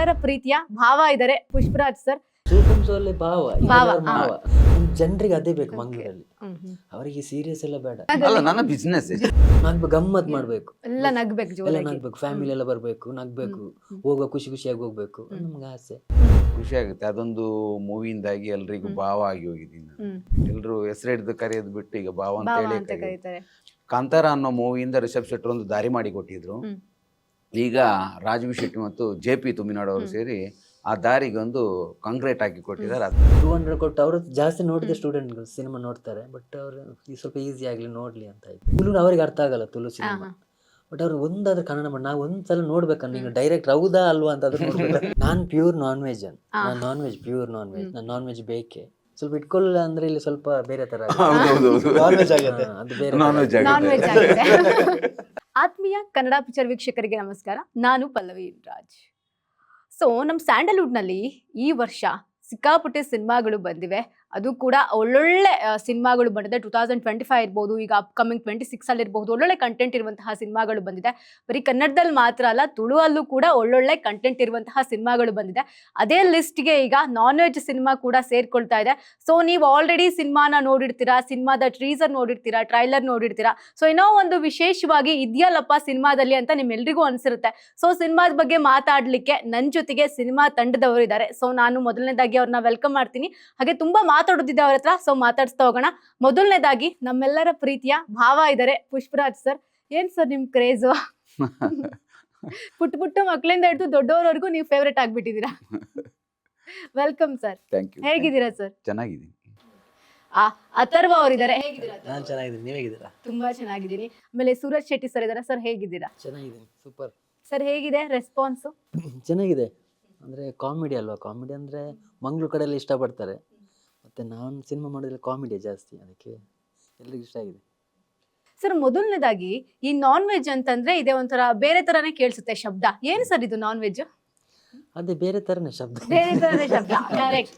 ನಮ್ಮೆಲ್ಲರ ಪ್ರೀತಿಯ ಭಾವ ಇದ್ದಾರೆ ಪುಷ್ಪರಾಜ್ ಸರ್. ಸೂಪರ್ ಭಾವ ಭಾವ, ಮಾವ ಜನರಿಗೆ ಅದೇ ಬೇಕು ಮಂಗಳೂರಲ್ಲಿ. ಅವರಿಗೆ ಸೀರಿಯಸ್ ಎಲ್ಲ ಬೇಡ, ಅಲ್ಲ ನನ್ನ ಬಿಸ್ನೆಸ್ ಗಮ್ಮತ್ ಮಾಡ್ಬೇಕು, ಎಲ್ಲ ನಗ್ಬೇಕು, ಎಲ್ಲ ಜೋರಾಗಿ ನಗ್ಬೇಕು, ಫ್ಯಾಮಿಲಿ ಎಲ್ಲ ಬರ್ಬೇಕು, ನಗ್ಬೇಕು, ಹೋಗುವ ಖುಷಿಯಾಗಿ ಹೋಗ್ಬೇಕು, ನಮ್ಗೆ ಆಸೆ. ಖುಷಿ ಆಗುತ್ತೆ. ಅದೊಂದು ಮೂವಿಯಿಂದಾಗಿ ಎಲ್ರಿಗೂ ಭಾವ ಆಗಿ ಹೋಗಿದ್ದೀನಿ ನಾನು. ಎಲ್ರು ಹೆಸರು ಹಿಡಿದು ಕರೆಯೋದು ಬಿಟ್ಟು ಈಗ ಭಾವ ಅಂತ ಭಾವ ಹೇಳಿ ಅಂತ ಕರೀತಾರೆ. ಕಾಂತಾರ ಅನ್ನೋ ಮೂವಿಯಿಂದ ರಿಷಬ್ ಶೆಟ್ಟರ್ ಒಂದು ದಾರಿ ಮಾಡಿ ಕೊಟ್ಟಿದ್ರು. ಈಗ ರಾಜವಿ ಶೆಟ್ಟಿ ಮತ್ತು JP ತುಮಿನಾಡು ಅವರು ಸೇರಿ ಆ ದಾರಿಗೆ ಒಂದು ಕಾಂಕ್ರೀಟ್ ಹಾಕಿ ಕೊಟ್ಟಿದ್ದಾರೆ. 200 ಕೊಟ್ಟು ಅವರು ಜಾಸ್ತಿ ನೋಡಿದ ಸ್ಟೂಡೆಂಟ್ಗಳು ಸಿನಿಮಾ ನೋಡ್ತಾರೆ, ಬಟ್ ಅವರು ಸ್ವಲ್ಪ ಈಸಿ ಆಗ್ಲಿ ನೋಡ್ಲಿ ಅಂತ ಆಯ್ತು. ತುಳು ಅವ್ರಿಗೆ ಅರ್ಥ ಆಗಲ್ಲ ತುಳು ಸಿನಿಮಾ, ಬಟ್ ಅವ್ರು ಒಂದಾದ್ರೂ ಕನ್ನಡ ಮಾಡಿ ನಾವು ಒಂದ್ಸಲ ನೋಡ್ಬೇಕನ್ನ. ನೀವು ಡೈರೆಕ್ಟ್ ಹೌದಾ ಅಲ್ವಾ ಅಂತ ಅದ್ರ ನೋಡ್ಬೇಕು. ನಾನ್ ಪ್ಯೂರ್ ನಾನ್ ವೆಜ್ ಅಂತ, ನಾನು non veg, pure non veg. ನಾನು ನಾನ್ ವೆಜ್ ಬೇಕೆ, ಸ್ವಲ್ಪ ಇಟ್ಕೊಳ್ಳಿಲ್ಲ ಅಂದ್ರೆ ಇಲ್ಲಿ ಸ್ವಲ್ಪ ಬೇರೆ ತರ ನಾನ್ ವೆಜ್ ಆಗುತ್ತೆ, ಅದು ಬೇರೆ ನಾನ್ ವೆಜ್ ನಾನ್ ವೆಜ್ ಆಗುತ್ತೆ. ಆಗಿದೆ. ಆತ್ಮೀಯ ಕನ್ನಡ ಪಿಕ್ಚರ್ ವೀಕ್ಷಕರಿಗೆ ನಮಸ್ಕಾರ, ನಾನು ಪಲ್ಲವಿ ರಾಜ್. ಸೊ ನಮ್ಮ ಸ್ಯಾಂಡಲ್ವುಡ್ನಲ್ಲಿ ಈ ವರ್ಷ ಸಿಕ್ಕಾಪಟ್ಟೆ ಸಿನಿಮಾಗಳು ಬಂದಿವೆ, ಅದು ಕೂಡ ಒಳ್ಳೊಳ್ಳೆ ಸಿನಿಮಾಗಳು ಬಂದಿದೆ. 2025 ಇರ್ಬೋದು, ಈಗ ಅಪ್ಕಮಿಂಗ್ 26 ಅಲ್ಲಿ ಇರ್ಬೋದು, ಒಳ್ಳೊಳ್ಳೆ ಕಂಟೆಂಟ್ ಇರುವಂತಹ ಸಿನಿಮಾಗಳು ಬಂದಿದೆ. ಬರೀ ಕನ್ನಡದಲ್ಲಿ ಮಾತ್ರ ಅಲ್ಲ, ತುಳುವಲ್ಲೂ ಕೂಡ ಒಳ್ಳೊಳ್ಳೆ ಕಂಟೆಂಟ್ ಇರುವಂತಹ ಸಿನಿಮಾಗಳು ಬಂದಿದೆ. ಅದೇ ಲಿಸ್ಟ್ಗೆ ಈಗ ನಾನ್ ವೆಜ್ ಸಿನಿಮಾ ಕೂಡ ಸೇರ್ಕೊಳ್ತಾ ಇದೆ. ಸೊ ನೀವು ಆಲ್ರೆಡಿ ಸಿನಿಮಾನ ನೋಡಿರ್ತೀರಾ, ಸಿನಿಮಾದ ಟ್ರೀಸರ್ ನೋಡಿರ್ತೀರಾ, ಟ್ರೈಲರ್ ನೋಡಿರ್ತೀರಾ. ಸೊ ಏನೋ ಒಂದು ವಿಶೇಷವಾಗಿ ಇದೆಯಲ್ಲಪ್ಪ ಸಿನಿಮಾದಲ್ಲಿ ಅಂತ ನಿಮ್ಮೆಲ್ರಿಗೂ ಅನ್ಸಿರುತ್ತೆ. ಸೊ ಸಿನಿಮಾದ ಬಗ್ಗೆ ಮಾತಾಡ್ಲಿಕ್ಕೆ ನನ್ನ ಜೊತೆಗೆ ಸಿನಿಮಾ ತಂಡದವರು ಇದ್ದಾರೆ. ಸೊ ನಾನು ಮೊದಲನೇದಾಗಿ ಅವ್ರನ್ನ ವೆಲ್ಕಮ್ ಮಾಡ್ತೀನಿ. ಹಾಗೆ ತುಂಬಾ ಮಾತಾಡೋದಿದೆ ಅವ್ರ ಹತ್ರ, ಸೊ ಮಾತಾಡ್ಸ್ತಾ ಹೋಗೋಣ. ಮೊದಲನೇದಾಗಿ ನಮ್ಮೆಲ್ಲರ ಪ್ರೀತಿಯ ಭಾವ ಇದ್ದಾರೆ ಪುಷ್ಪರಾಜ್ ಸರ್. ಏನ್ ಸರ್ ನಿಮ್ ಕ್ರೇಜು? ಪುಟ್ಟ ಮಕ್ಕಳಿಂದ ಹಿಡಿದು ದೊಡ್ಡವರವರೆಗೂ ನೀವು ಫೇವ್ರೇಟ್ ಆಗ್ಬಿಟ್ಟಿದ್ದೀರಾ. Welcome sir. Thank you. ಹೇಗಿದ್ದೀರಾ ಸರ್? ಚೆನ್ನಾಗಿದ್ದೀನಿ. ಅಥರ್ವ ಅವರಿದ್ದಾರೆ. ಹೇಗಿದ್ದೀರಾ? ನಾನು ಚೆನ್ನಾಗಿದ್ದೀನಿ, ನೀವು ಹೇಗಿದ್ದೀರಾ? ತುಂಬಾ ಚೆನ್ನಾಗಿದ್ದೀನಿ. ಆಮೇಲೆ ಸೂರಜ್ ಶೆಟ್ಟಿ ಸರ್ ಇದ್ದಾರೆ. ಸರ್ ಹೇಗಿದ್ದೀರಾ? ಚೆನ್ನಾಗಿದ್ದೀನಿ, ಸೂಪರ್. ಸರ್ ಹೇಗಿದೆ ರೆಸ್ಪಾನ್ಸ್? ಚೆನ್ನಾಗಿದೆ. ಅಂದ್ರೆ ಕಾಮಿಡಿ ಅಲ್ವಾ, ಕಾಮಿಡಿ ಅಂದ್ರೆ ಮಂಗ್ಳೂರ್ ಕಡೆ ಎಲ್ಲ ಇಷ್ಟಪಡ್ತಾರೆ, ಮತ್ತೆ ನಾನು ಸಿನಿಮಾ ಮಾಡೋದ್ರಲ್ಲಿ ಕಾಮಿಡಿ ಜಾಸ್ತಿ, ಅದಕ್ಕೆ ಎಲ್ರಿಗೂ ಇಷ್ಟ ಆಗಿದೆ. ಸರ್ ಮೊದಲನೇದಾಗಿ ಈ ನಾನ್ ವೆಜ್ ಅಂತಂದ್ರೆ ಇದೇ ಒಂಥರ ಬೇರೆ ತರಾನೇ ಕೇಳಿಸುತ್ತೆ ಶಬ್ದ. ಏನು ಸರ್ ಇದು ನಾನ್ ವೆಜ್? ಅದೇ ಬೇರೆ ತರನೇ ಶಬ್ದ, ಬೇರೆ ತರನೇ ಶಬ್ದ. ಕರೆಕ್ಟ್.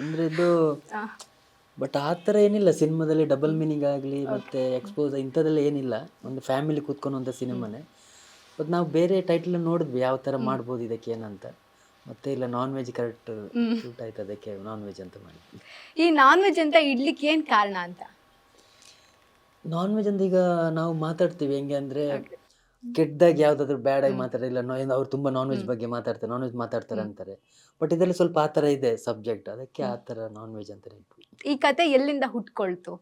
ಅಂದ್ರೆ ಇದು ಬಟ್ ಆ ಥರ ಏನಿಲ್ಲ ಸಿನಿಮಾದಲ್ಲಿ, ಡಬಲ್ ಮೀನಿಂಗ್ ಆಗಲಿ ಮತ್ತೆ ಎಕ್ಸ್ಪೋಸ್ ಇಂಥದ್ದೆಲ್ಲ ಏನಿಲ್ಲ. ಒಂದು ಫ್ಯಾಮಿಲಿ ಕೂತ್ಕೊಳ್ಳುವಂಥ ಸಿನಿಮಾನೇ. ಬಟ್ ನಾವು ಬೇರೆ ಟೈಟಲ್ ನೋಡಿದ್ವಿ ಯಾವ ಥರ ಮಾಡ್ಬೋದು ಇದಕ್ಕೆ ಏನಂತ, ಮತ್ತೆ ಇಲ್ಲ ನಾನ್ ವೆಜ್ ಕರೆಕ್ಟ್ ಶೂಟ್ ಆಯ್ತು, ಅದಕ್ಕೆ ನಾನ್ ವೆಜ್ ಅಂತ ಮಾಡಿದ್ವಿ. ಈ ನಾನ್ ವೆಜ್ ಅಂತ ಇಡ್ಲಿಕ್ಕೆ ಏನ್ ಕಾರಣ ಅಂತ? ನಾನ್ ವೆಜ್ ಅಂತ ಈಗ ನಾವು ಮಾತಾಡ್ತೀವಿ ಹೆಂಗೆ ಅಂದ್ರೆ, ಕೆಟ್ಟದಾಗಿ ಯಾವ್ದಾದ್ರು ಬ್ಯಾಡ್ ಆಗಿ ಮಾತಾಡಿಲ್ಲ, ಅವ್ರು ತುಂಬಾ ನಾನ್ ವೆಜ್ ಬಗ್ಗೆ ಮಾತಾಡ್ತಾರೆ, ನಾನ್ ವೆಜ್ ಮಾತಾಡ್ತಾರೆ ಅಂತಾರೆ. ಬಟ್ ಇದರಲ್ಲಿ ಸ್ವಲ್ಪ ಆ ಥರ ಇದೆ ಸಬ್ಜೆಕ್ಟ್, ಅದಕ್ಕೆ ಆ ಥರ ನಾನ್ ವೆಜ್ ಅಂತ ಇಟ್ವಿ. ಈ ಕತೆ ಎಲ್ಲಿಂದ ಹುಟ್ಕೊಳ್ತು?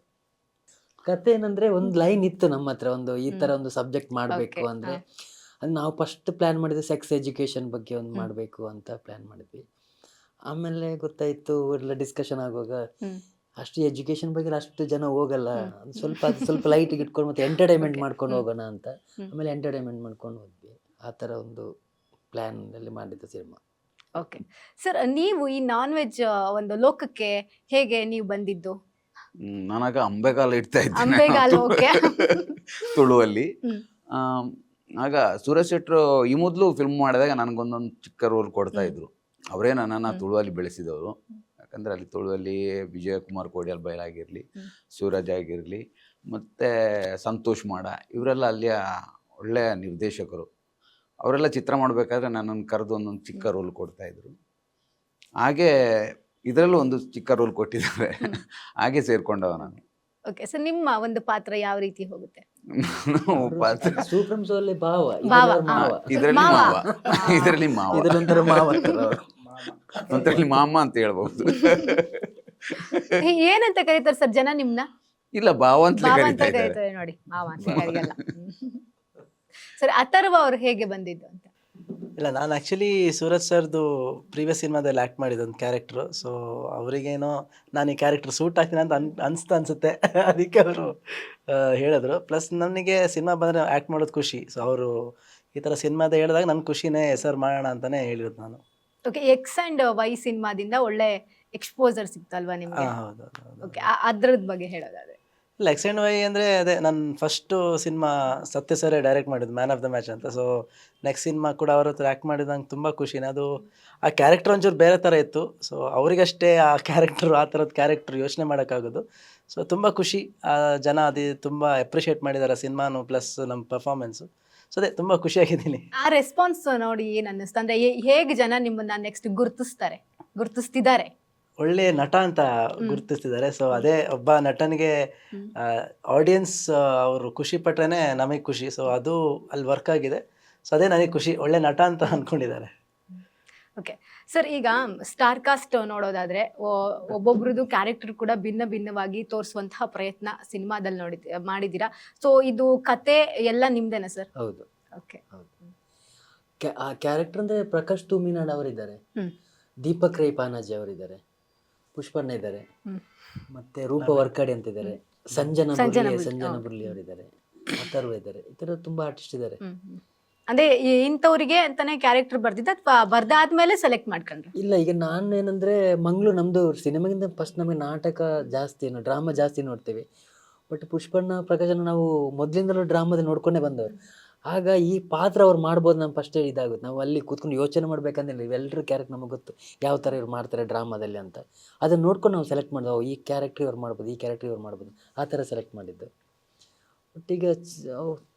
ಕತೆ ಏನಂದ್ರೆ ಒಂದು ಲೈನ್ ಇತ್ತು ನಮ್ಮ ಹತ್ರ, ಒಂದು ಈ ತರ ಒಂದು ಸಬ್ಜೆಕ್ಟ್ ಮಾಡಬೇಕು ಅಂದ್ರೆ. ಅದು ನಾವು ಫಸ್ಟ್ ಪ್ಲಾನ್ ಮಾಡಿದ್ವಿ ಸೆಕ್ಸ್ ಎಜುಕೇಶನ್ ಬಗ್ಗೆ ಒಂದು ಮಾಡಬೇಕು ಅಂತ ಪ್ಲಾನ್ ಮಾಡಿದ್ವಿ. ಆಮೇಲೆ ಗೊತ್ತಾಯ್ತು ಎಲ್ಲ ಡಿಸ್ಕಷನ್ ಆಗುವಾಗ ಅಷ್ಟು ಎಜುಕೇಶನ್ ಬಗ್ಗೆ ಅಷ್ಟು ಜನ ಹೋಗಲ್ಲ, ಸ್ವಲ್ಪ ಲೈಟಿಗೆ ಇಟ್ಕೊಂಡು ಮತ್ತೆ ಎಂಟರ್ಟೈನ್ಮೆಂಟ್ ಮಾಡ್ಕೊಂಡು ಹೋಗೋಣ ಅಂತ. ಆಮೇಲೆ ಎಂಟರ್ಟೈನ್ಮೆಂಟ್ ಮಾಡ್ಕೊಂಡು ಹೋದ್ವಿ. ಆ ಥರ ಒಂದು ಪ್ಲಾನ್ ಅಲ್ಲಿ ಮಾಡಿದ್ದು ಸಿನಿಮಾ. ಓಕೆ ಸರ್, ನೀವು ಈ ನಾನ್ ವೆಜ್ ಒಂದು ಲೋಕಕ್ಕೆ ಹೇಗೆ ನೀವು ಬಂದಿದ್ದು? ನಾನಾಗ ಅಂಬೆಗಾಲ್ ಇಡ್ತಾ ಅಂಬೆಗಾಲ್, ಓಕೆ. ಇದ್ದೀನಿ ತುಳುವಲ್ಲಿ. ಆಗ ಸೂರಜ್ ಶೆಟ್ರು ಈ ಮೊದಲು ಫಿಲ್ಮ್ ಮಾಡಿದಾಗ ನನಗೊಂದೊಂದು ಚಿಕ್ಕ ರೋಲ್ ಕೊಡ್ತಾ ಇದ್ರು. ಅವರೇ ನನ್ನನ್ನು ತುಳುವಲ್ಲಿ ಬೆಳೆಸಿದವರು. ಯಾಕಂದರೆ ಅಲ್ಲಿ ತುಳುವಲ್ಲಿ ವಿಜಯಕುಮಾರ್ ಕೋಡಿಯಾಲ್ ಬೈಲ್ ಆಗಿರಲಿ, ಸೂರಜ್ ಆಗಿರಲಿ, ಮತ್ತು ಸಂತೋಷ್ ಮಾಡ, ಇವರೆಲ್ಲ ಅಲ್ಲಿಯ ಒಳ್ಳೆಯ ನಿರ್ದೇಶಕರು. ಅವರೆಲ್ಲ ಚಿತ್ರ ಮಾಡಬೇಕಾದ್ರೆ ನನ್ನನ್ನು ಕರೆದು ಒಂದೊಂದು ಚಿಕ್ಕ ರೋಲ್ ಕೊಡ್ತಾಯಿದ್ರು. ಹಾಗೆ ಇದರಲ್ಲೂ ಒಂದು ಚಿಕ್ಕ ರೋಲ್ ಕೊಟ್ಟಿದ್ದಾರೆ, ಹಾಗೆ ಸೇರ್ಕೊಂಡವ ನಾನು. ಓಕೆ ಸರ್, ನಿಮ್ಮ ಒಂದು ಪಾತ್ರ ಯಾವ ರೀತಿ ಹೋಗುತ್ತೆ? ಸೂಪ್ರಮ್ ಸೋಲ್ಲಿ ಭಾವ, ಇದರಲ್ಲಿ ಮಾವ, ಇದರಲ್ಲಿ ಮಾವ, ಇದರೊಂಥರ ಮಾವ, ಒಂಥರಲ್ಲಿ ಮಾಮ ಅಂತ ಹೇಳ್ಬಹುದು. ಏನಂತ ಕರೀತಾರೆ ಸರ್ ಜನ ನಿಮ್ನ? ಇಲ್ಲ, ಭಾವ ಅಂತ ಭಾವ ಅಂತ ಕರೀತಾ ಇದ್ದಾರೆ. ಕರೀತಾರೆ ನೋಡಿ, ಮಾವ ಅಂತ ಕರೆಯಲ್ಲ. ಸರ್ ಅಥರ್ವ ಅವ್ರು ಹೇಗೆ ಬಂದಿದ್ದು ಅಂತ? ಇಲ್ಲ, ನಾನು ಆ್ಯಕ್ಚುಲಿ ಸೂರಜ್ ಸರ್ದು ಪ್ರೀವಿಯಸ್ ಸಿನಿಮಾದಲ್ಲಿ ಆ್ಯಕ್ಟ್ ಮಾಡಿದ್ದು ಒಂದು ಕ್ಯಾರೆಕ್ಟ್ರು. ಸೊ ಅವರಿಗೇನೋ ನಾನು ಈ ಕ್ಯಾರೆಕ್ಟರ್ ಸೂಟ್ ಆಗ್ತೀನಿ ಅಂತ ಅನಿಸುತ್ತೆ. ಅದಕ್ಕೆ ಅವರು ಹೇಳಿದ್ರು. ಪ್ಲಸ್ ನನಗೆ ಸಿನಿಮಾ ಬಂದರೆ ಆ್ಯಕ್ಟ್ ಮಾಡೋದು ಖುಷಿ. ಸೊ ಅವರು ಈ ಥರ ಸಿನಿಮಾದ ಹೇಳಿದಾಗ ನನ್ನ ಖುಷಿನೇ ಹೆಸರು ಮಾಡೋಣ ಅಂತಲೇ ಹೇಳಿರೋದು ನಾನು. ಓಕೆ, ಎಕ್ಸ್ ಆ್ಯಂಡ್ ವೈ ಸಿನಿಮಾದಿಂದ ಒಳ್ಳೆ ಎಕ್ಸ್ಪೋಸರ್ ಸಿಕ್ತಲ್ವಾ ನಿಮಗೆ? ಹೌದು. ಓಕೆ, ಅದ್ರದ್ ಬಗ್ಗೆ ಹೇಳೋದಾದ್ರೆ? ಇಲ್ಲ, ಎಕ್ಸ್ ಆ್ಯಂಡ್ ವೈ ಅಂದರೆ ಅದೇ ನನ್ನ ಫಸ್ಟು ಸಿನಿಮಾ ಸತ್ಯ ಸರೇ ಡೈರೆಕ್ಟ್ ಮಾಡಿದ್ದು, ಮ್ಯಾನ್ ಆಫ್ ದ ಮ್ಯಾಚ್ ಅಂತ. ಸೊ ನೆಕ್ಸ್ಟ್ ಸಿನಿಮಾ ಕೂಡ ಅವ್ರ ಹತ್ರ ಆ್ಯಕ್ಟ್ ಮಾಡಿದ್ದು ನಂಗೆ ತುಂಬ ಖುಷಿನೇ. ಅದು ಆ ಕ್ಯಾರೆಕ್ಟರ್ ಒಂಚೂರು ಬೇರೆ ಥರ ಇತ್ತು. ಸೊ ಅವರಿಗಷ್ಟೇ ಆ ಕ್ಯಾರೆಕ್ಟ್ರು, ಆ ಥರದ ಕ್ಯಾರೆಕ್ಟ್ರ್ ಯೋಚನೆ ಮಾಡೋಕ್ಕಾಗೋದು. ಸೊ ತುಂಬ ಖುಷಿ. ಜನ ಅದು ತುಂಬ ಅಪ್ರಿಷಿಯೇಟ್ ಮಾಡಿದ್ದಾರೆ ಸಿನಿಮಾನು ಪ್ಲಸ್ ನಮ್ಮ ಪರ್ಫಾರ್ಮೆನ್ಸು. ಸೊ ಅದೇ ತುಂಬ ಖುಷಿಯಾಗಿದ್ದೀನಿ. ಆ ರೆಸ್ಪಾನ್ಸ್ ನೋಡಿ ಏನ್ ಅನ್ನಿಸ್ತು? ಅಂದ್ರೆ ಹೇಗೆ ಜನ ನಿಮ್ಮನ್ನ ನೆಕ್ಸ್ಟ್ ಗುರುತಿಸ್ತಿದ್ದಾರೆ? ಒಳ್ಳೆ ನಟ ಅಂತ ಗುರುತಿಸ್ತಿದ್ದಾರೆ. ಸೊ ಅದೇ ಒಬ್ಬ ನಟನಿಗೆ ಆಡಿಯನ್ಸ್ ಅವರು ಖುಷಿ ಪಟ್ರೇನೆ ನಮಗೆ ಖುಷಿ. ಸೊ ಅದು ಅಲ್ಲಿ ವರ್ಕ್ ಆಗಿದೆ. ಸೊ ಅದೇ ನನಗೆ ಖುಷಿ, ಒಳ್ಳೆ ನಟ ಅಂತ ಅನ್ಕೊಂಡಿದ್ದಾರೆ. ಓಕೆ ಸರ್, ಈಗ ಸ್ಟಾರ್ ಕಾಸ್ಟ್ ನೋಡೋದಾದ್ರೆ ಒಬ್ಬೊಬ್ರದ್ದು ಕ್ಯಾರೆಕ್ಟರ್ ಕೂಡ ಭಿನ್ನವಾಗಿ ತೋರಿಸುವಂತಹ ಪ್ರಯತ್ನ ಸಿನಿಮಾದಲ್ಲಿ ಮಾಡಿದ್ದೀರಾ. ಸೊ ಇದು ಕತೆ ಎಲ್ಲ ನಿಮ್ದೇನಾ ಸರ್? ಹೌದು. ಓಕೆ. ಆ ಕ್ಯಾರೆಕ್ಟರ್ ಅಂದ್ರೆ ಪ್ರಕಾಶ್ ತೂಮಿನಾಡ್ ಅವರಿದ್ದಾರೆ, ದೀಪಕ್ ರೈ ಪಾನಾಜಿ ಅವರಿದ್ದಾರೆ, ಪುಷ್ಪಣ್ಣ ಇದ್ದಾರೆ, ಮತ್ತೆ ರೂಪ ವರ್ಕಾಡಿ ಅಂತ ಇದ್ದಾರೆ, ಸಂಜನಾ ಬುರ್ಲಿ ಅವರಿದ್ದಾರೆ, ಅಥರ್ವ ಇದ್ದಾರೆ. ಈ ತರ ತುಂಬಾ ಆರ್ಟಿಸ್ಟ್ ಇದ್ದಾರೆ. ಅಂದ್ರೆ ಇಂಥವ್ರಿಗೆ ಅಂತಾನೆ ಕ್ಯಾರೆಕ್ಟರ್ ಬರ್ದಿದ್ದ ಅಥವಾ ಬರ್ದಾದ್ಮೇಲೆ ಸೆಲೆಕ್ಟ್ ಮಾಡ್ಕೊಂಡ್ರೆ? ಇಲ್ಲ, ಈಗ ನಾನು ಏನಂದ್ರೆ ನಮ್ದು ಸಿನಿಮಾಗಿಂತ ಫಸ್ಟ್ ನಮಗೆ ನಾಟಕ ಜಾಸ್ತಿ, ಡ್ರಾಮಾ ಜಾಸ್ತಿ ನೋಡ್ತೀವಿ. ಬಟ್ ಪುಷ್ಪಣ್ಣ ಪ್ರಕಾಶನ ನಾವು ಮೊದಲಿಂದಲೂ ಡ್ರಾಮಾದಲ್ಲಿ ನೋಡ್ಕೊಂಡೇ ಬಂದವರು. ಆಗ ಈ ಪಾತ್ರ ಅವ್ರು ಮಾಡ್ಬೋದು ನಮ್ಮ ಫಸ್ಟ್ ಇದಾಗುತ್ತೆ. ನಾವು ಅಲ್ಲಿ ಕೂತ್ಕೊಂಡು ಯೋಚನೆ ಮಾಡ್ಬೇಕಂದ್ರೆ ಇವೆಲ್ಲರೂ ಕ್ಯಾರೆಕ್ಟರ್ ನಮಗೆ ಗೊತ್ತು ಯಾವ ಥರ ಇವ್ರು ಮಾಡ್ತಾರೆ ಡ್ರಾಮಾದಲ್ಲಿ ಅಂತ. ಅದನ್ನು ನೋಡ್ಕೊಂಡು ನಾವು ಸೆಲೆಕ್ಟ್ ಮಾಡಿದ್ವು. ಈ ಕ್ಯಾರೆಕ್ಟರ್ ಇವ್ರು ಮಾಡ್ಬೋದು, ಈ ಕ್ಯಾರೆಕ್ಟರ್ ಇವ್ರು ಮಾಡ್ಬೋದು, ಆ ಥರ ಸೆಲೆಕ್ಟ್ ಮಾಡಿದ್ದು. ಬಟ್ ಈಗ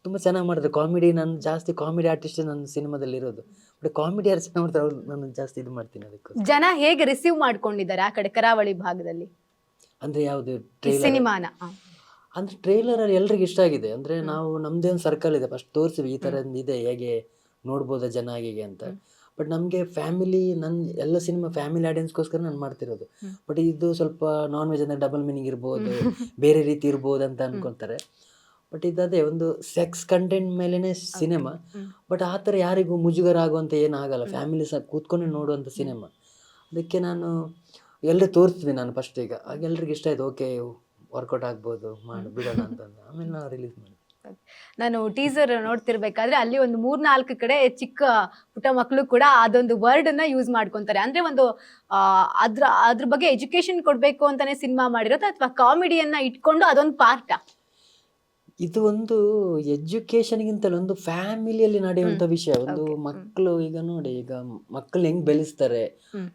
ತುಂಬ ಚೆನ್ನಾಗಿ ಮಾಡಿದ್ರು ಕಾಮಿಡಿ. ನಾನು ಜಾಸ್ತಿ ಕಾಮಿಡಿ ಆರ್ಟಿಸ್ಟ್ ನನ್ನ ಸಿನಿಮಾದಲ್ಲಿ ಇರೋದು. ಬಟ್ ಕಾಮಿಡಿ ಯಾರು ಚೆನ್ನಾಗಿ ಮಾಡ್ತಾರೆ ಅವ್ರು ನಾನು ಜಾಸ್ತಿ ಇದು ಮಾಡ್ತೀನಿ. ಅದಕ್ಕೆ ಜನ ಹೇಗೆ ರಿಸೀವ್ ಮಾಡ್ಕೊಂಡಿದ್ದಾರೆ ಆ ಕಡೆ ಕರಾವಳಿ ಭಾಗದಲ್ಲಿ ಅಂದರೆ ಯಾವುದು ಸಿನಿಮಾನ? ಅಂದರೆ ಟ್ರೈಲರಲ್ಲಿ ಎಲ್ರಿಗೂ ಇಷ್ಟ ಆಗಿದೆ. ಅಂದರೆ ನಾವು ನಮ್ಮದೇ ಒಂದು ಸರ್ಕಲ್ ಇದೆ, ಫಸ್ಟ್ ತೋರಿಸಿವಿ ಈ ಥರ ಇದೆ, ಹೇಗೆ ನೋಡ್ಬೋದಾ ಜನ ಹೇಗೆ ಅಂತ. ಬಟ್ ನಮಗೆ ಫ್ಯಾಮಿಲಿ, ನನ್ನ ಎಲ್ಲ ಸಿನಿಮಾ ಫ್ಯಾಮಿಲಿ ಆಡಿಯನ್ಸ್ಗೋಸ್ಕರ ನಾನು ಮಾಡ್ತಿರೋದು. ಬಟ್ ಇದು ಸ್ವಲ್ಪ ನಾನ್ ವೆಜ್ ಅಂದರೆ ಡಬಲ್ ಮೀನಿಂಗ್ ಇರ್ಬೋದು, ಬೇರೆ ರೀತಿ ಇರ್ಬೋದು ಅಂತ ಅನ್ಕೊತಾರೆ. ಬಟ್ ಇದೇ ಒಂದು ಸೆಕ್ಸ್ ಕಂಟೆಂಟ್ ಮೇಲೇ ಸಿನಿಮಾ. ಬಟ್ ಆ ಥರ ಯಾರಿಗೂ ಮುಜುಗರ ಆಗುವಂಥ ಏನಾಗಲ್ಲ, ಫ್ಯಾಮಿಲಿ ಸಹ ಕೂತ್ಕೊಂಡು ನೋಡುವಂಥ ಸಿನಿಮಾ. ಅದಕ್ಕೆ ನಾನು ಎಲ್ಲರೂ ತೋರಿಸ್ತೀನಿ ನಾನು ಫಸ್ಟ್. ಈಗ ಆಗ ಎಲ್ರಿಗೂ ಇಷ್ಟ ಆಯ್ತು, ಓಕೆ ವರ್ಕೌಟ್ ಆಗ್ಬೋದು, ಮಾಡಿ ಬಿಡೋಣ ಅಂತಂದು ಆಮೇಲೆ ನಾವು ರಿಲೀಸ್ ಮಾಡಿ. ನಾನು ಟೀಸರ್ ನೋಡ್ತಿರ್ಬೇಕಾದ್ರೆ ಅಲ್ಲಿ ಒಂದು 3-4 ಕಡೆ ಚಿಕ್ಕ ಪುಟ್ಟ ಮಕ್ಕಳು ಕೂಡ ಅದೊಂದು ವರ್ಡ್ ಅನ್ನ ಯೂಸ್ ಮಾಡ್ಕೊಂತಾರೆ. ಅಂದ್ರೆ ಒಂದು ಅದ್ರ ಬಗ್ಗೆ ಎಜುಕೇಶನ್ ಕೊಡ್ಬೇಕು ಅಂತಾನೆ ಸಿನಿಮಾ ಮಾಡಿರೋದು ಅಥವಾ ಕಾಮಿಡಿಯನ್ನ ಇಟ್ಕೊಂಡು ಅದೊಂದು ಪಾರ್ಟ? ಇದು ಒಂದು ಎಜುಕೇಶನ್ಗಿಂತಲೂ ಒಂದು ಫ್ಯಾಮಿಲಿಯಲ್ಲಿ ನಡೆಯುವಂಥ ವಿಷಯ. ಒಂದು ಮಕ್ಕಳು ಈಗ ನೋಡಿ, ಈಗ ಮಕ್ಕಳು ಹೆಂಗ್ ಬೆಳೆಸ್ತಾರೆ.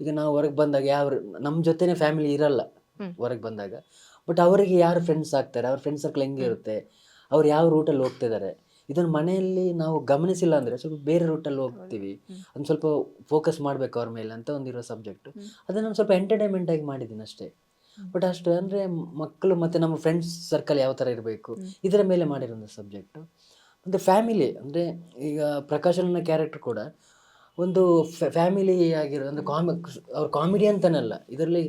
ಈಗ ನಾವು ಹೊರಗೆ ಬಂದಾಗ ನಮ್ಮ ಜೊತೆನೆ ಫ್ಯಾಮಿಲಿ ಇರಲ್ಲ ಹೊರಗೆ ಬಂದಾಗ. ಬಟ್ ಅವರಿಗೆ ಯಾರು ಫ್ರೆಂಡ್ಸ್ ಆಗ್ತಾರೆ, ಅವ್ರ ಫ್ರೆಂಡ್ ಸರ್ಕಲ್ ಹೆಂಗೆ ಇರುತ್ತೆ, ಅವ್ರು ಯಾವ ರೂಟಲ್ಲಿ ಹೋಗ್ತಿದ್ದಾರೆ, ಇದನ್ನು ಮನೆಯಲ್ಲಿ ನಾವು ಗಮನಿಸಿಲ್ಲ ಅಂದರೆ ಸ್ವಲ್ಪ ಬೇರೆ ರೂಟಲ್ಲಿ ಹೋಗ್ತೀವಿ. ಒಂದು ಸ್ವಲ್ಪ ಫೋಕಸ್ ಮಾಡಬೇಕು ಅವ್ರ ಮೇಲೆ ಅಂತ ಒಂದಿರೋ ಸಬ್ಜೆಕ್ಟು. ಅದನ್ನು ನಾನು ಸ್ವಲ್ಪ ಎಂಟರ್ಟೈನ್ಮೆಂಟ್ ಆಗಿ ಮಾಡಿದ್ದೀನಿ ಅಷ್ಟೇ. ಬಟ್ ಅಷ್ಟು ಅಂದರೆ ಮಕ್ಕಳು ಮತ್ತು ನಮ್ಮ ಫ್ರೆಂಡ್ಸ್ ಸರ್ಕಲ್ ಯಾವ ಥರ ಇರಬೇಕು ಇದರ ಮೇಲೆ ಮಾಡಿರೋ ಸಬ್ಜೆಕ್ಟು. ಮತ್ತು ಫ್ಯಾಮಿಲಿ ಅಂದರೆ ಈಗ ಪ್ರಕಾಶನ ಕ್ಯಾರೆಕ್ಟರ್ ಕೂಡ ಒಂದು ಫ್ಯಾಮಿಲಿ ಆಗಿರೋ ಒಂದು ಅವ್ರು ಕಾಮಿಡಿ ಅಂತನಲ್ಲ ಇದರಲ್ಲಿ.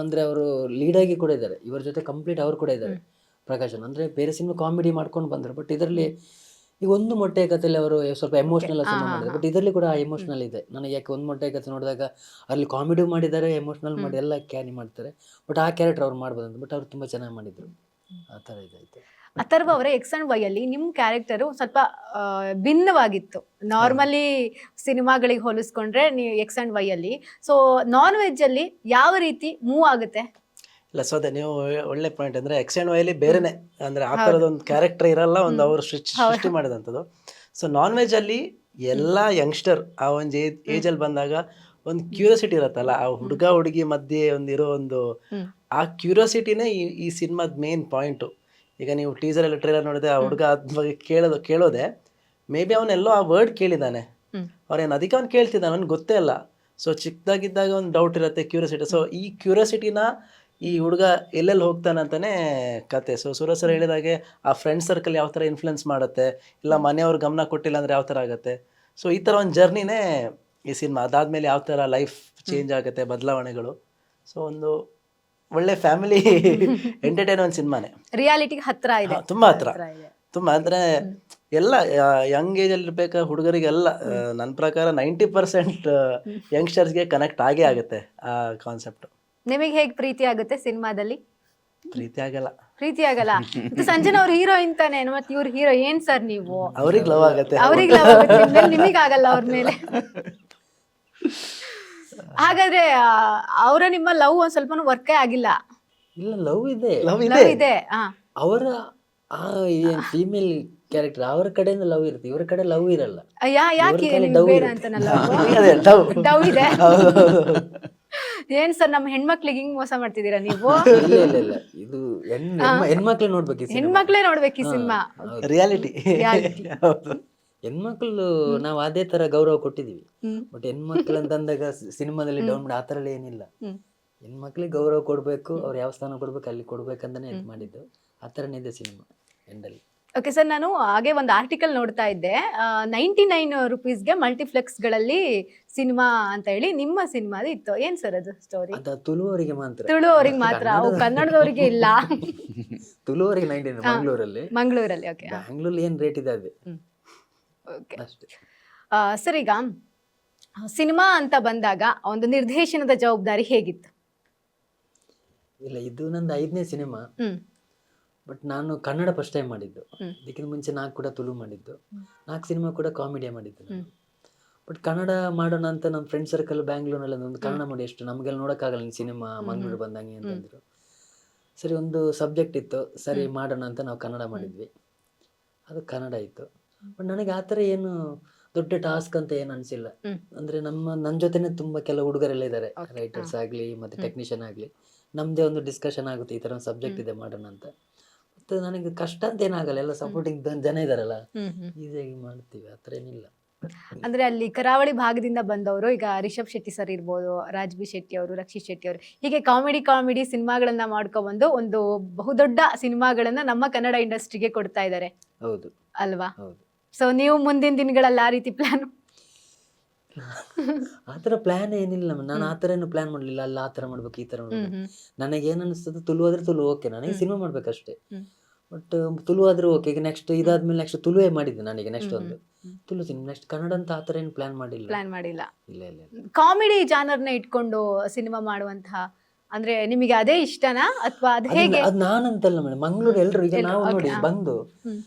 ಅಂದರೆ ಅವರು ಲೀಡಾಗಿ ಕೂಡ ಇದ್ದಾರೆ, ಇವರ ಜೊತೆ ಕಂಪ್ಲೀಟ್ ಅವರು ಕೂಡ ಇದ್ದಾರೆ ಪ್ರಕಾಶನ್. ಅಂದರೆ ಬೇರೆ ಸಿನಿಮಾ ಕಾಮಿಡಿ ಮಾಡ್ಕೊಂಡು ಬಂದರು, ಬಟ್ ಇದರಲ್ಲಿ ಈಗ ಒಂದು ಮೊಟ್ಟೆ ಕಥೆಯಲ್ಲಿ ಅವರು ಸ್ವಲ್ಪ ಎಮೋಷ್ನಲ್ ಸಿನಿಮಾ ಮಾಡಿದ್ದಾರೆ. ಬಟ್ ಇದರಲ್ಲಿ ಕೂಡ ಎಮೋಷ್ನಲ್ ಇದೆ. ನನಗೆ ಯಾಕೆ ಒಂದು ಮೊಟ್ಟೆ ಕಥೆ ನೋಡಿದಾಗ ಅಲ್ಲಿ ಕಾಮಿಡಿ ಮಾಡಿದ್ದಾರೆ, ಎಮೋಷ್ನಲ್ ಮಾಡಿ ಎಲ್ಲ ಕ್ಯಾರಿ ಮಾಡ್ತಾರೆ. ಬಟ್ ಆ ಕ್ಯಾರೆಕ್ಟರ್ ಅವ್ರು ಮಾಡ್ಬೋದು ಅಂತ. ಬಟ್ ಅವ್ರು ತುಂಬ ಚೆನ್ನಾಗಿ ಮಾಡಿದರು. ಆ ಥರ ಇದಾಯಿತು. ಅಥರ್ವ ಅವರೇ, ಎಕ್ಸ್ ಅಂಡ್ ವೈ ಅಲ್ಲಿ ನಿಮ್ಮ ಕ್ಯಾರೆಕ್ಟರು ಸ್ವಲ್ಪ ಭಿನ್ನವಾಗಿತ್ತು ನಾರ್ಮಲಿ ಸಿನಿಮಾಗಳಿಗೆ ಹೋಲಿಸ್ಕೊಂಡ್ರೆ. ನೀವು ಎಕ್ಸ್ ಅಂಡ್ ವೈ ಅಲ್ಲಿ ಸೊ ನಾನ್ ವೆಜ್ ಅಲ್ಲಿ ಯಾವ ರೀತಿ ಮೂವ್ ಆಗುತ್ತೆ? ಇಲ್ಲ, ಸೊ ಅದೇ ನೀವು ಒಳ್ಳೆ ಪಾಯಿಂಟ್. ಅಂದರೆ ಎಕ್ಸ್ ಆ್ಯಂಡ್ ವೈಲಿ ಬೇರೆನೆ, ಅಂದರೆ ಆ ಥರದ ಒಂದು ಕ್ಯಾರೆಕ್ಟರ್ ಇರಲ್ಲ, ಒಂದು ಅವರು ಸೃಷ್ಟಿ ಮಾಡಿದಂಥದ್ದು. ಸೊ ನಾನ್ ವೆಜ್ ಅಲ್ಲಿ ಎಲ್ಲ ಯಂಗ್ಸ್ಟರ್ ಆ ಒಂದು ಏಜಲ್ಲಿ ಬಂದಾಗ ಒಂದು ಕ್ಯೂರಿಯಾಸಿಟಿ ಇರುತ್ತಲ್ಲ, ಆ ಹುಡುಗ ಹುಡುಗಿ ಮಧ್ಯೆ ಒಂದಿರೋ ಒಂದು ಆ ಕ್ಯೂರಿಯಾಸಿಟಿನೇ ಈ ಸಿನಿಮಾದ ಮೇನ್ ಪಾಯಿಂಟು. ಈಗ ನೀವು ಟೀಸರ್ ಟ್ರೇಲರ್ ನೋಡಿದೆ, ಆ ಹುಡುಗ ಅದ್ರ ಬಗ್ಗೆ ಕೇಳೋದೆ ಮೇ ಬಿ ಅವನೆಲ್ಲೋ ಆ ವರ್ಡ್ ಕೇಳಿದ್ದಾನೆ, ಅವ್ರೇನು ಅದಕ್ಕೆ ಅವ್ನು ಕೇಳ್ತಿದ್ದಾನೆ, ಅವ್ನಿಗೆ ಗೊತ್ತೇ ಇಲ್ಲ. ಸೊ ಚಿಕ್ಕದಾಗಿದ್ದಾಗ ಒಂದು ಡೌಟ್ ಇರುತ್ತೆ, ಕ್ಯೂರಿಯಾಸಿಟಿ. ಸೊ ಈ ಕ್ಯೂರಿಯಾಸಿಟಿನ ಈ ಹುಡುಗ ಎಲ್ಲೆಲ್ಲಿ ಹೋಗ್ತಾನೆ ಅಂತಾನೆ ಕತೆ. ಸೊ ಸೂರಜ್ ಸರ್ ಹೇಳಿದಾಗೆ ಆ ಫ್ರೆಂಡ್ ಸರ್ಕಲ್ ಯಾವ ಥರ ಇನ್ಫ್ಲುಯೆನ್ಸ್ ಮಾಡುತ್ತೆ, ಇಲ್ಲ ಮನೆಯವ್ರು ಗಮನ ಕೊಟ್ಟಿಲ್ಲ ಅಂದರೆ ಯಾವ ಥರ ಆಗುತ್ತೆ. ಸೊ ಈ ಥರ ಒಂದು ಜರ್ನಿನೇ ಈ ಸಿನಿಮಾ. ಅದಾದಮೇಲೆ ಯಾವ ಥರ ಲೈಫ್ ಚೇಂಜ್ ಆಗುತ್ತೆ, ಬದಲಾವಣೆಗಳು. ಸೊ ಒಂದು ಒಳ್ಳೆ ಫ್ಯಾಮಿಲಿ ಎಂಟರ್ಟೈನ್ ಒಂದು ಸಿನಿಮಾನೇ. ರಿಯಾಲಿಟಿಗೆ ಹತ್ರ ಇದೆ, ತುಂಬ ಹತ್ರ. ತುಂಬ ಅಂದರೆ ಎಲ್ಲ ಯಂಗ್ ಏಜಲ್ಲಿ ಇರಬೇಕಾ ಹುಡುಗರಿಗೆಲ್ಲ ನನ್ನ ಪ್ರಕಾರ 90% ಯಂಗ್ಸ್ಟರ್ಸ್ಗೆ ಕನೆಕ್ಟ್ ಆಗೇ ಆಗುತ್ತೆ ಆ ಕಾನ್ಸೆಪ್ಟ್. ನಿಮಗೆ ಹೇಗೆ ಪ್ರೀತಿ ಆಗುತ್ತೆ ಸಿನಿಮಾದಲ್ಲಿ? ಪ್ರೀತಿ ಆಗಲ್ಲ. ಸಂಜನಾ ಅವ್ರ ಹೀರೋಯಿನ್ ತಾನೆ, ಮತ್ತೆ ಇವ್ರ ಹೀರೋ ಏನ್ ಸರ್ ನೀವು? ಅವ್ರಿಗೆ ಲವ್ ಆಗುತ್ತೆ, ಅವ್ರಿಗೆ ಲವ್ ಆಗುತ್ತೆ, ನಿಮಗಾಗಲ್ಲ ಅವ್ರ ಮೇಲೆ. ಹಾಗಾದ್ರೆ ಅವರ ನಿಮ್ಮ ಲವ್ ಒಂದ್ ಸ್ವಲ್ಪ ವರ್ಕೇ ಆಗಿಲ್ಲ? ಇಲ್ಲ, ಲವ್ ಇದೆ, ಲವ್ ಇದೆ. ಅವರ ಫೀಮೇಲ್ ಕ್ಯಾರೆಕ್ಟರ್ ಅವರ ಕಡೆಯಿಂದ ಲವ್ ಇರುತ್ತೆ, ಇವರ ಕಡೆ ಲವ್ ಇರಲ್ಲ. ಯಾಕೆ ಬೇಡ ಅಂತನಲ್ಲ, ಡವ್ ಇದೆ. ಏನ್ ಸರ್ ನಮ್ಮ ಹೆಣ್ಮಕ್ಳಿಗೆ ಹಿಂಗ್ ಮೋಸ ಮಾಡ್ತಿದ್ದೀರಾ ನೀವು? ಇಲ್ಲ, ಇದು ಹೆಣ್ಮಕ್ಳೇ ನೋಡ್ಬೇಕು, ಹೆಣ್ಮಕ್ಳೇ ನೋಡ್ಬೇಕು ಈ ಸಿನಿಮಾ. ರಿಯಾಲಿಟಿ. ಹೆಣ್ಮಕ್ಳು ನಾವು ಅದೇ ತರ ಗೌರವ ಕೊಟ್ಟಿದೀವಿ. ಹ್ಮ್. ಬಟ್ ಹೆಣ್ಮಕ್ಳು ಅಂತಂದಾಗ ಸಿನಿಮಾದಲ್ಲಿ ಡೌನ್ ಮಾಡಿ ಆ ಥರ ಎಲ್ಲ ಏನಿಲ್ಲ. ಹ್ಮ್. ಹೆಣ್ಮಕ್ಳಿಗೆ ಗೌರವ ಕೊಡಬೇಕು, ಅವ್ರು ಯಾವ ಸ್ಥಾನ ಕೊಡ್ಬೇಕು ಅಲ್ಲಿ ಕೊಡ್ಬೇಕಂತಾನೆ ಇದು ಮಾಡಿದ್ದು. ಆ ಥರನೇ ಇದೆ ಸಿನಿಮಾ ಎಂಡಲ್ಲಿ. ಓಕೆ ಸರ್, ನಾನು ಹಾಗೆ ಒಂದು ಆರ್ಟಿಕಲ್ ನೋಡ್ತಾ ಇದ್ದೆ, 99 ರುಪೀಸ್ಗೆ ಮಲ್ಟಿಪ್ಲೆಕ್ಸ್ಗಳಲ್ಲಿ ಸಿನಿಮಾ ಅಂತ ಹೇಳಿ ನಿಮ್ಮ ಸಿನಿಮಾದ ಇತ್ತು. ಏನ್ ಸರ್ ಅದು ಸ್ಟೋರಿ? ಅದು ತುಳುವರಿಗೆ ಮಾತ್ರ. ತುಳುವರಿಗೆ ಮಾತ್ರ, ಕನ್ನಡದವರಿಗೆ ಇಲ್ಲ. ತುಳುವರಿಗೆ 99 ಮಂಗಳೂರಲ್ಲಿ. ಮಂಗಳೂರಲ್ಲಿ. ಓಕೆ. ಬ್ಯಾಂಗ್ಳೂರಲ್ಲಿ ಏನ್ ರೇಟ್ ಇದೆ ಅದೇ ಓಕೆ ಅಷ್ಟೇ. ಸರ್, ಈಗ ಸಿನಿಮಾ ಅಂತ ಬಂದಾಗ ಒಂದು ನಿರ್ದೇಶನದ ಜವಾಬ್ದಾರಿ ಹೇಗಿತ್ತು? ಇಲ್ಲ, ಇದು ನಂದು 5ನೇ ಸಿನಿಮಾ. ಹ್ಮ್. ಬಟ್ ನಾನು ಕನ್ನಡ ಫಸ್ಟ್ ಟೈಮ್ ಮಾಡಿದ್ದು. ಹ್ಮ್. ಇದಕ್ಕಿಂತ ಮುಂಚೆ 4 ಕೂಡ ತುಳು ಮಾಡಿದ್ದು, 4 ಸಿನಿಮಾ ಕೂಡ ಕಾಮಿಡಿಯೇ ಮಾಡಿದ್ದು ನಾನು. ಹ್ಮ್. ಬಟ್ ಕನ್ನಡ ಮಾಡೋಣ ಅಂತ ನಮ್ಮ ಫ್ರೆಂಡ್ ಸರ್ಕಲ್ ಬ್ಯಾಂಗ್ಳೂರ್ನಲ್ಲಿ ಒಂದು ಕನ್ನಡ ಮಾಡಿ ಎಷ್ಟು ನಮಗೆಲ್ಲ ನೋಡೋಕ್ಕಾಗಲ್ಲ ನೀನು ಸಿನಿಮಾ ಮಂಗಳೂರು ಬಂದಂಗೆ ಅಂತಂದ್ರು. ಸರಿ, ಒಂದು ಸಬ್ಜೆಕ್ಟ್ ಇತ್ತು, ಸರಿ ಮಾಡೋಣ ಅಂತ ನಾವು ಕನ್ನಡ ಮಾಡಿದ್ವಿ. ಅದು ಕನ್ನಡ ಇತ್ತು. ಬಟ್ ನನಗೆ ಆ ಥರ ಏನು ದೊಡ್ಡ ಟಾಸ್ಕ್ ಅಂತ ಏನು ಅನಿಸಿಲ್ಲ. ಅಂದರೆ ನನ್ನ ಜೊತೆನೇ ತುಂಬ ಕೆಲವು ಹುಡುಗರೆಲ್ಲ ಇದ್ದಾರೆ, ರೈಟರ್ಸ್ ಆಗಲಿ ಮತ್ತು ಟೆಕ್ನಿಷಿಯನ್ ಆಗಲಿ. ನಮ್ಮದೇ ಒಂದು ಡಿಸ್ಕಷನ್ ಆಗುತ್ತೆ, ಈ ಥರ ಒಂದು ಸಬ್ಜೆಕ್ಟ್ ಇದೆ ಮಾಡೋಣ ಅಂತ. ಮತ್ತು ನನಗೆ ಕಷ್ಟ ಅಂತ ಏನಾಗಲ್ಲ, ಎಲ್ಲ ಸಪೋರ್ಟಿಂಗ್ ಜನ ಇದ್ದಾರಲ್ಲ, ಈಸಿಯಾಗಿ ಮಾಡ್ತೀವಿ, ಆ ಥರ ಏನಿಲ್ಲ. ಅಂದ್ರೆ ಅಲ್ಲಿ ಕರಾವಳಿ ಭಾಗದಿಂದ ಬಂದವರು, ಈಗ ರಿಷಬ್ ಶೆಟ್ಟಿ ಸರ್ ಇರ್ಬೋದು, ರಾಜ್ಬಿ ಶೆಟ್ಟಿ ಅವರು, ರಕ್ಷಿತ್ ಶೆಟ್ಟಿ ಅವರು, ಹೀಗೆ ಕಾಮಿಡಿ ಸಿನಿಮಾಗಳನ್ನ ಮಾಡ್ಕೊಬಂದು ಒಂದು ಬಹುದೊಡ್ಡ ಸಿನಿಮಾಗಳನ್ನ ನಮ್ಮ ಕನ್ನಡ ಇಂಡಸ್ಟ್ರಿಗೆ ಕೊಡ್ತಾ ಇದ್ದಾರೆ. ಹೌದು ಅಲ್ವಾ? ಹೌದು. ಸೊ ನೀವು ಮುಂದಿನ ದಿನಗಳಲ್ಲಿ ಆ ರೀತಿ ಪ್ಲಾನ್? ಆ ಥರ ಪ್ಲಾನ್ ಏನಿಲ್ಲ. ನಾನು ಆ ಥರ ಏನು ಪ್ಲಾನ್ ಮಾಡಲಿಲ್ಲ, ಅಲ್ಲ ಆ ಥರ ಮಾಡ್ಬೇಕು, ಈ ಥರ ಮಾಡ್ಬೇಕು. ನನಗೆ ಏನು ಅನಿಸ್ತದೆ, ತುಳು ಆದ್ರೆ ತುಳು ಓಕೆ, ನನಗೆ ಸಿನಿಮಾ ಮಾಡ್ಬೇಕಷ್ಟೇ. ಬಟ್ ತುಳು ಆದ್ರೂ ಓಕೆ. ಈಗ ನೆಕ್ಸ್ಟ್ ಇದಾದ್ಮೇಲೆ ನೆಕ್ಸ್ಟ್ ತುಳುವೇ ಮಾಡಿದ್ದೆ ನಾನೀಗ. ನೆಕ್ಸ್ಟ್ ಒಂದು ತುಳು ಸಿನಿಮಾ, ನೆಕ್ಸ್ಟ್ ಕನ್ನಡ ಅಂತ ಆ ಥರ ಏನು ಪ್ಲಾನ್ ಮಾಡಿಲ್ಲ. ಇಲ್ಲ ಇಲ್ಲ. ಕಾಮಿಡಿ ಜಾನರ್ನ ಇಟ್ಕೊಂಡು ಸಿನಿಮಾ ಮಾಡುವಂತಹ, ಅಂದ್ರೆ ನಿಮಗೆ ಅದೇ ಇಷ್ಟನಾ ಅಥವಾ ಅದು ಹೇಗೆ? ಅದು ನಾನಂತಲ್ಲ ಮೇಡಮ್, ಮಂಗಳೂರು ಎಲ್ಲರೂ ಈಗ ನಾವು ನೋಡಿ ಬಂದು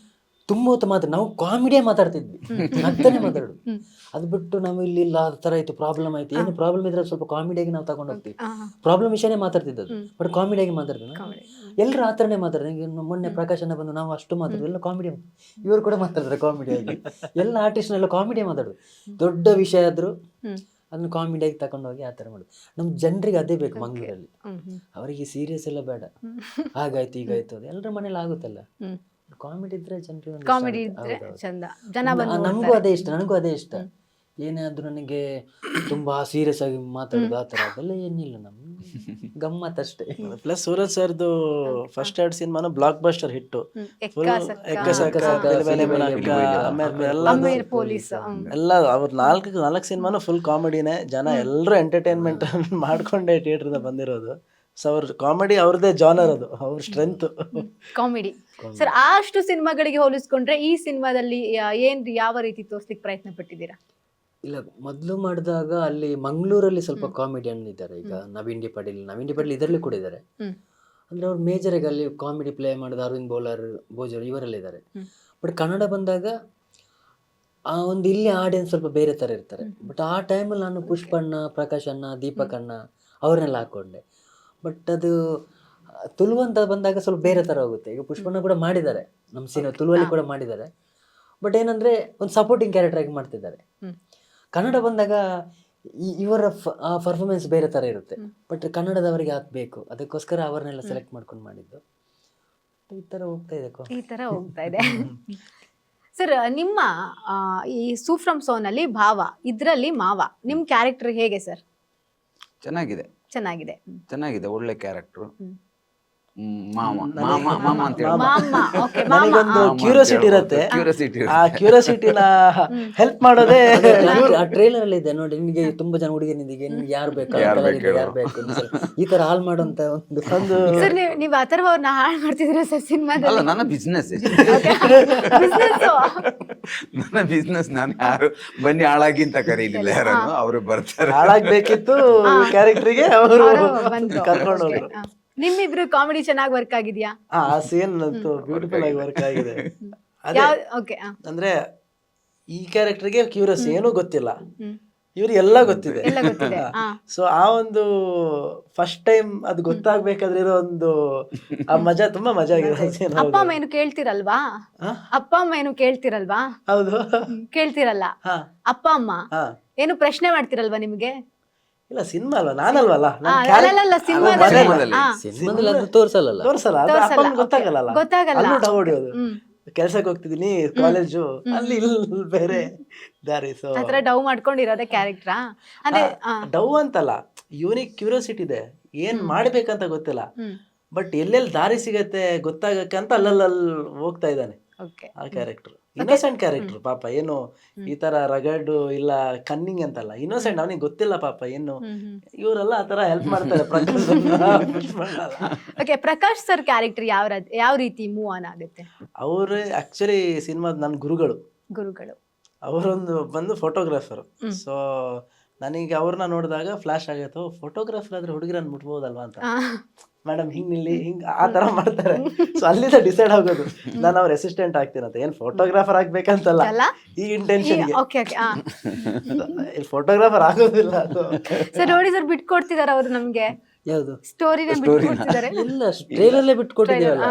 ತುಂಬ ಹೊತ್ತು ನಾವು ಕಾಮಿಡಿಯೇ ಮಾತಾಡ್ತಿದ್ವಿ, ನಗ್ತಾನೆ ಮಾತಾಡೋದು. ಅದು ಬಿಟ್ಟು ನಾವು ಇಲ್ಲಿ ಇಲ್ಲ ಆ ಥರ ಆಯ್ತು, ಪ್ರಾಬ್ಲಮ್ ಆಯ್ತು, ಏನು ಪ್ರಾಬ್ಲಮ್ ಇದ್ರೆ ಸ್ವಲ್ಪ ಕಾಮಿಡಿಯಾಗಿ ನಾವು ತಗೊಂಡು ಹೋಗ್ತೀವಿ. ಪ್ರಾಬ್ಲಮ್ ವಿಷಯನೇ ಮಾತಾಡ್ತಿದ್ದದ್ದು, ಬಟ್ ಕಾಮಿಡಿಯಾಗಿ ಮಾತಾಡ್ತೀವಿ. ಎಲ್ಲರೂ ಆ ಥರನೇ ಮಾತಾಡ್ತಾರೆ. ಈಗ ಮೊನ್ನೆ ಪ್ರಕಾಶನ ಬಂದು ನಾವು ಅಷ್ಟು ಮಾತಾಡೋದು, ಎಲ್ಲ ಕಾಮಿಡಿ. ಇವರು ಕೂಡ ಮಾತಾಡ್ತಾರೆ ಕಾಮಿಡಿಯಾಗಿ. ಎಲ್ಲ ಆರ್ಟಿಸ್ಟ್ನೆಲ್ಲ ಕಾಮಿಡಿಯೇ ಮಾತಾಡೋದು. ದೊಡ್ಡ ವಿಷಯ ಆದರೂ ಅದನ್ನ ಕಾಮಿಡಿಯಾಗಿ ತಗೊಂಡೋಗಿ ಆ ಥರ ಮಾಡೋದು. ನಮ್ಮ ಜನರಿಗೆ ಅದೇ ಬೇಕು ಮಂಗಳೂರಲ್ಲಿ. ಅವರಿಗೆ ಸೀರಿಯಸ್ ಎಲ್ಲ ಬೇಡ, ಹಾಗಾಯ್ತು ಹೀಗಾಯ್ತು, ಅದು ಎಲ್ಲರ ಮನೇಲಿ ಆಗುತ್ತಲ್ಲ. ಕಾಮಿಡಿ ಇದ್ರೆ ಜನರಿಗೆ, ಕಾಮಿಡಿ ಇದ್ರೆ ಚಂದ, ಜನ ಬಂದು ನಮಗೂ ಅದೇ ಇಷ್ಟ, ನನಗೂ ಅದೇ ಇಷ್ಟ. ಏನೇ ಆದ್ರೂ ನನಗೆ ತುಂಬಾ ಸೀರಿಯಸ್ ಆಗಿ ಮಾತಾಡೋದು ಆ ಥರ ಅದೆಲ್ಲ ಏನಿಲ್ಲ, ನಮ್ಗೆ ಗಮ್ಮತ್ ಅಷ್ಟೇ. ಪ್ಲಸ್ ಸೂರಜ್ ಸರ್ದು ಫಸ್ಟ್ 2 ಸಿನಿಮಾನು ಬ್ಲಾಕ್ ಬಸ್ಟರ್ ಹಿಟ್ಟು. ಎಲ್ಲ ಅವ್ರ 4 ಸಿನಿಮಾನು ಫುಲ್ ಕಾಮಿಡಿನೇ. ಜನ ಎಲ್ಲರೂ ಎಂಟರ್ಟೈನ್ಮೆಂಟ್ ಮಾಡ್ಕೊಂಡೆ ಥಿಯೇಟರ್ನ ಬಂದಿರೋದು. ಸೊ ಅವ್ರ ಕಾಮಿಡಿ ಅವ್ರದೇ ಜಾನರ್, ಅದು ಅವ್ರ ಸ್ಟ್ರೆಂತ್ ಕಾಮಿಡಿ. ಸರ್, ಅಷ್ಟು ಸಿನಿಮಾಗಳಿಗೆ ಹೋಲಿಸ್ಕೊಂಡ್ರೆ ಈ ಸಿನಿಮಾದಲ್ಲಿ ಯಾವ ರೀತಿ ತೋರಿಸ್ಲಿಕ್ಕೆ ಪ್ರಯತ್ನ ಪಟ್ಟಿದ್ದೀರಾ? ಇಲ್ಲ, ಮೊದಲು ಮಾಡಿದಾಗ ಅಲ್ಲಿ ಮಂಗಳೂರಲ್ಲಿ ಸ್ವಲ್ಪ ಕಾಮಿಡಿಯನ್ ಇದ್ದಾರೆ. ಈಗ ನವೀನ್ ಡಿ ಪಾಟೀಲ್ ಇದರಲ್ಲಿ ಕೂಡ ಇದ್ದಾರೆ. ಅಂದ್ರೆ ಅವ್ರು ಮೇಜರ್ ಆಗಿ ಅಲ್ಲಿ ಕಾಮಿಡಿ ಪ್ಲೇ ಮಾಡೋದು ಅರವಿಂದ್ ಬೋಜರ್ ಇವರೆಲ್ಲ ಇದ್ದಾರೆ. ಬಟ್ ಕನ್ನಡ ಬಂದಾಗ ಆ ಒಂದು ಇಲ್ಲಿ ಆಡಿಯನ್ಸ್ ಸ್ವಲ್ಪ ಬೇರೆ ತರ ಇರ್ತಾರೆ. ಬಟ್ ಆ ಟೈಮಲ್ಲಿ ನಾನು ಪುಷ್ಪಣ್ಣ, ಪ್ರಕಾಶ್ ಅಣ್ಣ, ದೀಪಕ್ ಅಣ್ಣ ಅವ್ರನ್ನೆಲ್ಲ ಹಾಕೊಂಡೆ. ಬಟ್ ಅದು ತುಳು ಅಂತ ಬಂದಾಗ ಸ್ವಲ್ಪ ಬೇರೆ ತರ ಹೋಗುತ್ತೆ. ಈಗ ಪುಷ್ಪಣ್ಣ ಕೂಡ ಮಾಡಿದ್ದಾರೆ, ನಮ್ಮ ಸಿನಿಮಾ ತುಳುವಲ್ಲಿ ಕೂಡ ಮಾಡಿದ್ದಾರೆ. ಬಟ್ ಏನಂದ್ರೆ ಒಂದು ಸಪೋರ್ಟಿಂಗ್ ಕ್ಯಾರೆಕ್ಟರ್ ಆಗಿ ಮಾಡ್ತಿದ್ದಾರೆ. ಕನ್ನಡ ಬಂದಾಗ ಇವರ ಪರ್ಫಾರ್ಮೆನ್ಸ್ ಬೇರೆ ತರ ಇರುತ್ತೆ. ಬಟ್ ಕನ್ನಡದವರಿಗೆ ಬೇಕು, ಅದಕ್ಕೋಸ್ಕರ ಅವರನ್ನೆಲ್ಲ ಸೆಲೆಕ್ಟ್ ಮಾಡ್ಕೊಂಡು ಮಾಡಿದ್ದು. ಈ ತರ ಹೋಗ್ತಾ ಇದೆ. ಸರ್, ನಿಮ್ಮ ಈ ಸೂಫ್ರಮ್ ಸೋನಲ್ಲಿ ಭಾವ, ಇದ್ರಲ್ಲಿ ಮಾವ, ನಿಮ್ ಕ್ಯಾರೆಕ್ಟರ್ ಹೇಗೆ ಸರ್? ಚೆನ್ನಾಗಿದೆ, ಒಳ್ಳೆ ಕ್ಯಾರೆಕ್ಟರ್. ಮಾಮ ಅಂತ ಹೇಳಿ ನನಗೊಂದು ಕ್ಯೂರಿಯಾಸಿಟಿ ಇರುತ್ತೆ. ಆ ಕ್ಯೂರಿಯಾಸಿಟಿನ ಹೆಲ್ಪ್ ಮಾಡೋದೇ ಟ್ರೈಲರ್ ಅಲ್ಲಿ ಇದೆ ನೋಡಿ. ನಿಮಗೆ ತುಂಬಾ ಜನ ಹುಡುಗನಿಗೆ ಯಾರು ಬೇಕು ಈ ತರ ಹಾಳು ಮಾಡುವಂತ ಒಂದು ಸರ್, ನೀವು ಆ ತರ ಅವ್ರನ್ನ ಹಾಳು ಮಾಡ್ತಿದ್ರ ಸರ್ ಸಿನಿಮಾದಲ್ಲಿ? ನನ್ನ ಬಿಸ್ನೆಸ್ ನಾನು ಯಾರು ಬನ್ನಿ ಹಾಳಾಗಿ ಅಂತ ಕರೀಲಿಲ್ಲ, ಯಾರನ್ನು ಅವರು ಬರ್ತಾರೆ. ಹಾಳಾಗ್ಬೇಕಿತ್ತು ಕ್ಯಾರೆಕ್ಟರ್ಗೆ ಅವರು ಕರ್ಕೊಂಡು ಹೋದ್ರು. ನಿಮ್ಮಿಬ್ರು ಕಾಮಿಡಿ ಚೆನ್ನಾಗಿ ವರ್ಕ್ ಆಗಿದ್ಯಾ? ಆ ಸೀನ್ ಅಂತೂ ಬ್ಯೂಟಿಫುಲ್ ಆಗಿ ವರ್ಕ್ ಆಗಿದೆ. ಅಂದ್ರೆ ಈ ಕ್ಯಾರೆಕ್ಟರ್ಗೆ ಕ್ಯೂರಿಯಸ್ ಏನೂ ಗೊತ್ತಿಲ್ಲ, ಇವ್ರಿಗೆ ಎಲ್ಲ ಗೊತ್ತಿದೆ. ಸೊ ಆ ಒಂದು ಫಸ್ಟ್ ಟೈಮ್ ಅದು ಗೊತ್ತಾಗ್ಬೇಕಾದ್ರೆ ಇರೋ ಒಂದು ಆ ಮಜಾ ತುಂಬಾ ಮಜಾ ಆಗಿದೆ. ಅಪ್ಪ ಅಮ್ಮ ಏನು ಕೇಳ್ತಿರಲ್ವಾ? ಹೌದು, ಕೇಳ್ತಿರಲ್ಲ. ಅಪ್ಪ ಅಮ್ಮ ಏನು ಪ್ರಶ್ನೆ ಮಾಡ್ತಿರಲ್ವಾ ನಿಮ್ಗೆ? ಇಲ್ಲ, ಸಿನಿಮಾ ಅಲ್ವಾ, ನಾನಲ್ವಲ್ಲ, ತೋರ್ಸಲ್ಲ ಗೊತ್ತಾಗಲ್ಲ. ಗೊತ್ತಾಗಲ್ಲ. ಕೆಲ್ಸಕ್ಕೆ ಹೋಗ್ತಿದೀನಿ ಕಾಲೇಜು, ಅಲ್ಲಿ ಇಲ್ಲಿ ಬೇರೆ ದಾರಿ. ಸೊ ಆತರ ಡವ್ ಮಾಡ್ಕೊಂಡಿರೋದೇ ಕ್ಯಾರೆಕ್ಟ್ರಾ? ಅಂದ್ರೆ ಡವ್ ಅಂತಲ್ಲ, ಯೂನಿಕ್ ಕ್ಯೂರಿಯಾಸಿಟಿ ಇದೆ, ಏನ್ ಮಾಡ್ಬೇಕಂತ ಗೊತ್ತಿಲ್ಲ, ಹ್ಮ್ ಬಟ್ ಎಲ್ಲೆಲ್ಲಿ ದಾರಿ ಸಿಗತ್ತೆ ಗೊತ್ತಾಗಕ್ಕೆ ಅಂತ ಅಲ್ಲಲ್ಲಿ ಹೋಗ್ತಾ ಇದ್ದಾನೆ ಓಕೆ. ಆ ಕ್ಯಾರೆಕ್ಟರ್. ಇನ್ನೋಸೆಂಟ್ ಕ್ಯಾರೆಕ್ಟರ್ ಪಾಪ, ಏನು ಈ ತರ ರಗಡ್ ಇಲ್ಲ ಕನ್ನಿಂಗ್ ಅಂತಲ್ಲ, ಇನ್ನೋಸೆಂಟ್, ಅವನಿಗೆ ಗೊತ್ತಿಲ್ಲ ಪಾಪ ಏನು. ಇವರೆಲ್ಲ ಆ ತರ ಹೆಲ್ಪ್ ಮಾಡ್ತಾರೆ ಪ್ರಕಾಶ್ ಮಾಡಲ್ಲ. ಓಕೆ, ಪ್ರಕಾಶ್ ಸರ್ ಕ್ಯಾರೆಕ್ಟರ್ ಯಾವ ರೀತಿ ಮೂವ್ ಆನ್ ಆಗುತ್ತೆ? ಅವ್ರು ಆಕ್ಚುಲಿ ಸಿನಿಮಾದ ನನ್ನ ಗುರುಗಳು. ಗುರುಗಳು. ಅವರೊಂದು ಬಂದು ಫೋಟೋಗ್ರಾಫರ್. ಸೊ ನನಗೆ ಅವ್ರನ್ನ ನೋಡಿದಾಗ ಫ್ಲಾಶ್ ಆಗೈತು, ಫೋಟೋಗ್ರಾಫರ್ ಆದ್ರೆ ಹುಡುಗಿರನ್ನ ಮುಟ್ಬೋದಲ್ವಾ ಅಂತ. ಮೇಡಮ್ ಹಿಂಗ್ ನಿಲ್ಲಿ, ಹಿಂಗ್ ಆ ತರ ಮಾಡ್ತಾರೆ. ಸೊ ಅಲ್ಲಿಂದ ಡಿಸೈಡ್ ಆಗೋದು ನಾನು ಅವ್ರ ಅಸಿಸ್ಟೆಂಟ್ ಆಗ್ತೀನಂತ. ಏನ್ ಫೋಟೋಗ್ರಾಫರ್ ಆಗ್ಬೇಕಂತಲ್ಲ, ಈ ಇಂಟೆನ್ಷನ್ಗೆ. Okay okay. ಫೋಟೋಗ್ರಾಫರ್ ಆಗೋದಿಲ್ಲ ಅದು. ಸರ್ ನೋಡಿ ಸರ್, ಬಿಟ್ಕೊಡ್ತಿದಾರೆ ಅವರು ನಮ್ಗೆ ಯಾವುದು ಸ್ಟೋರಿನ ಬಿಟ್ಕೊಡ್ತಿದ್ದಾರೆ. ಇಲ್ಲ, ಟ್ರೈಲಲ್ಲೇ ಬಿಟ್ಕೊಟ್ಟಿದ್ದೀವಲ್ಲ.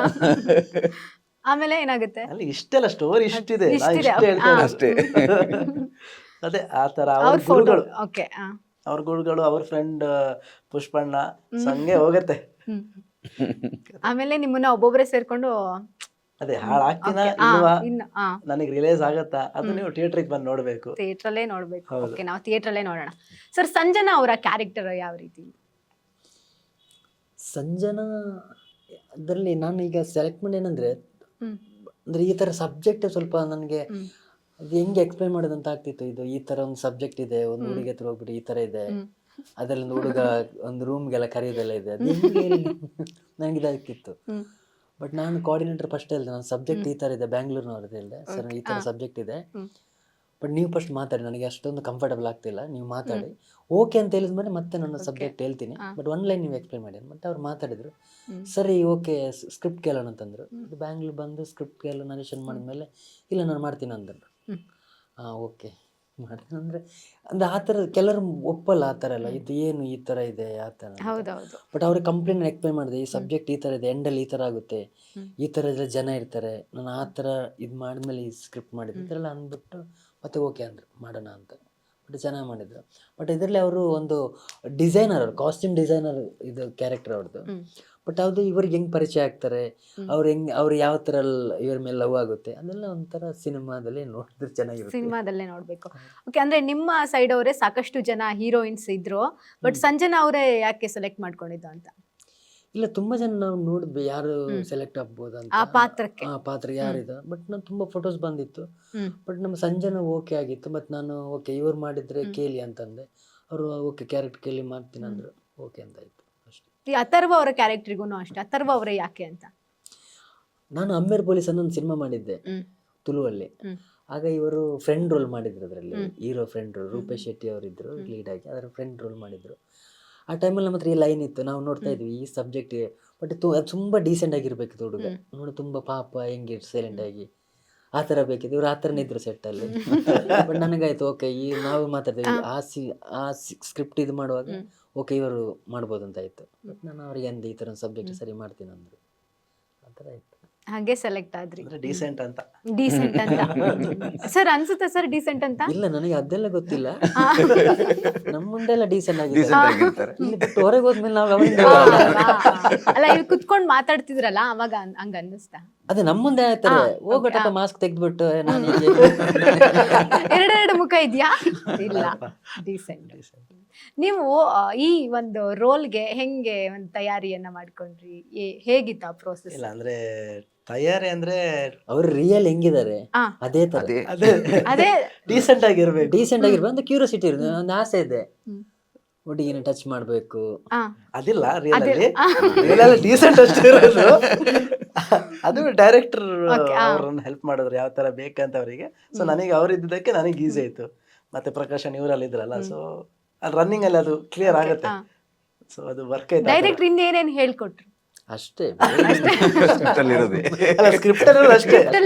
ಆಮೇಲೆ ಏನಾಗುತ್ತೆ? ಅಲ್ಲಿ ಇಷ್ಟೆಲ್ಲ ಸ್ಟೋರಿ ಇಷ್ಟಿದೆ, ನಾ ಇಷ್ಟಿದೆ, ಇಷ್ಟೇ ಹೇಳ್ತೇನೆ ಅಷ್ಟೇ. ಅದೇ ಆ ತರ ಅವ್ರ ಗುರುಗಳು, ಓಕೆ. ಅವ್ರ ಗುರುಗಳು, ಅವ್ರ ಫ್ರೆಂಡ್ ಪುಷ್ಪಣ್ಣ, ಸಂಗೆ ಹೋಗತ್ತೆ. ಆಮೇಲೆ ನಿಮ್ಮನ್ನ ಒಬ್ಬೊಬ್ರೆ ಸೇರ್ಕೊಂಡು ಅದೇ ಹಾಳಾಗ್ತೀನ ಇಲ್ವಾ, ನನಗೆ ರಿಲೈಸ್ ಆಗತ್ತಾ, ಅದು ನೀವು ಥಿಯೇಟ್ರಿಗೆ ಬಂದು ನೋಡ್ಬೇಕು. ಥಿಯೇಟ್ರಲ್ಲೇ ನೋಡ್ಬೇಕು. ಓಕೆ, ನಾವು ಥಿಯೇಟ್ರಲ್ಲೇ ನೋಡೋಣ. ಸರ್, ಸಂಜನಾ ಅವರ ಕ್ಯಾರೆಕ್ಟರ್ ಯಾವ ರೀತಿ? ಸಂಜನಾ ಅದರಲ್ಲಿ ನಾನು ಈಗ ಸೆಲೆಕ್ಟ್ ಮಾಡಿ ಏನಂದ್ರೆ, ಅಂದ್ರೆ ಈ ತರ ಸಬ್ಜೆಕ್ಟ್ ಸ್ವಲ್ಪ ನನಗೆ ಅದು ಹೆಂಗೆ ಎಕ್ಸ್ಪ್ಲೈನ್ ಮಾಡೋದಂತ ಆಗ್ತಿತ್ತು. ಇದು ಈ ತರ ಒಂದು ಸಬ್ಜೆಕ್ಟ್ ಇದೆ, ಒಂದು ಹುಡುಗಿ ಹತ್ರ ಹೋಗ್ಬಿಟ್ಟು ಈ ತರ ಇದೆ, ಅದ್ರಲ್ಲಿ ಒಂದು ಹುಡುಗ ಒಂದು ರೂಮ್ಗೆಲ್ಲ ಕರೆಯೋದೆಲ್ಲ ಇದೆ, ಅದು ನನಗೆ ಇದಾಗ್ತಿತ್ತು. ಬಟ್ ನಾನು ಕೋಆರ್ಡಿನೇಟರ್ ಫಸ್ಟ್ ಹೇಳಿದೆ, ನನ್ನ ಸಬ್ಜೆಕ್ಟ್ ಈ ತರ ಇದೆ, ಬ್ಯಾಂಗ್ಳೂರ್ನವ್ರದ್ದು ಹೇಳಿದೆ, ಸರ್ ಈ ತರ ಸಬ್ಜೆಕ್ಟ್ ಇದೆ, ಬಟ್ ನೀವು ಫಸ್ಟ್ ಮಾತಾಡಿ, ನನಗೆ ಅಷ್ಟೊಂದು ಕಂಫರ್ಟಬಲ್ ಆಗ್ತಿಲ್ಲ, ನೀವು ಮಾತಾಡಿ. ಓಕೆ ಅಂತ ಹೇಳಿದ್ಮೇಲೆ ಮತ್ತೆ ನನ್ನ ಸಬ್ಜೆಕ್ಟ್ ಹೇಳ್ತೀನಿ, ಬಟ್ ಒನ್ ಲೈನ್ ನೀವು ಎಕ್ಸ್ಪ್ಲೈನ್ ಮಾಡಿ. ಮತ್ತೆ ಅವ್ರು ಮಾತಾಡಿದ್ರು, ಸರಿ ಓಕೆ ಸ್ಕ್ರಿಪ್ಟ್ ಕೇಳೋಣ ಅಂತಂದ್ರು. ಬ್ಯಾಂಗ್ಳೂರ್ ಬಂದು ಸ್ಕ್ರಿಪ್ಟ್ ಕೇಳೋ ನರೇಷನ್ ಮಾಡಿದ್ಮೇಲೆ, ಇಲ್ಲ ನಾನು ಮಾಡ್ತೀನಿ ಅಂತಂದ್ರು. ಓಕೆ ಮಾಡ್ತೀನಿ ಅಂದರೆ ಅಂದ್ರೆ ಆ ಥರ ಕೆಲವರು ಒಪ್ಪಲ್ಲ, ಆ ಥರ ಎಲ್ಲ, ಇದು ಏನು ಈ ಥರ ಇದೆ ಆ ಥರ. ಬಟ್ ಅವ್ರಿಗೆ ಕಂಪ್ಲೇಂಟ್ ಎಕ್ಸ್ಪ್ಲೈನ್ ಮಾಡಿದೆ, ಈ ಸಬ್ಜೆಕ್ಟ್ ಈ ಥರ ಇದೆ, ಎಂಡಲ್ಲಿ ಈ ಥರ ಆಗುತ್ತೆ, ಈ ಥರ ಎಲ್ಲ ಜನ ಇರ್ತಾರೆ, ನಾನು ಆ ಥರ ಇದು ಮಾಡಿದ್ಮೇಲೆ ಈ ಸ್ಕ್ರಿಪ್ಟ್ ಮಾಡಿದ್ದು ಈ ಥರ ಎಲ್ಲ ಅಂದ್ಬಿಟ್ಟು ಮತ್ತೆ ಓಕೆ ಅಂದರು ಮಾಡೋಣ ಅಂತ. ಬಟ್ ಚೆನ್ನಾಗಿ ಮಾಡಿದ್ರು. ಬಟ್ ಇದರಲ್ಲಿ ಅವರು ಒಂದು ಡಿಸೈನರ್, ಅವರು ಕಾಸ್ಟ್ಯೂಮ್ ಡಿಸೈನರ್ ಇದು ಕ್ಯಾರೆಕ್ಟರ್ ಅವ್ರದ್ದು. ಬಟ್ ಅದು ಇವ್ರಿಗೆ ಹೆಂಗೆ ಪರಿಚಯ ಆಗ್ತಾರೆ, ಅವ್ರು ಯಾವ ಥರ ಇವ್ರ ಮೇಲೆ ಲವ್ ಆಗುತ್ತೆ, ಅದೆಲ್ಲ ಒಂಥರ ಸಿನಿಮಾದಲ್ಲಿ ನೋಡಿದ್ರೆ ಚೆನ್ನಾಗಿರುತ್ತೆ. ಸಿನಿಮಾದಲ್ಲೇ ನೋಡಬೇಕು. ಓಕೆ, ಅಂದರೆ ನಿಮ್ಮ ಸೈಡ್ ಅವರೇ ಸಾಕಷ್ಟು ಜನ ಹೀರೋಯಿನ್ಸ್ ಇದ್ರು, ಬಟ್ ಸಂಜನಾ ಅವರೇ ಯಾಕೆ ಸೆಲೆಕ್ಟ್ ಮಾಡ್ಕೊಂಡಿದ್ದು ಅಂತ? ಇಲ್ಲ, ತುಂಬಾ ಜನ ನಾವು ನೋಡಿದ್ವಿ ಯಾರು ಸೆಲೆಕ್ಟ್ ಆಗ್ಬೋದು ಅಂತ ಆ ಪಾತ್ರಕ್ಕೆ. ಆ ಪಾತ್ರ ಯಾರಿದ. ಬಟ್ ನಾನು ತುಂಬಾ ಫೋಟೋಸ್ ಬಂದಿತ್ತು, ಬಟ್ ನಮ್ಮ ಸಂಜನಾ ಓಕೆ ಆಗಿತ್ತು. ಮತ್ತು ನಾನು ಓಕೆ ಇವ್ರು ಮಾಡಿದ್ರೆ ಕೇಳಿ ಅಂತಂದೆ, ಅವರು ಓಕೆ ಕ್ಯಾರೆಕ್ಟರ್ ಕೇಳಿ ಮಾಡ್ತೀನಿ ಅಂದ್ರು, ಓಕೆ ಅಂತ ಆಯ್ತು ಅಷ್ಟೇ. ಈ ಅಥರ್ವ ಅವರ ಕ್ಯಾರೆಕ್ಟರ್ಗೂ ಅಷ್ಟೇ, ಅಥರ್ವ ಅವರೇ ಯಾಕೆ ಅಂತ? ನಾನು ಅಮ್ಮೇರ್ ಪೊಲೀಸ್ ಅನ್ನೋ ಒಂದು ಸಿನಿಮಾ ಮಾಡಿದ್ದೆ ತುಳುವಲ್ಲಿ. ಆಗ ಇವರು ಫ್ರೆಂಡ್ ರೋಲ್ ಮಾಡಿದ್ರು, ಅದರಲ್ಲಿ hero friend role, Rupesh Shetty ಅವರಿದ್ರು ಲೀಡ್ ಆಗಿ, ಅದರ ಫ್ರೆಂಡ್ ರೋಲ್ ಮಾಡಿದ್ರು. ಆ ಟೈಮಲ್ಲಿ ನಮ್ಮ ಹತ್ರ ಈ ಲೈನ್ ಇತ್ತು, ನಾವು ನೋಡ್ತಾ ಇದ್ವಿ ಈ ಸಬ್ಜೆಕ್ಟ್. ಬಟ್ ಅದು ತುಂಬ ಡೀಸೆಂಟ್ ಆಗಿರ್ಬೇಕಿತ್ತು ಹುಡುಗ, ನೋಡಿ ತುಂಬ ಪಾಪ ಹೆಂಗೆ ಸೈಲೆಂಟ್ ಆಗಿ ಆ ಥರ ಬೇಕಿತ್ತು. ಇವ್ರು ಆ ಥರನೇ ಇದ್ರು ಸೆಟ್ಟಲ್ಲಿ. ಬಟ್ ನನಗಾಯ್ತು ಓಕೆ, ಈ ನಾವು ಮಾತಾಡ್ತೀವಿ ಆ ಸ್ಕ್ರಿಪ್ಟ್ ಇದು ಮಾಡುವಾಗ ಓಕೆ ಇವರು ಮಾಡ್ಬೋದು ಅಂತ ಆಯಿತು. ಬಟ್ ನಾನು ಅವ್ರಿಗೆ ಅಂದೆ ಈ ಥರ ಒಂದು ಸಬ್ಜೆಕ್ಟ್ ಸರಿ ಮಾಡ್ತೀನಿ ಅಂದರು, ಆ ಥರ ಆಯಿತು. ಹಾಗೆ ಸೆಲೆಕ್ಟ್ ಆದ್ರಿ. ಡೀಸೆಂಟ್ ಅಂತ. ಡೀಸೆಂಟ್ ಅಂತ ಸರ್ ಅನ್ಸುತ್ತೆ ಸರ್, ಡೀಸೆಂಟ್ ಅಂತ? ಇಲ್ಲ, ನನಗೆ ಅದೆಲ್ಲ ಗೊತ್ತಿಲ್ಲ. ನಮ್ಮ ಮುಂದೆಲ್ಲ ಡೀಸೆಂಟ್ ಆಗಿರ್ತಾರೆ, ಹೊರಗೆ ಹೋದ್ಮೇಲೆ ನಾವು ಅಲ್ಲ, ಇಲ್ಲಿ ಕುತ್ಕೊಂಡು ಮಾತಾಡ್ತಿದ್ರಲ್ಲ ಅವಾಗ ಹಂಗ ಅನ್ನಿಸ್ತಾ? ಅದೇ ನಮ್ಮ ಮುಂದೆ ಆಯ್ತಾರೆ, ಹೋಗ್ಬಿಟ್ಟ ಮಾಸ್ಕ್ ತೆಗ್ದ್ಬಿಟ್ಟು ನಾನು ಎರಡೆರಡು ಮುಖ ಇದೆಯಾ? ಇಲ್ಲ, ಡೀಸೆಂಟ್. ನೀವು ಈ ಒಂದು ರೋಲ್ಗೆ ಹೆಂಗೆ ಒಂದು ತಯಾರಿಯನ್ನ ಮಾಡ್ಕೊಂಡ್ರಿ? ಹೇಗಿತ್ತು ಆ ಪ್ರೋಸೆಸ್? ಇಲ್ಲ ಅಂದ್ರೆ ತಯಾರಿ ಅಂದ್ರೆ ಅವ್ರು ರಿಯಲ್ ಹೆಂಗಿದ್ದಾರೆ ಅದೇ ತರ, ಅದೇ ಡೀಸೆಂಟ್ ಆಗಿರ್ಬೇಕು ಒಂದು ಕ್ಯೂರಿಯಾಸಿಟಿ ಇರುತ್ತೆ, ಒಂದು ಆಸೆ ಇದೆ, ಹುಡುಗಿನ ಟಚ್ ಮಾಡ್ಬೇಕು. ಅದಿಲ್ಲ ರಿಯಲ್ ಡೀಸೆಂಟ್ ಅಷ್ಟೇ ಇರೋದು. ಅದು ಡೈರೆಕ್ಟರ್ ಅವ್ರನ್ನ ಹೆಲ್ಪ್ ಮಾಡಿದ್ರು ಯಾವ ತರ ಬೇಕಂತ ಅವರಿಗೆ. ಸೊ ನನಗೆ ಅವ್ರು ಇದ್ದಿದ್ದಕ್ಕೆ ನನಗೆ ಈಸಿ ಆಯ್ತು. ಮತ್ತೆ ಪ್ರಕಾಶನ್ ಇವರಲ್ಲಿ ಇದ್ರಲ್ಲ, ಸೊ ಅಲ್ಲಿ ರನ್ನಿಂಗ್ ಅಲ್ಲಿ ಅದು ಕ್ಲಿಯರ್ ಆಗುತ್ತೆ. ಸೊ ಅದು ವರ್ಕ್ ಆಯ್ತು. ಡೈರೆಕ್ಟರ್ ಇನ್ನೇನೇನು ಹೇಳ್ಕೊಟ್ರು ಅಷ್ಟೇ, ಸ್ಕ್ರಿಪ್ಟ್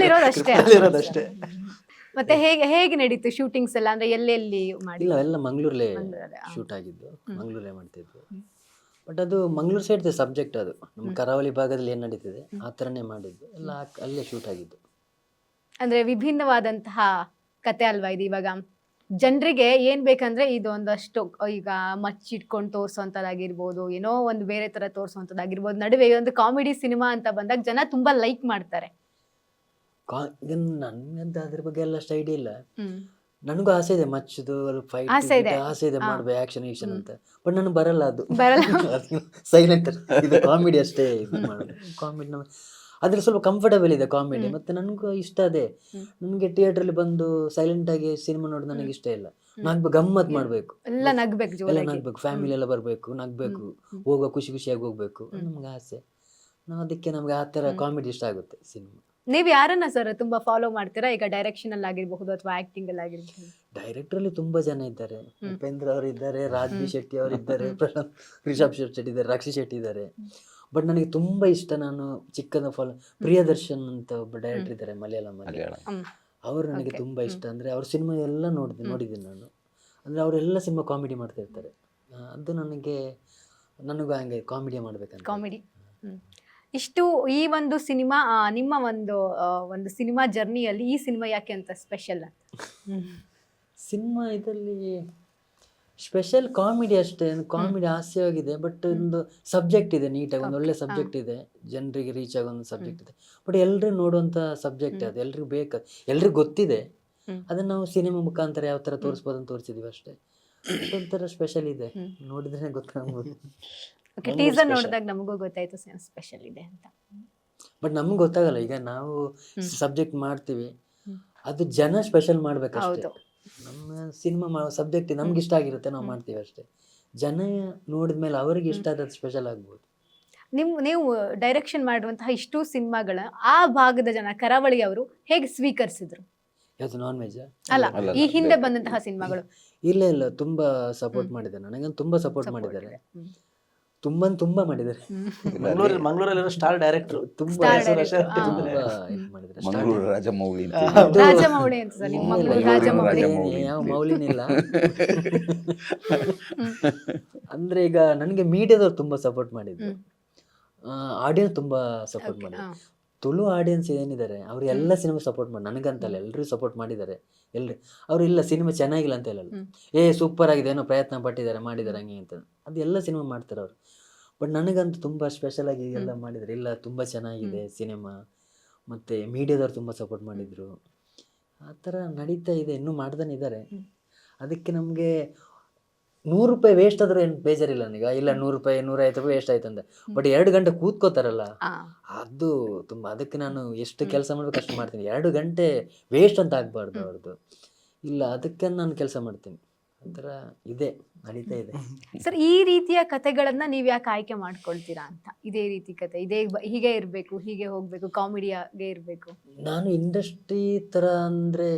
ಇರೋದಷ್ಟೇ. ಮತ್ತೆ ಹೇಗೆ ನಡೀತು ಶೂಟಿಂಗ್ಸ್ ಎಲ್ಲ? ಅಂದ್ರೆ ಎಲ್ಲೆಲ್ಲಿ ಮಾಡಿಲ್ಲ, ಎಲ್ಲ ಮಂಗಳೂರಲ್ಲೇ ಶೂಟ್ ಆಗಿದ್ದು, ಮಂಗಳೂರೇ ಮಾಡ್ತಿದ್ವಿ. ಬಟ್ ಅದು ಮಂಗಳೂರು ಸೈಡ್ ಸಬ್ಜೆಕ್ಟ್, ಅದು ನಮ್ಮ ಕರಾವಳಿ ಭಾಗದಲ್ಲಿ ಏನು ನಡೀತಿದೆ ಆ ಥರನೇ ಮಾಡಿದ್ದು, ಎಲ್ಲ ಅಲ್ಲೇ ಶೂಟ್ ಆಗಿದ್ದು. ಅಂದ್ರೆ ವಿಭಿನ್ನವಾದಂತಹ ಕತೆ ಅಲ್ವಾ ಇದು? ಇವಾಗ ಜನರಿಗೆ ಏನ್ ಬೇಕಂದ್ರೆ ಇದು ಒಂದಷ್ಟು ಈಗ ಮಚ್ಚಿಟ್ಕೊಂಡು ತೋರ್ಸೋಂಥದ್ದಾಗಿರ್ಬೋದು, ಏನೋ ಒಂದು ಬೇರೆ ತರ ತೋರ್ಸೋಂಥದ್ದಾಗಿರ್ಬೋದು, ನಡುವೆ ಒಂದು ಕಾಮಿಡಿ ಸಿನಿಮಾ ಅಂತ ಬಂದಾಗ ಜನ ತುಂಬಾ ಲೈಕ್ ಮಾಡ್ತಾರೆ. ಈಗ ನನ್ಗಂತ ಅದ್ರ ಬಗ್ಗೆ ಎಲ್ಲ ಅಷ್ಟು ಐಡಿಯಾ ಇಲ್ಲ. ಹ್ಮ್ ನನಗೂ ಆಸೆ ಇದೆ ಮಚ್ಚದು ಫೈಟ್ ಆಸೆ ಇದೆ. ಆಸೆ ಇದೆ ಹಾ. ಮಾಡ್ಬೇಕು ಆಕ್ಷನ್ ಈಕ್ಷನ್ ಅಂತ. ಬಟ್ ನನಗೆ ಬರಲ್ಲ ಅದು. ಬರಲ್ಲ. ಸೈಲೆಂಟ್ ಇದು ಕಾಮಿಡಿ ಅಷ್ಟೇ ಇದು ಮಾಡೋದು. ಕಾಮಿಡಿ ಅದ್ರಲ್ಲಿ ಸ್ವಲ್ಪ ಕಂಫರ್ಟಬಲ್ ಇದೆ ಕಾಮಿಡಿ. ಮತ್ತೆ ನನಗೂ ಇಷ್ಟ ಅದೇ. ನನಗೆ ಥಿಯೇಟ್ರಲ್ಲಿ ಬಂದು ಸೈಲೆಂಟ್ ಆಗಿ ಸಿನಿಮಾ ನೋಡೋದು ನನಗೆ ಇಷ್ಟ ಇಲ್ಲ. ನಾಲ್ಕು ಗಮ್ಮತ್ ಮಾಡ್ಬೇಕು, ಎಲ್ಲ ನಗ್ಬೇಕು ಎಲ್ಲ ಜೋರಾಗಿ. ನಗ್ಬೇಕು, ಫ್ಯಾಮಿಲಿ ಎಲ್ಲ ಬರ್ಬೇಕು, ನಗ್ಬೇಕು, ಹೋಗೋ ಖುಷಿ ಖುಷಿಯಾಗಿ ಹೋಗ್ಬೇಕು, ನಮ್ಗೆ ಆಸೆ. ನಾವು ಅದಕ್ಕೆ ನಮ್ಗೆ ಆ ಥರ ಕಾಮಿಡಿ ಇಷ್ಟ ಆಗುತ್ತೆ ಸಿನಿಮಾ. ನೀವ್ ಯಾರನ್ನ ಸರ್ ತುಂಬಾ ಫಾಲೋ ಮಾಡ್ತೀರಾ? ಈಗ ಡೈರೆಕ್ಷನ್ ಅಲ್ಲಿ ಆಗಿರ್ಬಹುದು ಅಥವಾ ಆಕ್ಟಿಂಗ್ ಅಲ್ಲಿ ಆಗಿರ್ಬಹುದು. ಡೈರೆಕ್ಟರ್ ಅಲ್ಲಿ ತುಂಬಾ ಜನ ಇದ್ದಾರೆ. ಉಪೇಂದ್ರ ಅವರು ಇದ್ದಾರೆ, ರಾಜ್ ಬಿ ಶೆಟ್ಟಿ ಅವರು ಇದ್ದಾರೆ, ರಿಷಬ್ ಶೆಟ್ಟಿ ಇದ್ದಾರೆ, ರಕ್ಷಿ ಶೆಟ್ಟಿ ಇದ್ದಾರೆ. ಬಟ್ ನನಗೆ ತುಂಬಾ ಇಷ್ಟ, ನಾನು ಚಿಕ್ಕದ ಫಾಲೋ ಪ್ರಿಯದರ್ಶನ್ ಅಂತ ಒಬ್ಬ ಡೈರೆಕ್ಟರ್ ಇದ್ದಾರೆ ಮಲಯಾಳಮಲ್ಲಿ. ಅವರು ನನಗೆ ತುಂಬಾ ಇಷ್ಟ. ಅಂದ್ರೆ ಅವ್ರ ಸಿನಿಮಾ ಎಲ್ಲ ನೋಡಿದ್ದೀನಿ ನಾನು. ಅಂದ್ರೆ ಅವರೆಲ್ಲ ಸಿನಿಮಾ ಕಾಮಿಡಿ ಮಾಡ್ತಾ ಇರ್ತಾರೆ. ಅದು ನನಗೂ ಹಂಗೆ ಕಾಮಿಡಿ ಮಾಡ್ಬೇಕಂತ. ಕಾಮಿಡಿ. ಇಷ್ಟು ಈ ಒಂದು ಸಿನಿಮಾ ನಿಮ್ಮ ಒಂದು ಸಿನಿಮಾ ಜರ್ನಿಯಲ್ಲಿ ಈ ಸಿನಿಮಾ ಯಾಕೆ ಅಂತ ಸ್ಪೆಷಲ್ ಅಂತ? ಸಿನಿಮಾ ಇದರಲ್ಲಿ ಸ್ಪೆಷಲ್ ಕಾಮಿಡಿ ಅಷ್ಟೇ. ಕಾಮಿಡಿ ಹಾಸ್ಯವಾಗಿದೆ. ಬಟ್ ಒಂದು ಸಬ್ಜೆಕ್ಟ್ ಇದೆ ನೀಟಾಗಿ, ಒಂದು ಒಳ್ಳೆ ಸಬ್ಜೆಕ್ಟ್ ಇದೆ, ಜನರಿಗೆ ರೀಚ್ ಆಗೋ ಒಂದು ಸಬ್ಜೆಕ್ಟ್ ಇದೆ. ಬಟ್ ಎಲ್ರಿಗೂ ನೋಡುವಂಥ ಸಬ್ಜೆಕ್ಟ್ ಅದು, ಎಲ್ರಿಗೂ ಬೇಕು, ಎಲ್ರಿಗೂ ಗೊತ್ತಿದೆ. ಅದನ್ನ ನಾವು ಸಿನಿಮಾ ಮುಖಾಂತರ ಯಾವ ಥರ ತೋರಿಸ್ಬೋದು ಅಂತ ತೋರಿಸಿದೀವಿ ಅಷ್ಟೇ. ಒಂಥರ ಸ್ಪೆಷಲ್ ಇದೆ, ನೋಡಿದ್ರೆ ಗೊತ್ತಾಗ್ಬೋದು. ಟೀಸರ್ ನೋಡಿದಾಗ ನಮಗೂ ಗೊತ್ತಾಯ್ತು ಸ್ಪೆಷಲ್ ಇದೆ ಅಂತ. ಬಟ್ ನಮ್ಗೆ ಗೊತ್ತಾಗಲ್ಲ. ಈಗ ನಾವು ಸಬ್ಜೆಕ್ಟ್ ಮಾಡ್ತೀವಿ, ಅದು ಜನ ಸ್ಪೆಷಲ್ ಮಾಡ್ಬೇಕಷ್ಟೇ. ನಮ್ಮ ಸಿನಿಮಾ ಸಬ್ಜೆಕ್ಟ್ ನಮ್ಗೆ ಇಷ್ಟ ಆಗಿರುತ್ತೆ, ನಾವು ಮಾಡ್ತೀವಿ ಅಷ್ಟೇ. ಜನ ನೋಡಿದ್ಮೇಲೆ ಅವ್ರಿಗೆ ಇಷ್ಟ ಆದದ್ದು ಸ್ಪೆಷಲ್ ಆಗ್ಬೋದು. ನೀವು ಡೈರೆಕ್ಷನ್ ಮಾಡುವಂತಹ ಇಷ್ಟು ಸಿನಿಮಾಗಳ ಆ ಭಾಗದ ಜನ, ಕರಾವಳಿಯವರು ಹೇಗೆ ಸ್ವೀಕರಿಸಿದ್ರು? ಯಾವುದು ನಾನ್ ವೆಜ್ ಅಲ್ಲ, ಈ ಹಿಂದೆ ಬಂದಂತಹ ಸಿನಿಮಾಗಳು. ಇಲ್ಲ ತುಂಬಾ ಸಪೋರ್ಟ್ ಮಾಡಿದ್ದಾರೆ. ನನಗಂತ ತುಂಬಾ ಸಪೋರ್ಟ್ ಮಾಡಿದ್ದಾರೆ. ತುಂಬಾ ಮಾಡಿದ್ದಾರೆ. ಮಂಗಳೂರಲ್ಲಿರೋ ಸ್ಟಾರ್ ಡೈರೆಕ್ಟರ್ ತುಂಬಾ ಮಂಗಳೂರು ರಾಜಮೌಳಿ ರಾಜಮೌಳಿ ಅಂತ ಸರ್, ನಿಮ್ಮ ಮಂಗಳೂರು ರಾಜಮೌಳಿ. ಯಾವ ಮೌಲಿನಿಲ್ಲ. ಅಂದ್ರೆ ಈಗ ನನಗೆ ಮೀಡಿಯಾದವ್ರು ತುಂಬಾ ಸಪೋರ್ಟ್ ಮಾಡಿದ್ರು, ಆಡಿಯನ್ಸ್ ತುಂಬಾ ಸಪೋರ್ಟ್ ಮಾಡಿದ್ರು. ತುಳು ಆಡಿಯನ್ಸ್ ಏನಿದ್ದಾರೆ ಅವ್ರು ಎಲ್ಲ ಸಿನಿಮಾ ಸಪೋರ್ಟ್ ಮಾಡಿ, ನನಗಂತಲ್ಲ ಎಲ್ಲರೂ ಸಪೋರ್ಟ್ ಮಾಡಿದ್ದಾರೆ. ಅವ್ರು ಇಲ್ಲ ಸಿನಿಮಾ ಚೆನ್ನಾಗಿಲ್ಲ ಅಂತ ಹೇಳಲ್ಲ, ಸೂಪರ್ ಆಗಿದೆ, ಏನೋ ಪ್ರಯತ್ನ ಪಟ್ಟಿದ್ದಾರೆ, ಮಾಡಿದ್ದಾರೆ ಹಂಗೆ ಅಂತ. ಅದು ಎಲ್ಲ ಸಿನಿಮಾ ಮಾಡ್ತಾರೆ ಅವರು. ಬಟ್ ನನಗಂತೂ ತುಂಬ ಸ್ಪೆಷಲ್ ಆಗಿ ಎಲ್ಲ ಮಾಡಿದ್ದಾರೆ. ಇಲ್ಲ ತುಂಬ ಚೆನ್ನಾಗಿದೆ ಸಿನಿಮಾ. ಮತ್ತು ಮೀಡಿಯಾದವ್ರು ತುಂಬ ಸಪೋರ್ಟ್ ಮಾಡಿದರು. ಆ ಥರ ನಡೀತಾ ಇದೆ, ಇನ್ನೂ ಮಾಡ್ತಾನೆ ಇದ್ದಾರೆ. ಅದಕ್ಕೆ ನಮಗೆ 100 ರೂಪಾಯಿ ವೇಸ್ಟ್ ಆದರೂ ಏನು ಬೇಜಾರಿಲ್ಲ ನನಗೆ. ಇಲ್ಲ 100 ರೂಪಾಯಿ 150 ರೂಪಾಯಿ ವೇಸ್ಟ್ ಆಯ್ತು ಅಂತ. ಬಟ್ 2 ಗಂಟೆ ಕೂತ್ಕೋತಾರಲ್ಲ, ಅದು ತುಂಬ. ಅದಕ್ಕೆ ನಾನು ಎಷ್ಟು ಕೆಲಸ ಮಾಡ್ಬೇಕು ಅಷ್ಟು ಮಾಡ್ತೀನಿ. 2 ಗಂಟೆ ವೇಸ್ಟ್ ಅಂತ ಆಗಬಾರ್ದು ಅವ್ರದ್ದು. ಇಲ್ಲ, ಅದಕ್ಕೆ ನಾನು ಕೆಲಸ ಮಾಡ್ತೀನಿ. ಆ ಥರ ಇದೆ, ನಡೀತಾ ಇದೆ. ಸರ್, ಈ ರೀತಿಯ ಕಥೆಗಳನ್ನ ನೀವು ಯಾಕೆ ಆಯ್ಕೆ ಮಾಡ್ಕೊಳ್ತೀರಾ ಅಂತ? ಇದೇ ರೀತಿ ಕತೆ, ಹೀಗೆ ಇರಬೇಕು, ಹೀಗೆ ಹೋಗ್ಬೇಕು, ಕಾಮಿಡಿಯಾಗೆ ಇರಬೇಕು. ನಾನು ಇಂಡಸ್ಟ್ರಿ ಥರ ಅಂದರೆ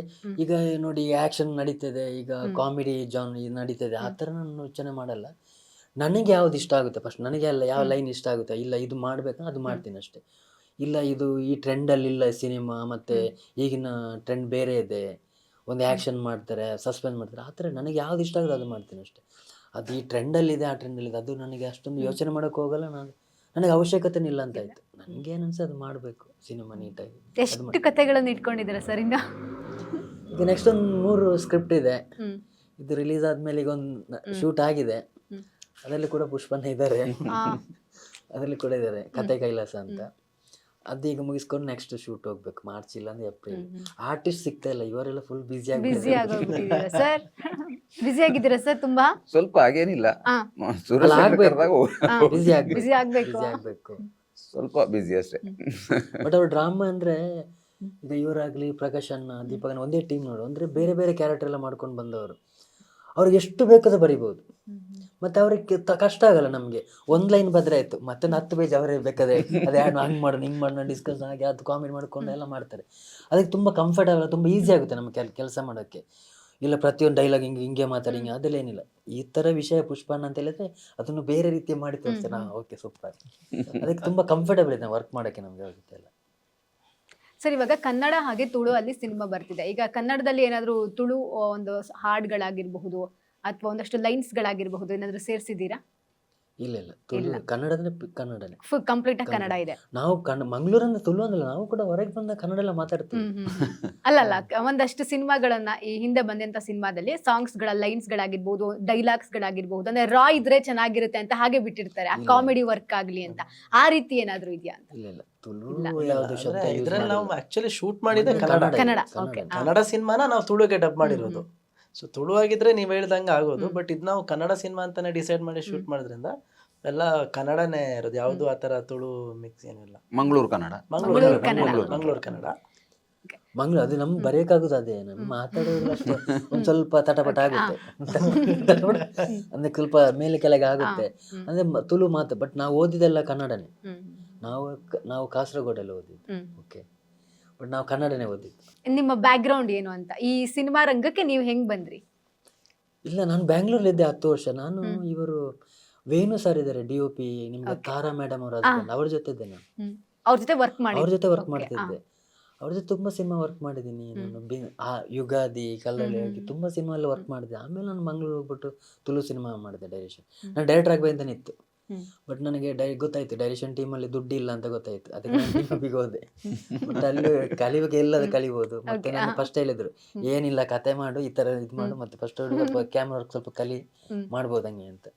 ಈಗ ನೋಡಿ ಆ್ಯಕ್ಷನ್ ನಡೀತದೆ, ಈಗ ಕಾಮಿಡಿ ಜಾನ್ ನಡೀತದೆ, ಆ ಥರ ನಾನು ಯೋಚನೆ ಮಾಡಲ್ಲ. ನನಗೆ ಯಾವ್ದು ಇಷ್ಟ ಆಗುತ್ತೆ ಫಸ್ಟ್, ನನಗೆ ಅಲ್ಲ ಯಾವ ಲೈನ್ ಇಷ್ಟ ಆಗುತ್ತೆ, ಇಲ್ಲ ಇದು ಮಾಡಬೇಕು ಅದು ಮಾಡ್ತೀನಿ ಅಷ್ಟೇ. ಇಲ್ಲ ಇದು ಈ ಟ್ರೆಂಡಲ್ಲಿ ಇಲ್ಲ ಸಿನಿಮಾ, ಮತ್ತು ಈಗಿನ ಟ್ರೆಂಡ್ ಬೇರೆ ಇದೆ, ಒಂದು ಆ್ಯಕ್ಷನ್ ಮಾಡ್ತಾರೆ, ಸಸ್ಪೆನ್ಸ್ ಮಾಡ್ತಾರೆ, ಆ ಥರ ನನಗೆ ಯಾವ್ದು ಇಷ್ಟ ಆಗುತ್ತೆ ಅದು ಮಾಡ್ತೀನಿ ಅಷ್ಟೇ. ಅದು ಈ ಟ್ರೆಂಡಲ್ಲಿದೆ, ಆ ಟ್ರೆಂಡಲ್ಲಿದೆ, ಅದು ನನಗೆ ಅಷ್ಟೊಂದು ಯೋಚನೆ ಮಾಡೋಕ್ಕೆ ಹೋಗಲ್ಲ. ನನಗೆ ಅವಶ್ಯಕತೆ ಇಲ್ಲ ಅಂತ ಆಯ್ತು. ನನಗೆ ಏನನ್ಸ ಅದು ಮಾಡಬೇಕು ಸಿನಿಮಾ ನೀಟಾಗಿ. ಎಷ್ಟು ಕಥೆಗಳನ್ನು ಇಟ್ಕೊಂಡಿದ್ದೀರಾ ಸರ್ ಇನ್ನು? ಈಗ ನೆಕ್ಸ್ಟ್ ಒಂದು 3 ಸ್ಕ್ರಿಪ್ಟ್ ಇದೆ. ಇದು ರಿಲೀಸ್ ಆದ್ಮೇಲೆ ಈಗ ಒಂದು ಶೂಟ್ ಆಗಿದೆ, ಅದರಲ್ಲಿ ಕೂಡ ಪುಷ್ಪನ ಇದ್ದಾರೆ, ಅದರಲ್ಲಿ ಕೂಡ ಇದ್ದಾರೆ, ಕತೆ ಕೈಲಾಸ ಅಂತ. ಅದೀಗ ಮುಗಿಸ್ಕೊಂಡು ನೆಕ್ಸ್ಟ್ ಶೂಟ್ ಹೋಗ್ಬೇಕು, ಮಾರ್ಚ್ ಇಲ್ಲ ಅಂದ್ರೆ ಏಪ್ರಿಲ್. ಆರ್ಟಿಸ್ಟ್ ಸಿಗ್ತಾ ಇಲ್ಲ, ಇವರೆಲ್ಲ ಫುಲ್ ಬಿಸಿ ಆಗೋಗ್ಬಿಟ್ಟಿದ್ದೀರಾ ಸರ್? ಬಿಸಿ ಆಗಿದ್ದೀರಾ ಸರ್ ತುಂಬಾ? ಸ್ವಲ್ಪ ಹಾಗೇನಿಲ್ಲ, ಬಿಸಿ ಆಗ್ಬೇಕು, ಸ್ವಲ್ಪ ಬಿಸಿ ಅಷ್ಟೇ. ಬಟ್ ಅವ್ರ ಡ್ರಾಮಾ ಅಂದ್ರೆ ಈಗ ಇವರಾಗ್ಲಿ ಪ್ರಕಾಶ್ ಅಣ್ಣ, ದೀಪಕ್ ಅಣ್ಣ ಒಂದೇ ಟೀಮ್ ನೋಡು. ಅಂದ್ರೆ ಬೇರೆ ಬೇರೆ ಕ್ಯಾರೆಕ್ಟರ್ ಎಲ್ಲ ಮಾಡ್ಕೊಂಡು ಬಂದವರು, ಅವ್ರಿಗೆ ಎಷ್ಟು ಬೇಕಾದ ಬರಿಬಹುದು. ಮತ್ತೆ ಅವ್ರಿಗೆ ಕಷ್ಟ ಆಗಲ್ಲ. ನಮ್ಗೆ 1 ಲೈನ್ ಬದ್ರೆ ಆಯ್ತು, ಮತ್ತೊಂದು 10 ಪೇಜ್ ಅವರೇ ಬೇಕಾದ್ರೆ ಅದೇ ಹಂಗ್ ಮಾಡೋಣ ಹಿಂಗ್ ಮಾಡೋಣ ಡಿಸ್ಕಸ್ ಆಗಿ ಅದು ಕಾಮಿಡಿ ಮಾಡ್ಕೊಂಡು ಎಲ್ಲ ಮಾಡ್ತಾರೆ. ಅದಕ್ಕೆ ತುಂಬಾ ಕಂಫರ್ಟಬಲ್, ತುಂಬಾ ಈಸಿ ಆಗುತ್ತೆ ನಮ್ಗೆ ಕೆಲಸ ಮಾಡೋಕ್ಕೆ. ಇಲ್ಲ ಪ್ರತಿಯೊಂದು ಡೈಲಾಗ್ ಹಿಂಗೆ ಮಾತಾಡಿ ಹಿಂಗೆ ಅದೆಲ್ಲ ಏನಿಲ್ಲ. ಈ ತರ ವಿಷಯ ಪುಷ್ಪಣ್ಣ ಅಂತ ಹೇಳಿದ್ರೆ ಅದನ್ನು ಬೇರೆ ರೀತಿ ಮಾಡಿ ತೋರಿಸ್ತಾರೆ. Okay super. ಅದಕ್ಕೆ ತುಂಬಾ ಕಂಫರ್ಟಬಲ್ ಇದೆ ವರ್ಕ್ ಮಾಡೋಕ್ಕೆ ನಮ್ಗೆ ಆಗುತ್ತೆ ಎಲ್ಲ. ಸರ್, ಇವಾಗ ಕನ್ನಡ ಹಾಗೆ ತುಳು ಅಲ್ಲಿ ಸಿನಿಮಾ ಬರ್ತಿದೆ. ಈಗ ಕನ್ನಡದಲ್ಲಿ ಏನಾದ್ರು ತುಳು ಒಂದು ಹಾಡ್ಗಳಾಗಿರಬಹುದು ಅಥವಾ ಒಂದಷ್ಟು ಲೈನ್ಸ್ಗಳಾಗಿರಬಹುದು, ಏನಾದ್ರು ಸೇರಿಸಿದ್ದೀರಾ? ಇಲ್ಲ ತುಳು ಕನ್ನಡ ಅಂದ್ರೆ ಕನ್ನಡನೇ, ಫುಲ್ ಕಂಪ್ಲೀಟ್ ಆಗಿ ಕನ್ನಡ ಇದೆ. ನಾವು ಮಂಗಳೂರಿಂದ ತುಳು ಅಂದಲ್ಲ, ನಾವು ಕೂಡ ಹೊರಗೆ ಬಂದ ಕನ್ನಡ ಎಲ್ಲ ಮಾತಾಡ್ತೀವಿ. ಅಲ್ಲ, ಒಂದಷ್ಟು ಸಿನಿಮಾಗಳನ್ನ ಈ ಹಿಂದೆ ಬಂದಂತ ಸಿನಿಮಾದಲ್ಲಿ ಸಾಂಗ್ಸ್ ಗಳ ಲೈನ್ಸ್ ಗಳಾಗಿರ್ಬಹುದು, ಡೈಲಾಗ್ಸ್ ಗಳಾಗಿರ್ಬಹುದು, ಅಂದ್ರೆ ರಾ ಇದ್ರೆ ಚೆನ್ನಾಗಿರುತ್ತೆ ಅಂತ ಹಾಗೆ ಬಿಟ್ಟಿರ್ತಾರೆ, ಆ ಕಾಮಿಡಿ ವರ್ಕ್ ಆಗ್ಲಿ ಅಂತ. ಆ ರೀತಿ ಏನಾದ್ರು ಇದೆಯಾ ಅಂತ? ಇಲ್ಲ ತುಳು ಇಲ್ಲ. ಯಾವ್ದು ಶಬ್ದ use ಇದ್ರಲ್ಲಿ ನಾವು ಮಾಡಿಲ್ಲ. ಆಕ್ಚುಲಿ ಶೂಟ್ ಮಾಡಿದ್ದೆ ಮೊದ್ಲು ಕನ್ನಡ ಕನ್ನಡ, okay. ಕನ್ನಡ ಸಿನಿಮಾನ ನಾವು ತುಳುಗೆ ಡಬ್ ಮಾಡಿರೋದು. ಸೊ ತುಳು ಆಗಿದ್ರೆ ನೀವ್ ಹೇಳ್ದಂಗೆ ಆಗೋದು, ಬಟ್ ಇದು ನಾವು ಕನ್ನಡ ಸಿನಿಮಾ ಅಂತಾನೆ ಡಿಸೈಡ್ ಮಾಡಿ ಶೂಟ್ ಮಾಡೋದ್ರಿಂದ ಎಲ್ಲ ಕನ್ನಡನೇ ಇರೋದು, ಯಾವುದು ಆತರ ತುಳು ಮಿಕ್ಸ್ ಏನಿಲ್ಲ. ಮಂಗಳೂರು ಕನ್ನಡ. ಮಂಗಳೂರು ಕನ್ನಡ. ಮಂಗಳೂರು ಕನ್ನಡ. ಮಂಗ್ಳೂರ್ ಅದು ನಮ್ಗೆ ಬರೆಯಕ್ಕಾಗುದು ಅದೇ, ನಾನು ಮಾತಾಡೋದು ಅಷ್ಟೇ ಒಂದ್ ಸ್ವಲ್ಪ ತಟಪಟ ಆಗುತ್ತೆ ಅಂದ್ರೆ ಸ್ವಲ್ಪ ಮೇಲೆ ಕೆಳಗೆ ಆಗುತ್ತೆ ಅಂದ್ರೆ ತುಳು ಮಾತು, ಬಟ್ ನಾವು ಓದಿದೆಲ್ಲ ಕನ್ನಡನೇ. ನಾವು ಕಾಸರಗೋಡಲ್ಲಿ ಓದಿದ್ದು, ಓಕೆ, ಬಟ್ ನಾವು ಕನ್ನಡನೇ ಓದಿದ್ದು. ನಿಮ್ಮ ಬ್ಯಾಕ್ ಗ್ರೌಂಡ್ ಏನು ಅಂತ, ಈ ಸಿನಿಮಾ ರಂಗಕ್ಕೆ ನೀವು ಹೆಂಗ್ ಬಂದ್ರಿ? ಇಲ್ಲ, ನಾನು ಬ್ಯಾಂಗ್ಳೂರಲ್ಲಿ ಇದ್ದೆ 10 ವರ್ಷ. ನಾನು ಇವರು ವೇಣು ಸರ್ ಇದ್ದಾರೆ DOP, ನಿಮ್ಗೆ ತಾರಾ ಮೇಡಮ್ ಅವ್ರ ಹಸ್ಬೆಂಡ್, ಅವ್ರ ಜೊತೆ ಇದ್ದೆ ನಾನು. ಅವ್ರ ಜೊತೆ ವರ್ಕ್ ಮಾಡಿ, ಅವ್ರ ಜೊತೆ ವರ್ಕ್ ಮಾಡ್ತಿದ್ದೆ. ಅವ್ರ ಜೊತೆ ತುಂಬಾ ಸಿನಿಮಾ ವರ್ಕ್ ಮಾಡಿದ್ದೀನಿ ನಾನು. ಯುಗಾದಿ, ಕಲ್ಲಳ್ಳಿ, ತುಂಬಾ ಸಿನಿಮಾ ಎಲ್ಲ ವರ್ಕ್ ಮಾಡಿದೆ. ಆಮೇಲೆ ನಾನು ಮಂಗ್ಳೂರ್ ಹೋಗ್ಬಿಟ್ಟು ತುಳು ಸಿನಿಮಾ ಮಾಡಿದೆ ಡೈರೆಕ್ಷನ್. ನಾನು ಡೈರೆಕ್ಟರ್ ಆಗ್ಬೇಕಂತಾನೆ ಇತ್ತು, ಬಟ್ ನನಗೆ ಗೊತ್ತಾಯ್ತು ಡೈರೆಕ್ಷನ್ ಟೀಮಲ್ಲಿ ದುಡ್ಡು ಇಲ್ಲ ಅಂತ ಗೊತ್ತಾಯ್ತು. ಅದಕ್ಕೆ ನಾನು DOP ಹೋದೆ. ಬಟ್ ಅಲ್ಲಿ ಕಲಿಬೇಕು, ಎಲ್ಲದ ಕಲಿಬೋದು. ಮತ್ತೆ ನಾನು ಫಸ್ಟ್ ಹೇಳಿದ್ರು, ಏನಿಲ್ಲ ಕತೆ ಮಾಡು, ಈ ತರ ಇದು ಮಾಡು, ಮತ್ತೆ ಫಸ್ಟ್ ಕ್ಯಾಮ್ರಾ ವರ್ಕ್ ಸ್ವಲ್ಪ ಕಲಿ, ಮಾಡ್ಬೋದು ಹಂಗೆ ಅಂತ.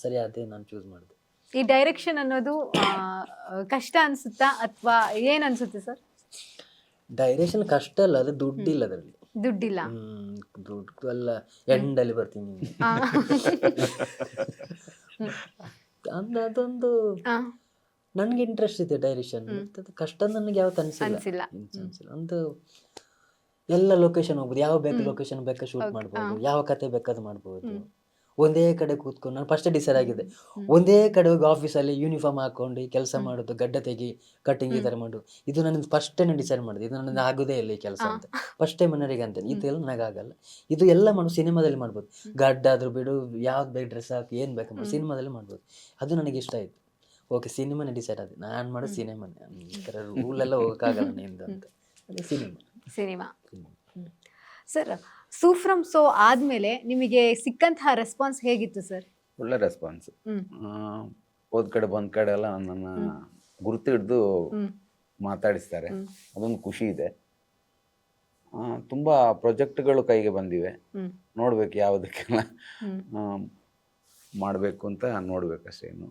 ಸರಿ, ಅದೇ ನಾನು ಚೂಸ್ ಮಾಡಿದೆ. ಈ ಡೈರೆಕ್ಷನ್ ಅನ್ನೋದು ಕಷ್ಟ ಅನ್ಸುತ್ತಾ ಅಥವಾ ಏನ್ ಅನ್ಸುತ್ತೆ ಸರ್? ಡೈರೆಕ್ಷನ್ ಕಷ್ಟ ಅಲ್ಲ, ಅದು ದುಡ್ಡಿಲ್ಲ ಅದರಲ್ಲಿ. ದುಡ್ಡಿಲ್ಲ, ದುಡ್ಡು ಎಲ್ಲ ಎಂಡಲ್ಲಿ ಬರ್ತೀನಿ ಅಂದ್ರೆ ಅದೊಂದು ನನ್ಗೆ ಇಂಟ್ರೆಸ್ಟ್ ಇದೆ ಡೈರೆಕ್ಷನ್. ಕಷ್ಟ ನನಗೆ ಯಾವತ್ತು ಅನ್ಸಿಲ್ಲ. ಒಂದು ಎಲ್ಲ ಲೊಕೇಶನ್ ಹೋಗ್ಬೋದು, ಯಾವ ಬೇಕು ಲೊಕೇಶನ್ ಬೇಕಾ ಶೂಟ್ ಮಾಡ್ಬೋದು, ಯಾವ ಕತೆ ಬೇಕಾದ್ ಮಾಡ್ಬೋದು. ಒಂದೇ ಕಡೆ ಕೂತ್ಕೊಂಡು ನಾನು ಫಸ್ಟ್ ಡಿಸೈಡ್ ಆಗಿದೆ, ಒಂದೇ ಕಡೆ ಹೋಗಿ ಆಫೀಸಲ್ಲಿ ಯೂನಿಫಾರ್ಮ್ ಹಾಕೊಂಡು ಕೆಲಸ ಮಾಡೋದು, ಗಡ್ಡ ತೆಗಿ, ಕಟಿಂಗ್ ಈ ಥರ ಮಾಡೋದು. ಇದು ನಾನು ಫಸ್ಟ್ ಟೈಮ್ ಡಿಸೈಡ್ ಮಾಡಿದೆ, ಇದು ನನಗೆ ಆಗೋದೇ ಇಲ್ಲ ಈ ಕೆಲಸ ಅಂತ. ಫಸ್ಟ್ ಟೈಮ್ ಮನೆಯವರಿಗೆ ಅಂತೇನೆ, ಇದೆಲ್ಲ ನನಗಾಗಲ್ಲ, ಇದು ಎಲ್ಲ ಮಾಡೋದು ಸಿನಿಮಾದಲ್ಲಿ ಮಾಡ್ಬೋದು. ಗಡ್ಡ ಆದ್ರೂ ಬಿಡು, ಯಾವ್ದು ಬೇಕು ಡ್ರೆಸ್ ಹಾಕಿ, ಏನು ಬೇಕು ಮಾಡಿ ಸಿನಿಮಾದಲ್ಲಿ ಮಾಡ್ಬೋದು. ಅದು ನನಗೆ ಇಷ್ಟ ಆಯಿತು. ಓಕೆ, ಸಿನಿಮಾನೇ ಡಿಸೈಡ್ ಆಗಿದೆ, ನಾನು ಮಾಡೋದು ಸಿನಿಮಾನೇ. ಈ ಥರ ರೂಲೆಲ್ಲ ಹೋಗೋಕ್ಕಾಗಲ್ಲ ನಿಂದು ಅಂತ. ಅದೇ cinema. Sir, Su from So ಆದ್ಮೇಲೆ ನಿಮಗೆ ಸಿಕ್ಕಂತಹ ರೆಸ್ಪಾನ್ಸ್ ಹೇಗಿತ್ತು ಸರ್? ಒಳ್ಳೆ ರೆಸ್ಪಾನ್ಸ್. ಹೋದ್ ಕಡೆ ಬಂದ್ ಕಡೆ ಎಲ್ಲ ನನ್ನ ಗುರುತು ಹಿಡ್ದು ಮಾತಾಡಿಸ್ತಾರೆ, ಅದೊಂದು ಖುಷಿ ಇದೆ. ತುಂಬಾ ಪ್ರಾಜೆಕ್ಟ್ಗಳು ಕೈಗೆ ಬಂದಿವೆ, ನೋಡ್ಬೇಕು ಯಾವುದಕ್ಕೆಲ್ಲ ಮಾಡಬೇಕು ಅಂತ ನೋಡ್ಬೇಕಷ್ಟೇ. ಇನ್ನು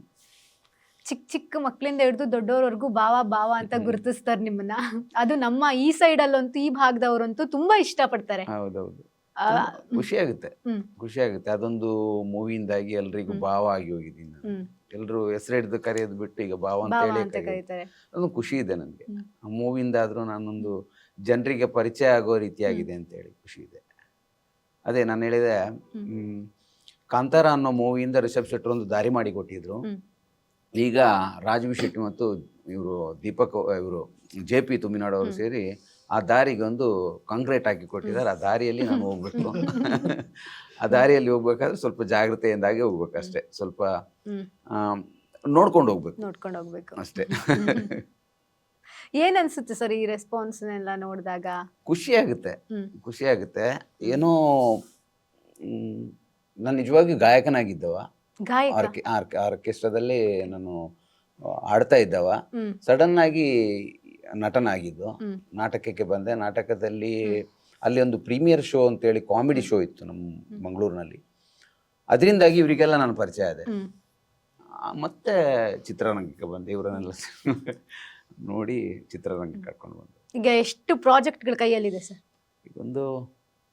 ಚಿಕ್ಕ ಚಿಕ್ಕ ಮಕ್ಕಳಿಂದ ಹಿಡಿದು ದೊಡ್ಡವರವರೆಗೂ ಬಾವ ಅಂತ ಗುರುತಿಸ್ತಾರೆ ನಿಮ್ಮನ್ನ. ಅದು ನಮ್ಮ ಈ ಸೈಡ್ ಅಲ್ಲಂತೂ, ಈ ಭಾಗದವರಂತೂ ತುಂಬಾ ಇಷ್ಟಪಡ್ತಾರೆ. ಹೌದೌದು, ಖುಷಿ ಆಗುತ್ತೆ. ಅದೊಂದು ಮೂವಿಯಿಂದಾಗಿ ಎಲ್ರಿಗೂ ಭಾವ ಆಗಿ ಹೋಗಿದ್ದೀನಿ ನಾನು. ಎಲ್ರು ಹೆಸರು ಹಿಡಿದು ಕರೆಯೋದು ಬಿಟ್ಟು ಈಗ ಭಾವ ಅಂತ ಹೇಳಿ ಕರೀತಾರೆ. ಅದೊಂದು ಖುಷಿ ಇದೆ ನನಗೆ. ಆ ಮೂವಿಯಿಂದ ಆದ್ರೂ ನಾನೊಂದು ಜನರಿಗೆ ಪರಿಚಯ ಆಗೋ ರೀತಿಯಾಗಿದೆ ಅಂತ ಹೇಳಿ ಖುಷಿ ಇದೆ. ಅದೇ ನಾನು ಹೇಳಿದೆ, ಕಾಂತಾರ ಅನ್ನೋ ಮೂವಿಯಿಂದ ರಿಷಬ್ ಶೆಟ್ಟಿ ಒಂದು ದಾರಿ ಮಾಡಿ ಕೊಟ್ಟಿದ್ರು. ಈಗ ರಾಜವಿ ಶೆಟ್ಟಿ ಮತ್ತು ಇವರು ಇವರು JP ತುಮಿನಾಡು ಅವರು ಸೇರಿ ಆ ದಾರಿಗೆ ಒಂದು ಕಾಂಕ್ರೀಟ್ ಹಾಕಿ ಕೊಟ್ಟಿದ್ದಾರೆ. ಆ ದಾರಿಯಲ್ಲಿ ನಾನು ಹೋಗ್ಬೇಕು. ಆ ದಾರಿಯಲ್ಲಿ ಹೋಗ್ಬೇಕಾದ್ರೆ ಸ್ವಲ್ಪ ಜಾಗ್ರತೆಯಿಂದಾಗಿ ಹೋಗ್ಬೇಕಷ್ಟೇ, ಸ್ವಲ್ಪ ನೋಡ್ಕೊಂಡು ಹೋಗ್ಬೇಕು ಅಷ್ಟೇ. ಏನ್ ಅನ್ಸುತ್ತೆ ಸರ್ ಈ ರೆಸ್ಪಾನ್ಸ್ ಎಲ್ಲ ನೋಡಿದಾಗ? ಖುಷಿ ಆಗುತ್ತೆ. ಏನೋ ನಾನು ನಿಜವಾಗಿ ಗಾಯಕನಾಗಿದ್ದವ, ಆರ್ಕೆಸ್ಟ್ರಾದಲ್ಲಿ ನಾನು ಆಡ್ತಾ ಇದ್ದವ. ಸಡನ್ ಆಗಿ ನಟನಾಗಿದ್ದು, ನಾಟಕಕ್ಕೆ ಬಂದೆ. ನಾಟಕದಲ್ಲಿ ಅಲ್ಲಿ ಒಂದು ಪ್ರೀಮಿಯರ್ ಶೋ ಅಂತೇಳಿ ಕಾಮಿಡಿ ಶೋ ಇತ್ತು ನಮ್ಮ ಮಂಗಳೂರಿನಲ್ಲಿ. ಅದರಿಂದಾಗಿ ಇವರಿಗೆಲ್ಲ ನಾನು ಪರಿಚಯ ಆದೆ. ಮತ್ತೆ ಚಿತ್ರರಂಗಕ್ಕೆ ಬಂದೆ, ಇವರನ್ನೆಲ್ಲ ನೋಡಿ ಚಿತ್ರರಂಗಕ್ಕೆ ಕರ್ಕೊಂಡು ಬಂದೆ. ಈಗ ಎಷ್ಟು ಪ್ರಾಜೆಕ್ಟ್ಗಳ ಕೈಯಲ್ಲಿದೆ ಸರ್? ಈಗ ಒಂದು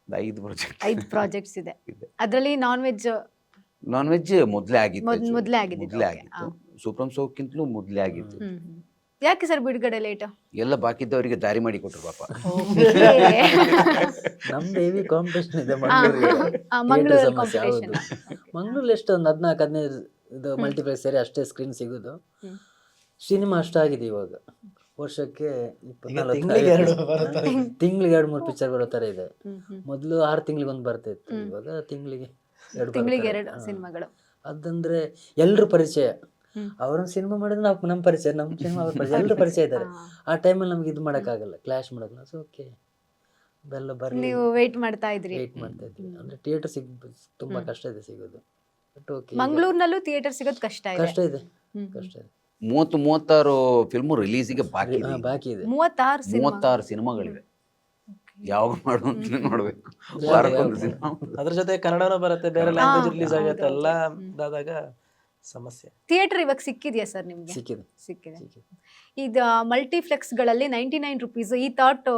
5 ಪ್ರಾಜೆಕ್ಟ್ಸ್ ಇದೆ. ಅದರಲ್ಲಿ ನಾನ್ ವೆಜ್ ಮೊದಲೇ ಆಗಿತ್ತು. ಆಗಿತ್ತು. ಸೂಪ್ರಮ್ ಸೋಕ್ಕಿಂತಲೂ ಮೊದಲೇ ಆಗಿತ್ತು. ಯಾಕೆ ಸರ್ ಬಿಡುಗಡೆ ಲೇಟ್? ಎಲ್ಲ ಬಾಕಿದ್ದವರಿಗೆ ದಾರಿ ಮಾಡಿ ಕೊಟ್ರು ಪಾಪ. ನಮ್ದು ಹೆವಿ ಕಾಂಪಿಟೇಷನ್ ಇದೆ ಮಂಗಳೂರಲ್ಲಿ. ಮಂಗಳೂರಲ್ಲಿ ಎಷ್ಟು ಒಂದು 14-15 ಇದು ಮಲ್ಟಿಪ್ಲೆಕ್ಸ್ ಸೇರಿ ಅಷ್ಟೇ ಸ್ಕ್ರೀನ್ ಸಿಗೋದು. ಸಿನಿಮಾ ಅಷ್ಟಾಗಿದೆ ಇವಾಗ. ವರ್ಷಕ್ಕೆ ತಿಂಗಳಿಗೆ 2-3 ಪಿಕ್ಚರ್ ಬರೋ ತರ ಇದೆ. ಮೊದಲು 6 ತಿಂಗಳಿಗೆ ಒಂದು ಬರ್ತಾ ಇತ್ತು, ಇವಾಗ ತಿಂಗಳಿಗೆ 2 ಸಿನಿಮಾಗಳು. ಅದಂದ್ರೆ ಎಲ್ರು ಪರಿಚಯ. ಅವ್ರೊಂದು ಸಿನಿಮಾ ಮಾಡಿದ್ರೆ ನಾವು ನಮ್ಮ ಪರಿಚಯ, ನಮ್ಮ ಸಿನಿಮಾ ಅವ್ರ ಪರಿಚಯ, ಎಲ್ಲರೂ ಪರಿಚಯ ಇದ್ದಾರೆ. ಆ ಟೈಮಲ್ಲಿ ನಮ್ಗೆ ಇದು ಮಾಡೋಕ್ಕಾಗಲ್ಲ, ಕ್ಲಾಶ್ ಮಾಡೋಕ್ಕಲ್ಲ. ಸೊ ಓಕೆ, ಬೆಲ್ಲ ಬರ್ಲಿ, ನೀವು ವೆಯ್ಟ್ ಮಾಡ್ತಾ ಇದ್ರಿ. ಅಂದ್ರೆ ಥಿಯೇಟರ್ ತುಂಬಾ ಕಷ್ಟ ಇದೆ ಸಿಗೋದು. ಬಟ್ ಓಕೆ, ಮಂಗಳೂರಿನಲ್ಲೂ ಥಿಯೇಟರ್ ಸಿಗೋದು ಕಷ್ಟ ಇದೆ. 30-36 ಫಿಲ್ಮ್ ರಿಲೀಸಿಗೆ ಬಾಕಿ ಇದೆ. 36 ಸಿನಿಮಾಗಳಿವೆ. ಯಾವ ಮಾಡು ಅಂತ ನೋಡ್ಬೇಕು, ವಾರಕ್ಕೊಂದು ಸಿನಿಮಾ. ಅದ್ರ ಜೊತೆ ಕನ್ನಡನೂ ಬರುತ್ತೆ, ಬೇರೆ ಲ್ಯಾಂಗ್ವೇಜ್ ರಿಲೀಸ್ ಆಗುತ್ತೆ. ಎಲ್ಲ ಇದಾದಾಗ ಸಮಸ್ಯೆ. ಥಿಯೇಟರ್ ಇವಾಗ ಸಿಕ್ಕಿದೆಯಾ ಸರ್ ನಿಮ್ಗೆ? ಸಿಕ್ಕಿದೆ ಸಿಕ್ಕಿದೆ. ಸಿಕ್ಕಿದೆ. ಇದು ಮಲ್ಟಿಪ್ಲೆಕ್ಸ್ಗಳಲ್ಲಿ 99 ರುಪೀಸ್ ಈ ಥಾಟ್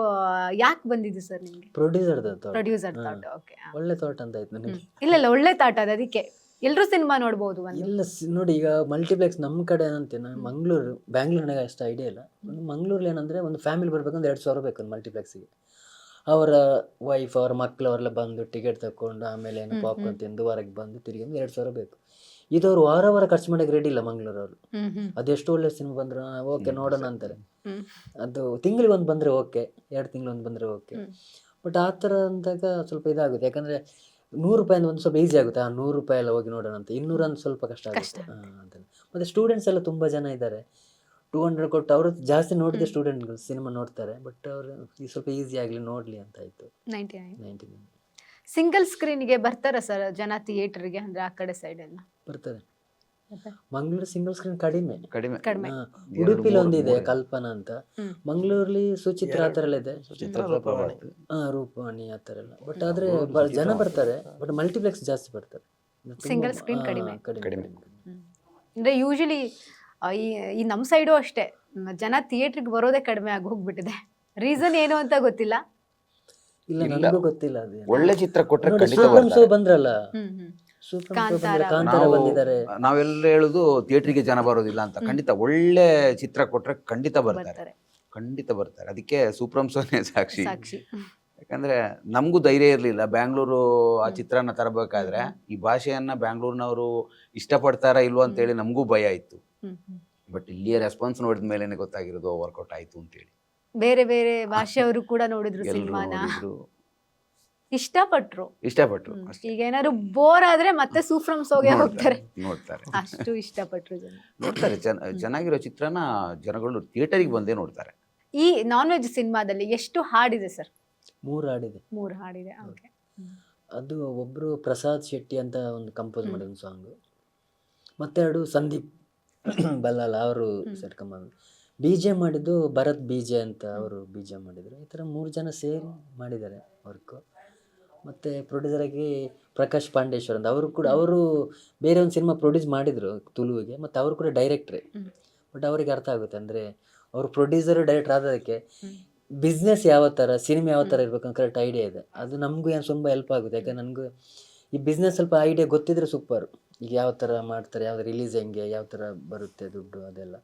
ಯಾಕೆ ಬಂದಿದ್ದು ಸರ್ ನಿಮ್ಗೆ? ಪ್ರೊಡ್ಯೂಸರ್ ಪ್ರೊಡ್ಯೂಸರ್ ಹಾ. ಥಾಟ್. ಓಕೆ. ಒಳ್ಳೆ ಥಾಟ್ ಅಂತ ಆಯ್ತು ನನಗೆ. ಇಲ್ಲ ಒಳ್ಳೆ ಥಾಟ್ ಅದಕ್ಕೆ ಎಲ್ರೂ ಸಿನಿಮಾ ನೋಡ್ಬೋದು ಒಂದು. ಇಲ್ಲ ನೋಡಿ, ಈಗ ಮಲ್ಟಿಪ್ಲೆಕ್ಸ್ ನಮ್ಮ ಕಡೆ ಏನಂತೆ, ನಾನು ಮಂಗಳೂರು ಬ್ಯಾಂಗ್ಳೂರ್ನಾಗ ಅಷ್ಟು ಐಡಿಯಾ ಇಲ್ಲ. ಒಂದು ಮಂಗಳೂರಲ್ಲಿ ಏನಂದರೆ ಒಂದು ಫ್ಯಾಮಿಲಿ ಬರ್ಬೇಕಂದ್ರೆ 2,000 ಬೇಕು ಒಂದು ಮಲ್ಟಿಪ್ಲೆಕ್ಸಿಗೆ. ಅವರ ವೈಫ್ ಅವರ ಮಕ್ಕಳು ಅವರೆಲ್ಲ ಬಂದು ಟಿಕೆಟ್ ತಗೊಂಡು ಆಮೇಲೆ ಏನು ಪಾಪ್ಕಾರ್ನ್ ತಿಂದು ಹೊರಗೆ ಬಂದು ತಿರುಗಿ ಒಂದು 2,000 ಬೇಕು. ಇದು ಅವ್ರು ವಾರ ಖರ್ಚು ಮಾಡೋಕೆ ರೆಡಿ ಇಲ್ಲ ಮಂಗಳೂರವರು. ಅದೆಷ್ಟು ಒಳ್ಳೆ ಸಿನಿಮಾ ಬಂದ್ರು ಓಕೆ ನೋಡೋಣ ಅಂತಾರೆ. ಅದು ತಿಂಗಳಿಗೆ ಒಂದು ಬಂದರೆ ಓಕೆ, 2 ತಿಂಗಳು ಒಂದು ಬಂದರೆ ಓಕೆ. ಬಟ್ ಆ ಥರ ಅಂದಾಗ ಸ್ವಲ್ಪ ಇದಾಗುತ್ತೆ. ಯಾಕಂದರೆ 100 ರೂಪಾಯಿಂದ ಒಂದು ಸ್ವಲ್ಪ ಈಸಿ ಆಗುತ್ತೆ. 100 ರೂಪಾಯಿ ಎಲ್ಲ ಹೋಗಿ ನೋಡೋಣ ಅಂತ. 200 ಅಂದ್ರೆ ಸ್ವಲ್ಪ ಕಷ್ಟ ಆಗುತ್ತೆ ಅಂತ. ಮತ್ತು ಸ್ಟೂಡೆಂಟ್ಸ್ ಎಲ್ಲ ತುಂಬ ಜನ ಇದ್ದಾರೆ. 200 ಕೊಟ್ಟು ಅವರು ಜಾಸ್ತಿ ನೋಡಿದ ಸ್ಟೂಡೆಂಟ್ಗಳು ಸಿನಿಮಾ ನೋಡ್ತಾರೆ. ಬಟ್ ಅವರು ಸ್ವಲ್ಪ ಈಸಿ ಆಗಲಿ ನೋಡಲಿ ಅಂತ ಆಯಿತು. 99 ಸಿಂಗಲ್ ಸ್ಕ್ರೀನ್ಗೆ ಬರ್ತಾರ ಸರ್ ಜನ ಥಿಯೇಟರ್ಗೆ? ಅಂದ್ರೆ ಆ ಕಡೆ ಸೈಡ್ ಎಲ್ಲ ಬರ್ತಾರೆ. ಮಂಗಳೂರು ಸಿಂಗಲ್ ಸ್ಕ್ರೀನ್ ಕಡಿಮೆ. ಕಡಿಮೆ. ಉಡುಪಿಲಿ ಒಂದಿದೆ ಕಲ್ಪನಾ ಅಂತ. ಮಂಗಳೂರಲ್ಲಿ ಸುಚಿತ್ರ ಆ ಥರ ಎಲ್ಲ ಇದೆ. ರೂಪವಾಣಿ ಆ ಥರ ಎಲ್ಲ. ಬಟ್ ಆದ್ರೆ ಜನ ಬರ್ತಾರೆ. ಬಟ್ ಮಲ್ಟಿಪ್ಲೆಕ್ಸ್ ಜಾಸ್ತಿ ಬರ್ತಾರೆ. ಸಿಂಗಲ್ ಸ್ಕ್ರೀನ್ ಕಡಿಮೆ. ಕಡಿಮೆ. ಅಂದ್ರೆ ಯೂಶಲಿ ಈ ನಮ್ಮ ಸೈಡು ಅಷ್ಟೇ ಜನ ಥಿಯೇಟರ್ಗೆ ಬರೋದೇ ಕಡಿಮೆ ಆಗಿ ಹೋಗ್ಬಿಟ್ಟಿದೆ. ರೀಸನ್ ಏನು ಅಂತ ಗೊತ್ತಿಲ್ಲ. ಇಲ್ಲ ನನಗೂ ಗೊತ್ತಿಲ್ಲ. ಅದು ಒಳ್ಳೆ ಚಿತ್ರ ಕೊಟ್ರೆ ಖಂಡಿತ ಸೂಪರ್ ಬರ್ತಾರೆ. ಶೋ ಬಂದ್ರಲ್ಲ, ಕಾಂತಾರ ಕಾಂತಾರ ಬಂದಿದ್ದಾರೆ. ನಾವೆಲ್ಲ ಹೇಳುದು ಥಿಯೇಟರ್ಗೆ ಜನ ಬರೋದಿಲ್ಲ ಅಂತ. ಖಂಡಿತ ಒಳ್ಳೆ ಚಿತ್ರ ಕೊಟ್ರೆ ಖಂಡಿತ ಬರ್ತಾರೆ, ಖಂಡಿತ ಬರ್ತಾರೆ. ಅದಕ್ಕೆ ಸೂಪ್ರಮ್ ಸೋನೆ ಸಾಕ್ಷಿ. ಯಾಕಂದ್ರೆ ನಮಗೂ ಧೈರ್ಯ ಇರಲಿಲ್ಲ ಬ್ಯಾಂಗ್ಳೂರು ಆ ಚಿತ್ರನ ತರಬೇಕಾದ್ರೆ. ಈ ಭಾಷೆಯನ್ನ ಬ್ಯಾಂಗ್ಳೂರ್ನವರು ಇಷ್ಟಪಡ್ತಾರಾ ಇಲ್ವೋ ಅಂತೇಳಿ ನಮಗೂ ಭಯ ಇತ್ತು. ಬಟ್ ಇಲ್ಲಿಯ ರೆಸ್ಪಾನ್ಸ್ ನೋಡಿದ ಮೇಲೆ ಗೊತ್ತಾಗಿರೋದು ವರ್ಕೌಟ್ ಆಯ್ತು ಅಂತೇಳಿ. ಬೇರೆ ಬೇರೆ ಭಾಷೆಯವರು ಕೂಡ ನೋಡಿದ್ರು ಸಿನಿಮಾನ, ಇಷ್ಟಪಟ್ರು. ಈಗ ಏನಾದ್ರು ಬೋರ್ ಆದ್ರೆ ಮತ್ತೆ ಸೂಫ್ರಮ್ ಸೋಗೆ ಹೋಗ್ತಾರೆ, ನೋಡ್ತಾರೆ. ಅಷ್ಟು ಇಷ್ಟಪಟ್ರು ಜನ. ನೋಡ್ತಾರೆ ಚೆನ್ನಾಗಿರೋ ಚಿತ್ರನ ಜನಗಳು ಥಿಯೇಟರಿಗೆ ಬಂದೇ ನೋಡ್ತಾರೆ. ಈ ನಾನ್ ವೆಜ್ ಸಿನಿಮಾದಲ್ಲಿ ಎಷ್ಟು ಹಾಡಿದೆ ಸರ್? 3 ಹಾಡಿದೆ. 3 ಹಾಡಿದೆ. ಓಕೆ. ಅದು ಒಬ್ರು ಪ್ರಸಾದ್ ಶೆಟ್ಟಿ ಅಂತ ಒಂದು ಕಂಪೋಸ್ ಮಾಡಿದ ಸಾಂಗು. ಮತ್ತೆ 2 ಸಂದೀಪ್ ಬಲ್ಲಾಲ ಅವರು ಸೆಟ್ಕೊಂಬಂದು. BGM ಮಾಡಿದ್ದು ಭರತ್ BJ ಅಂತ ಅವರು BGM ಮಾಡಿದರು. ಈ ಥರ 3 ಜನ ಸೇರಿ ಮಾಡಿದ್ದಾರೆ ವರ್ಕು. ಮತ್ತು ಪ್ರೊಡ್ಯೂಸರಾಗಿ ಪ್ರಕಾಶ್ ಪಾಂಡೇಶ್ವರ್ ಅಂತ ಅವರು ಬೇರೆ ಒಂದು ಸಿನಿಮಾ ಪ್ರೊಡ್ಯೂಸ್ ಮಾಡಿದರು ತುಳುವಿಗೆ. ಮತ್ತು ಅವರು ಕೂಡ ಡೈರೆಕ್ಟ್ರೇ. ಬಟ್ ಅವರಿಗೆ ಅರ್ಥ ಆಗುತ್ತೆ, ಅಂದರೆ ಅವರು ಪ್ರೊಡ್ಯೂಸರು ಡೈರೆಕ್ಟರ್ ಆದದಕ್ಕೆ ಬಿಸ್ನೆಸ್ ಯಾವ ಥರ, ಸಿನಿಮಾ ಯಾವ ಥರ ಇರಬೇಕು ಅಂತ ಕರೆಕ್ಟ್ ಐಡಿಯಾ ಇದೆ. ಅದು ನಮಗೂ ಏನು ತುಂಬ ಹೆಲ್ಪ್ ಆಗುತ್ತೆ. ಯಾಕಂದ್ರೆ ನನಗೂ ಈ ಬಿಸ್ನೆಸ್ ಸ್ವಲ್ಪ ಐಡಿಯಾ ಗೊತ್ತಿದ್ರೆ ಸೂಪರ್. ಈಗ ಯಾವ ಥರ ಮಾಡ್ತಾರೆ, ಯಾವ್ದು ರಿಲೀಸ್ ಹೆಂಗೆ, ಯಾವ ಥರ ಬರುತ್ತೆ ದುಡ್ಡು ಅದೆಲ್ಲ.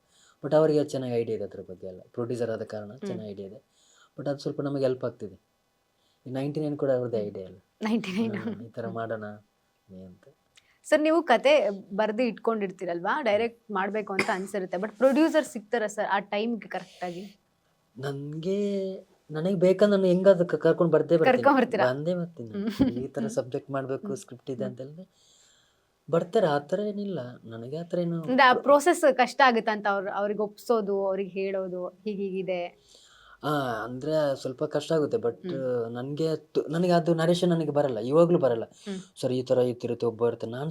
ಬಟ್ ಅವರಿಗೆ ಚೆನ್ನಾಗಿ ಐಡಿಯಾ ಇದೆ ಅದ್ರ ಬಗ್ಗೆ ಎಲ್ಲ. ಪ್ರೊಡ್ಯೂಸರ್ ಆದ ಕಾರಣ ಚೆನ್ನಾಗಿ ಐಡಿಯಾ ಇದೆ. ಬಟ್ ಅದು ಸ್ವಲ್ಪ ನಮಗೆ ಹೆಲ್ಪ್ ಆಗ್ತಿದೆ. ಈ 99 ಕೂಡ ಅವ್ರದ್ದೇ ಐಡಿಯಾ ಅಲ್ಲ, 99 ಈ ಥರ ಮಾಡೋಣ ಅಂತ. ಸರ್ ನೀವು ಕತೆ ಬರೆದು ಇಟ್ಕೊಂಡಿರ್ತೀರಲ್ವಾ, ಡೈರೆಕ್ಟ್ ಮಾಡಬೇಕು ಅಂತ ಅನ್ಸಿರುತ್ತೆ. ಬಟ್ ಪ್ರೊಡ್ಯೂಸರ್ ಸಿಗ್ತಾರ ಸರ್ ಆ ಟೈಮ್ಗೆ ಕರೆಕ್ಟಾಗಿ? ನನಗೆ ಬೇಕಂದ್ರೆ ನಾನು ಹೆಂಗಾದ್ರು ಕರ್ಕೊಂಡು ಬಂದೇ ಬರ್ತೀನಿ. ಈ ಥರ ಸಬ್ಜೆಕ್ಟ್ ಮಾಡಬೇಕು, ಸ್ಕ್ರಿಪ್ಟ್ ಇದೆ ಅಂತೆಲ್ಲ ಬರ್ತಾರೆ. ಆ ಥರ ಏನಿಲ್ಲ ನನಗೆ. ಆ ಥರ ಏನು ಅಂದ್ರೆ ಆ ಪ್ರೋಸೆಸ್ ಕಷ್ಟ ಆಗುತ್ತೆ ಅಂತ ಅವ್ರಿಗೆ ಒಪ್ಸೋದು, ಅವ್ರಿಗೆ ಹೇಳೋದು ಹೀಗಿದೆ ಅಂದರೆ ಸ್ವಲ್ಪ ಕಷ್ಟ ಆಗುತ್ತೆ. ಬಟ್ ನನಗೆ ಅದು ನರೇಶನ್ ನನಗೆ ಬರಲ್ಲ, ಇವಾಗಲೂ ಬರಲ್ಲ. ಸರ್ ಈ ಥರ ಇತ್ತಿರುತ್ತೆ, ಒಬ್ಬ ಇರ್ತಾನೆ, ನಾನು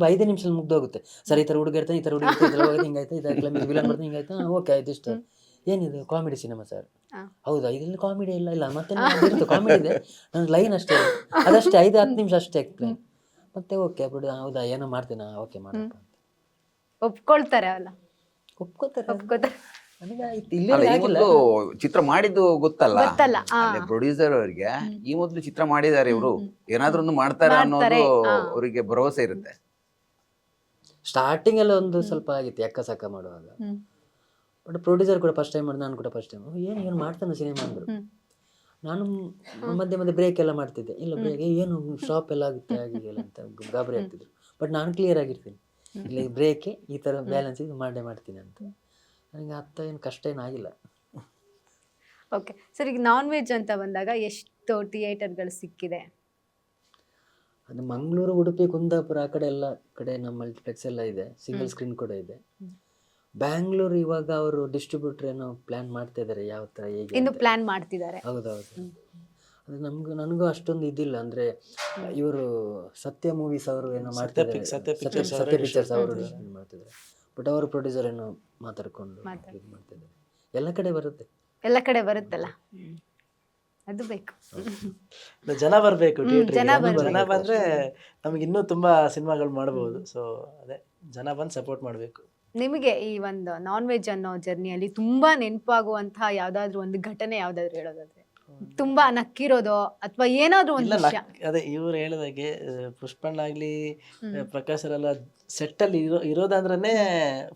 5 ನಿಮಿಷದಲ್ಲಿ ಮುಗ್ದೋಗುತ್ತೆ. ಸರ್ ಈ ಥರ ಹುಡುಗ ಇರ್ತಾನೆ, ಈ ಥರ ಹುಡುಗ ಇರ್ತಾನೆ, ಹಿಂಗಾಯ್ತು, ಇದು ವಿಲನ್ ಬರ್ತಾನೆ, ಹಿಂಗಾಯ್ತು, ಓಕೆ ಆಯ್ತು ಇಷ್ಟ. ಏನಿದು ಕಾಮಿಡಿ ಸಿನಿಮಾ ಸರ್? ಹೌದಾ, ಇದರಲ್ಲಿ ಕಾಮಿಡಿ ಇಲ್ಲ ಮತ್ತೆ ಕಾಮಿಡಿ ಇದೆ, ನನ್ನ ಲೈನ್ ಅಷ್ಟೇ, ಅದಷ್ಟೇ 5-10 ನಿಮಿಷ ಅಷ್ಟೇ ಎಕ್ಸ್ಪ್ಲೇನ್. ಮತ್ತೆ ಓಕೆ ಬಿಡು, ಹೌದಾ ಏನೋ ಮಾಡ್ತೀನಾ, ಓಕೆ ಮಾಡಪ್ಪ ಅಂತ ಒಪ್ಕೊಳ್ತಾರೆ. ಅಲ್ಲ ಒಪ್ಕೋತಾರೆ. ಚಿತ್ರ ಮಾಡಿದ್ದು ಗೊತ್ತಲ್ಲ ಪ್ರೊಡ್ಯೂಸರ್ ಅವರಿಗೆ. ಈ ಮೊದಲು ಚಿತ್ರ ಮಾಡಿದ್ದಾರೆ ಇವರು, ಏನಾದ್ರೂ ಒಂದು ಮಾಡ್ತಾರೆ ಅನ್ನೋದು ಅವರಿಗೆ ಭರವಸೆ ಇರುತ್ತೆ. ಸ್ಟಾರ್ಟಿಂಗ್ ಎಲ್ಲ ಒಂದು ಸ್ವಲ್ಪ ಆಗಿತ್ತು ಎಕ್ಕ ಸಕ್ಕ ಮಾಡುವಾಗ. ಬಟ್ ಪ್ರೊಡ್ಯೂಸರ್ ಕೂಡ ಫಸ್ಟ್ ಟೈಮ್ ಮಾಡಿ, ನಾನು ಕೂಡ ಫಸ್ಟ್ ಟೈಮ್ ಏನು ಮಾಡ್ತಾನೆ ಸಿನಿಮಾ ಅಂದರು. ನಾನು ಮಧ್ಯೆ ಮಧ್ಯೆ ಬ್ರೇಕ್ ಎಲ್ಲ ಮಾಡ್ತಿದ್ದೆ. ಇಲ್ಲ ಬ್ರೇಕ್ ಏನು ಸ್ಟಾಪ್ ಎಲ್ಲ ಆಗುತ್ತೆ ಆಗಿಲ್ಲ ಅಂತ ಗಾಬರಿ ಆಗ್ತಿದ್ರು. ಬಟ್ ನಾನು ಕ್ಲಿಯರ್ ಆಗಿರ್ತೀನಿ, ಇಲ್ಲ ಬ್ರೇಕೆ ಈ ಥರ ಬ್ಯಾಲೆನ್ಸ್ ಇದು ಮಾಡ್ತೀನಿ ಅಂತ. ನನಗೆ ಅತ್ತ ಏನು ಕಷ್ಟ ಏನಾಗಿಲ್ಲ. ಓಕೆ ಸರ್, ಈಗ ನಾನ್ ವೆಜ್ ಅಂತ ಬಂದಾಗ ಎಷ್ಟು ಥಿಯೇಟರ್ಗಳು ಸಿಕ್ಕಿದೆ? ಅದು ಮಂಗಳೂರು, ಉಡುಪಿ, ಕುಂದಾಪುರ ಆ ಕಡೆ ಎಲ್ಲ ಕಡೆ ನಮ್ಮ ಮಲ್ಟಿಪ್ಲೆಕ್ಸ್ ಎಲ್ಲ ಇದೆ, ಸಿಂಗಲ್ ಸ್ಕ್ರೀನ್ ಕೂಡ ಇದೆ. ಬ್ಯಾಂಗ್ಳೂರು ಇವಾಗ ಅವರು ಡಿಸ್ಟ್ರಿಬ್ಯೂಟರ್ ಏನೋ ಪ್ಲಾನ್ ಮಾಡ್ತಾ ಇದ್ದಾರೆ, ಯಾವ ಥರ ಹೇಗೆ ಇನ್ನು ಪ್ಲಾನ್ ಮಾಡ್ತಿದ್ದಾರೆ. ಹೌದೌದು. ಅದು ನನಗೂ ಅಷ್ಟೊಂದು ಇದಿಲ್ಲ. ಅಂದರೆ ಇವರು ಸತ್ಯ ಮೂವೀಸ್ ಅವರು ಏನೋ ಮಾಡ್ತಿದ್ದಾರೆ, ಸತ್ಯ ಪಿಕ್ಚರ್ಸ್ ಅವರು ಮಾಡ್ತಿದ್ದಾರೆ. ಬಟ್ ಅವರು ಪ್ರೊಡ್ಯೂಸರ್ ಏನೋ ಮಾತಾಡ್ಕೊಂಡು ಇದು ಮಾಡ್ತಿದ್ದಾರೆ. ಎಲ್ಲ ಕಡೆ ಬರುತ್ತಲ್ಲ, ಅದು ಬೇಕು. ಜನ ಬರಬೇಕು, ಜನ ಬಂದ್ರೆ ನಮಗೆ ಇನ್ನೂ ತುಂಬಾ ಸಿನಿಮಾಗಳು ಮಾಡಬಹುದು. ಸೊ ಅದೇ ಜನ ಬಂದು ಸಪೋರ್ಟ್ ಮಾಡಬೇಕು. ನಿಮಗೆ ಈ ಒಂದು ನಾನ್ ವೆಜ್ ಅನ್ನೋ ಜರ್ನಿಯಲ್ಲಿ ತುಂಬಾ ನೆನಪಾಗುವಂತಹ ಯಾವ್ದಾದ್ರು ಒಂದು ಘಟನೆ ಯಾವ್ದಾದ್ರು ಹೇಳೋದಾದ್ರೆ, ತುಂಬಾ ನಕ್ಕಿರೋದು ಅಥವಾ ಏನಾದ್ರು ಒಂದು ಇಲ್ಲ ವಿಷಯ? ಅದೇ ಇವ್ರು ಹೇಳಿದಾಗೆ ಪುಷ್ಪಣ್ಣ ಆಗ್ಲಿ ಪ್ರಕಾಶ್ ಅವರೆಲ್ಲ ಸೆಟ್ ಅಲ್ಲಿ ಇರೋದಂದ್ರೆ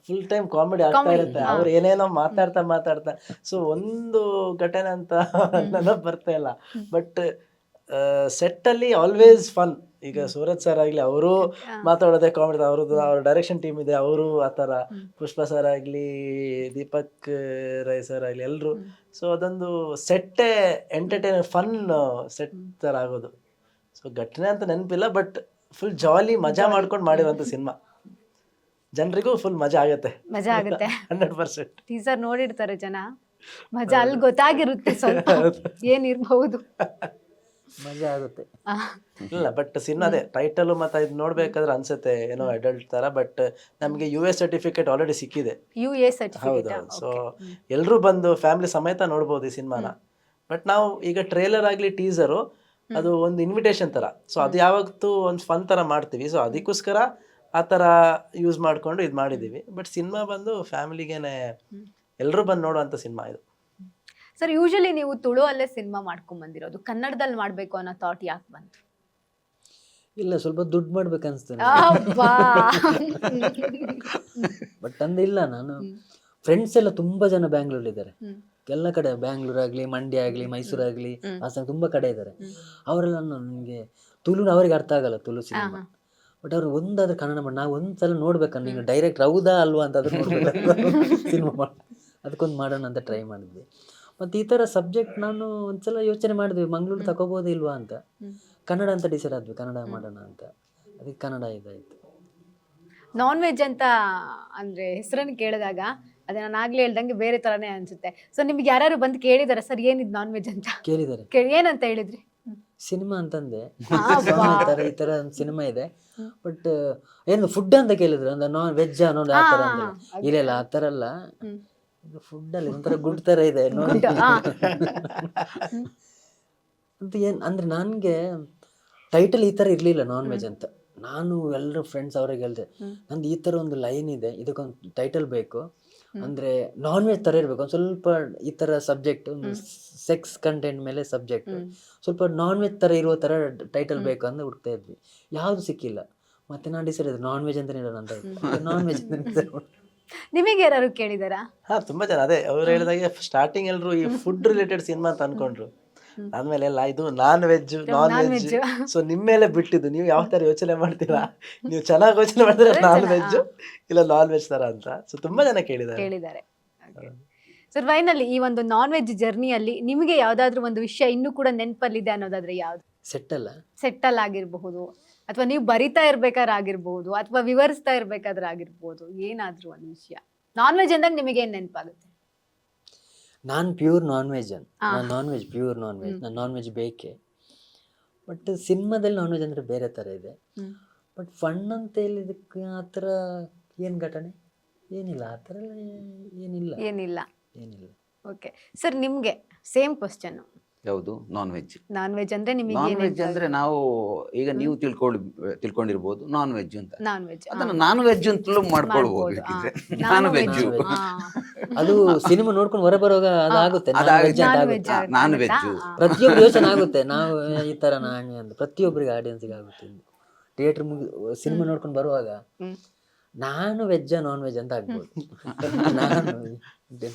ಫುಲ್ ಟೈಮ್ ಕಾಮಿಡಿ ಆಗ್ತಾ Comedy, ಇರುತ್ತೆ. ಹಾ. ಅವ್ರು ಏನೇನೋ ಮಾತಾಡ್ತಾ ಸೊ ಒಂದು ಘಟನೆ ಅಂತ ನನಗೆ ಬರ್ತಾ ಇಲ್ಲ. ಬಟ್ ಸೆಟ್ ಅಲ್ಲಿ ಆಲ್ವೇಸ್ ಫನ್. ಈಗ ಸೂರಜ್ ಸರ್ ಆಗ್ಲಿ ಅವರು ಮಾತಾಡೋದೇ ಕಾಮಿಡಿ, ಅವ್ರದ್ದು ಅವ್ರ ಡೈರೆಕ್ಷನ್ ಟೀಮ್ ಇದೆ, ಅವರು ಆತರ. ಪುಷ್ಪ ಸರ್ ಆಗ್ಲಿ, ದೀಪಕ್ ರೈ ಸರ್ ಆಗ್ಲಿ, ಎಲ್ರು. ಸೊ ಅದೊಂದು ಸೆಟ್ಟೇ ಎಂಟರ್ಟೈನ್ ಫನ್ ಸೆಟ್ ತರ ಆಗೋದು. ಸೊ ಘಟನೆ ಅಂತ ನೆನಪಿಲ್ಲ, ಬಟ್ ಫುಲ್ ಜಾಲಿ ಮಜಾ ಮಾಡ್ಕೊಂಡು ಮಾಡಿರೋಂಥ ಸಿನಿಮಾ. ಜನರಿಗೂ ಫುಲ್ ಮಜಾ ಆಗತ್ತೆ. ಮಜಾ ಆಗುತ್ತೆ. 100%. ಟೀಸರ್ ನೋಡಿರ್ತಾರೆ ಜನ, ಮಜಾ ಅಲ್ಲಿ ಗೊತ್ತಾಗಿರುತ್ತೆ ಸ್ವಲ್ಪ ಏನಿರ್ಬಹುದು. ಮಜಾ ಆಗುತ್ತೆ. ಇಲ್ಲ ಬಟ್ ಸಿನಿಮಾ ಅದೇ ಟೈಟಲ್ ಮತ್ತೆ ಇದು ನೋಡ್ಬೇಕಾದ್ರೆ ಅನ್ಸುತ್ತೆ ಏನೋ ಅಡಲ್ಟ್ ತರ, ಬಟ್ ನಮಗೆ US ಸರ್ಟಿಫಿಕೇಟ್ ಆಲ್ರೆಡಿ ಸಿಕ್ಕಿದೆ. UA ಹೌದು. ಸರ್ಟಿಫಿಕೇಟ್. ಸೊ ಎಲ್ಲರೂ ಬಂದು ಫ್ಯಾಮಿಲಿ ಸಮೇತ ನೋಡ್ಬೋದು ಈ ಸಿನಿಮಾನ. ಬಟ್ ನಾವು ಈಗ ಟ್ರೇಲರ್ ಆಗ್ಲಿ ಟೀಸರು ಅದು ಒಂದು ಇನ್ವಿಟೇಷನ್ ತರ. ಸೊ ಅದು ಯಾವತ್ತೂ ಒಂದು ಫನ್ ತರ ಮಾಡ್ತೀವಿ. ಸೊ ಅದಕ್ಕೋಸ್ಕರ ಆ ಥರ ಯೂಸ್ ಮಾಡಿಕೊಂಡು ಇದು ಮಾಡಿದ್ದೀವಿ. ಬಟ್ ಸಿನಿಮಾ ಬಂದು ಫ್ಯಾಮಿಲಿಗೇನೆ ಎಲ್ಲರೂ ಬಂದು ನೋಡುವಂಥ ಸಿನಿಮಾ ಇದು. ಸರ್, ಯೂಶಲಿ ನೀವು ತುಳುವಲ್ಲೇ ಸಿನಿಮಾ ಮಾಡ್ಕೊಂಡ್ ಬಂದಿರೋದು, ಕನ್ನಡದಲ್ಲಿ ಮಾಡ್ಬೇಕು ಅನ್ನೋ ಥಾಟ್ ಯಾಕೆ ಬಂತು? ಇಲ್ಲ, ಸ್ವಲ್ಪ ದುಡ್ಡು ಮಾಡ್ಬೇಕು ಅನ್ಸ್ತದೆ. ಅಬ್ಬಾ. ಬಟ್ ಅಂದ್ರೆ ಇಲ್ಲ, ನಾನು ಫ್ರೆಂಡ್ಸ್ ಎಲ್ಲ ತುಂಬಾ ಜನ ಬ್ಯಾಂಗ್ಳೂರಲ್ಲಿದ್ದಾರೆ. ಎಲ್ಲ ಕಡೆ ಬ್ಯಾಂಗ್ಳೂರ್ ಆಗ್ಲಿ, ಮಂಡ್ಯ ಆಗ್ಲಿ, ಮೈಸೂರು ಆಗ್ಲಿ, ಹಾಸನ ತುಂಬಾ ಕಡೆ ಇದ್ದಾರೆ. ಅವರೆಲ್ಲ ನನಗೆ ತುಳು ಅವ್ರಿಗೆ ಅರ್ಥ ಆಗಲ್ಲ ತುಳು ಸಿನಿಮಾ. ಬಟ್ ಅವ್ರು ಒಂದಾದ್ರೆ ಕನ್ನಡ ಮಾಡಿ ನಾವು ಒಂದ್ಸಲ ನೋಡ್ಬೇಕನ್ನ, ನೀವು ಡೈರೆಕ್ಟ್ ಹೌದಾ ಅಲ್ವಾ ಅಂತ ಅದನ್ನ ನೋಡ್ಬೇಕು ಸಿನಿಮಾ ಮಾಡಿ ಅದಕ್ಕೊಂದು ಮಾಡೋಣ ಅಂತ ಟ್ರೈ ಮಾಡಿದ್ವಿ. ಮತ್ತು ಈ ಥರ ಸಬ್ಜೆಕ್ಟ್ ನಾನು ಒಂದ್ಸಲ ಯೋಚನೆ ಮಾಡಿದ್ವಿ, ಮಂಗ್ಳೂರು ತಗೋಬೋದು ಇಲ್ವಾ ಅಂತ. ಕನ್ನಡ ಅಂತ ಡಿಸೈಡ್ ಆದ್ವಿ, ಕನ್ನಡ ಮಾಡೋಣ ಅಂತ. ಅದಕ್ಕೆ ಕನ್ನಡ ಇದಾಯಿತು. ನಾನ್ ವೆಜ್ ಅಂತ ಅಂದ್ರೆ ಹೆಸರನ್ನು ಕೇಳಿದಾಗ ಅದೇ ನಾನು ಆಗ್ಲೇ ಹೇಳ್ದಂಗೆ ಬೇರೆ ತರನೇ ಅನ್ಸುತ್ತೆ. ಸೊ ನಿಮ್ಗೆ ಯಾರು ಬಂದು ಕೇಳಿದಾರೆ ಸರ್ ಏನಿದ್ ನಾನ್ ವೆಜ್ ಅಂತ? ಕೇಳಿದ್ದಾರೆ. ಏನಂತ ಹೇಳಿದ್ರಿ? ಸಿನಿಮಾ ಅಂತಂದೆ, ಅಬ್ಬಾ. ಈ ಥರ ಒಂದು ಸಿನಿಮಾ ಇದೆ, ಬಟ್ ಏನು ಫುಡ್ ಅಂತ ಕೇಳಿದ್ರು. ಅಂದ್ರೆ ನಾನ್ ವೆಜ್ ಅನ್ನೋದು ಆ ಥರ ಅಂದ್ರೆ ಇಲ್ಲ ಆ ಥರ ಅಲ್ಲ, ಇದು ಫುಡ್ ಅಲ್ಲಿ ಒಂಥರ ಗುಡ್ ಥರ ಇದೆ ನೋಡಿ ಅಂತ. ಏನು ಅಂದ್ರೆ ನನಗೆ ಟೈಟಲ್ ಈ ಥರ ಇರಲಿಲ್ಲ ನಾನ್ ವೆಜ್ ಅಂತ. ನಾನು ಎಲ್ಲರೂ ಫ್ರೆಂಡ್ಸ್ ಅವ್ರಿಗೆ ಹೇಳಿದೆ, ನಂದು ಈ ಥರ ಒಂದು ಲೈನ್ ಇದೆ, ಇದಕ್ಕೊಂದು ಟೈಟಲ್ ಬೇಕು, ಅಂದರೆ ನಾನ್ ವೆಜ್ ಥರ ಇರಬೇಕು, ಒಂದು ಸ್ವಲ್ಪ ಈ ಥರ ಸಬ್ಜೆಕ್ಟ್, ಒಂದು ಸೆಕ್ಸ್ ಕಂಟೆಂಟ್ ಮೇಲೆ ಸಬ್ಜೆಕ್ಟ್, ಸ್ವಲ್ಪ ನಾನ್ ವೆಜ್ ಥರ ಇರೋ ಥರ ಟೈಟಲ್ ಬೇಕು ಅಂತ ಹುಡ್ತಾ ಇದ್ವಿ. ಯಾವುದು ಸಿಕ್ಕಿಲ್ಲ. ಮತ್ತೆ ನಾನು ಡಿಸೈಡ್ ಮಾಡಿದೆ ನಾನ್ ವೆಜ್ ಅಂತಲೇ ಇಡೋಣ ಅಂತ. ನಾನ್ ವೆಜ್ ನಿಮಗೆ ಯಾರು ಕೇಳಿದಾರಾ? ತುಂಬಾ ಜನ ಅದೇ ಅವ್ರು ಹೇಳಿದಾಗೆ ಸ್ಟಾರ್ಟಿಂಗ್ ಎಲ್ಲರೂ ಈ ಫುಡ್ ರಿಲೇಟೆಡ್ ಸಿನಿಮಾ ಅಂತ ಅನ್ಕೊಂಡ್ರು. ಆದ್ಮೇಲೆ ಎಲ್ಲ ಇದು ನಾನ್ ವೆಜ್ ಸೊ ನಿಮ್ಮ ಮೇಲೆ ಬಿಟ್ಟಿದ್ದು, ನೀವು ಯಾವ ತರ ಯೋಚನೆ ಮಾಡ್ತೀರಾ, ನೀವು ಚೆನ್ನಾಗಿ ಯೋಚನೆ ಮಾಡಿದ್ರೆ ನಾನ್ ವೆಜ್ ಇಲ್ಲ ನಾನ್ ವೆಜ್ ತರ ಅಂತ. ಸೊ ತುಂಬಾ ಜನ ಕೇಳಿದ್ದಾರೆ. ಸರ್, ಫೈನಲಿ ಈ ಒಂದು ನಾನ್ ವೆಜ್ ಜರ್ನಿಯಲ್ಲಿ ನಿಮಗೆ ಯಾವ್ದಾದ್ರು ಒಂದು ವಿಷಯ ಇನ್ನೂ ಕೂಡ ನೆನಪಲ್ಲಿದೆ ಅನ್ನೋದಾದ್ರೆ ಯಾವ್ದು? ಸೆಟ್ಟಲ್ ಆಗಿರಬಹುದು, ಅಥವಾ ನೀವು ಬರಿತಾ ಇರ್ಬೇಕಾದ್ರೆ ಆಗಿರ್ಬಹುದು, ಅಥವಾ ವಿವರಿಸ್ತಾ ಇರ್ಬೇಕಾದ್ರೆ ಆಗಿರ್ಬಹುದು, ಏನಾದ್ರೂ ಒಂದು ವಿಷಯ ನಾನ್ ವೆಜ್ ಅಂದಾಗ ನಿಮಗೆ ಏನ್ ನೆನಪಾಗುತ್ತೆ? ನಾನು pure non veg pure non veg. ನಾನು ನಾನ್ ವೆಜ್ ಬೇಕೆ. ಬಟ್ ಸಿನಿಮಾದಲ್ಲಿ ನಾನ್ ವೆಜ್ ಅಂದರೆ ಬೇರೆ ಥರ ಇದೆ. ಬಟ್ ಫನ್ ಅಂತ ಹೇಳಿದಕ್ಕೆ ಆ ಥರ ಏನು ಘಟನೆ ಏನಿಲ್ಲ, ಆ ಥರ ಏನಿಲ್ಲ. ಓಕೆ ಸರ್, ನಿಮಗೆ ಸೇಮ್ ಕ್ವಶನ್. ಯಾವುದು? Non veg. ನಾನ್ ವೆಜ್ ಅಂದ್ರೆ ನಿಮಗೆ ನಾನ್ ವೆಜ್ ಅಂದ್ರೆ ನಾವು ಈಗ ನೀವು ತಿಳ್ಕೊಂಡಿರ್ಬೋದು ನಾನ್ ವೆಜ್ ಅಂತ. ನಾನ್ ವೆಜ್ ಅದನ್ನ ನಾನ್ ವೆಜ್ ಅಂತಲೂ ಮಾಡ್ಕೊಳ್ಬಹುದು. ನಾನ್ ವೆಜ್ ಅದು ಸಿನಿಮಾ ನೋಡ್ಕೊಂಡು ಹೊರ ಬರುವಾಗ ಅದಾಗುತ್ತೆ, ನಾನ್ ವೆಜ್ ಪ್ರತಿಯೊಬ್ಬರು ಯೋಚನೆ ಆಗುತ್ತೆ. ನಾವು ಈ ತರ ನಾಣ್ಯ ಅಂತ ಪ್ರತಿಯೊಬ್ಬರಿಗೆ ಆಡಿಯನ್ಸ್ಗೆ ಆಗುತ್ತೆ. ಥಿಯೇಟರ್ ಸಿನಿಮಾ ನೋಡ್ಕೊಂಡು ಬರುವಾಗ ನಾನು ವೆಜ್ಜ ನಾನ್ ವೆಜ್ ಅಂತ ಆಗ್ಬೋದು. ನಾನು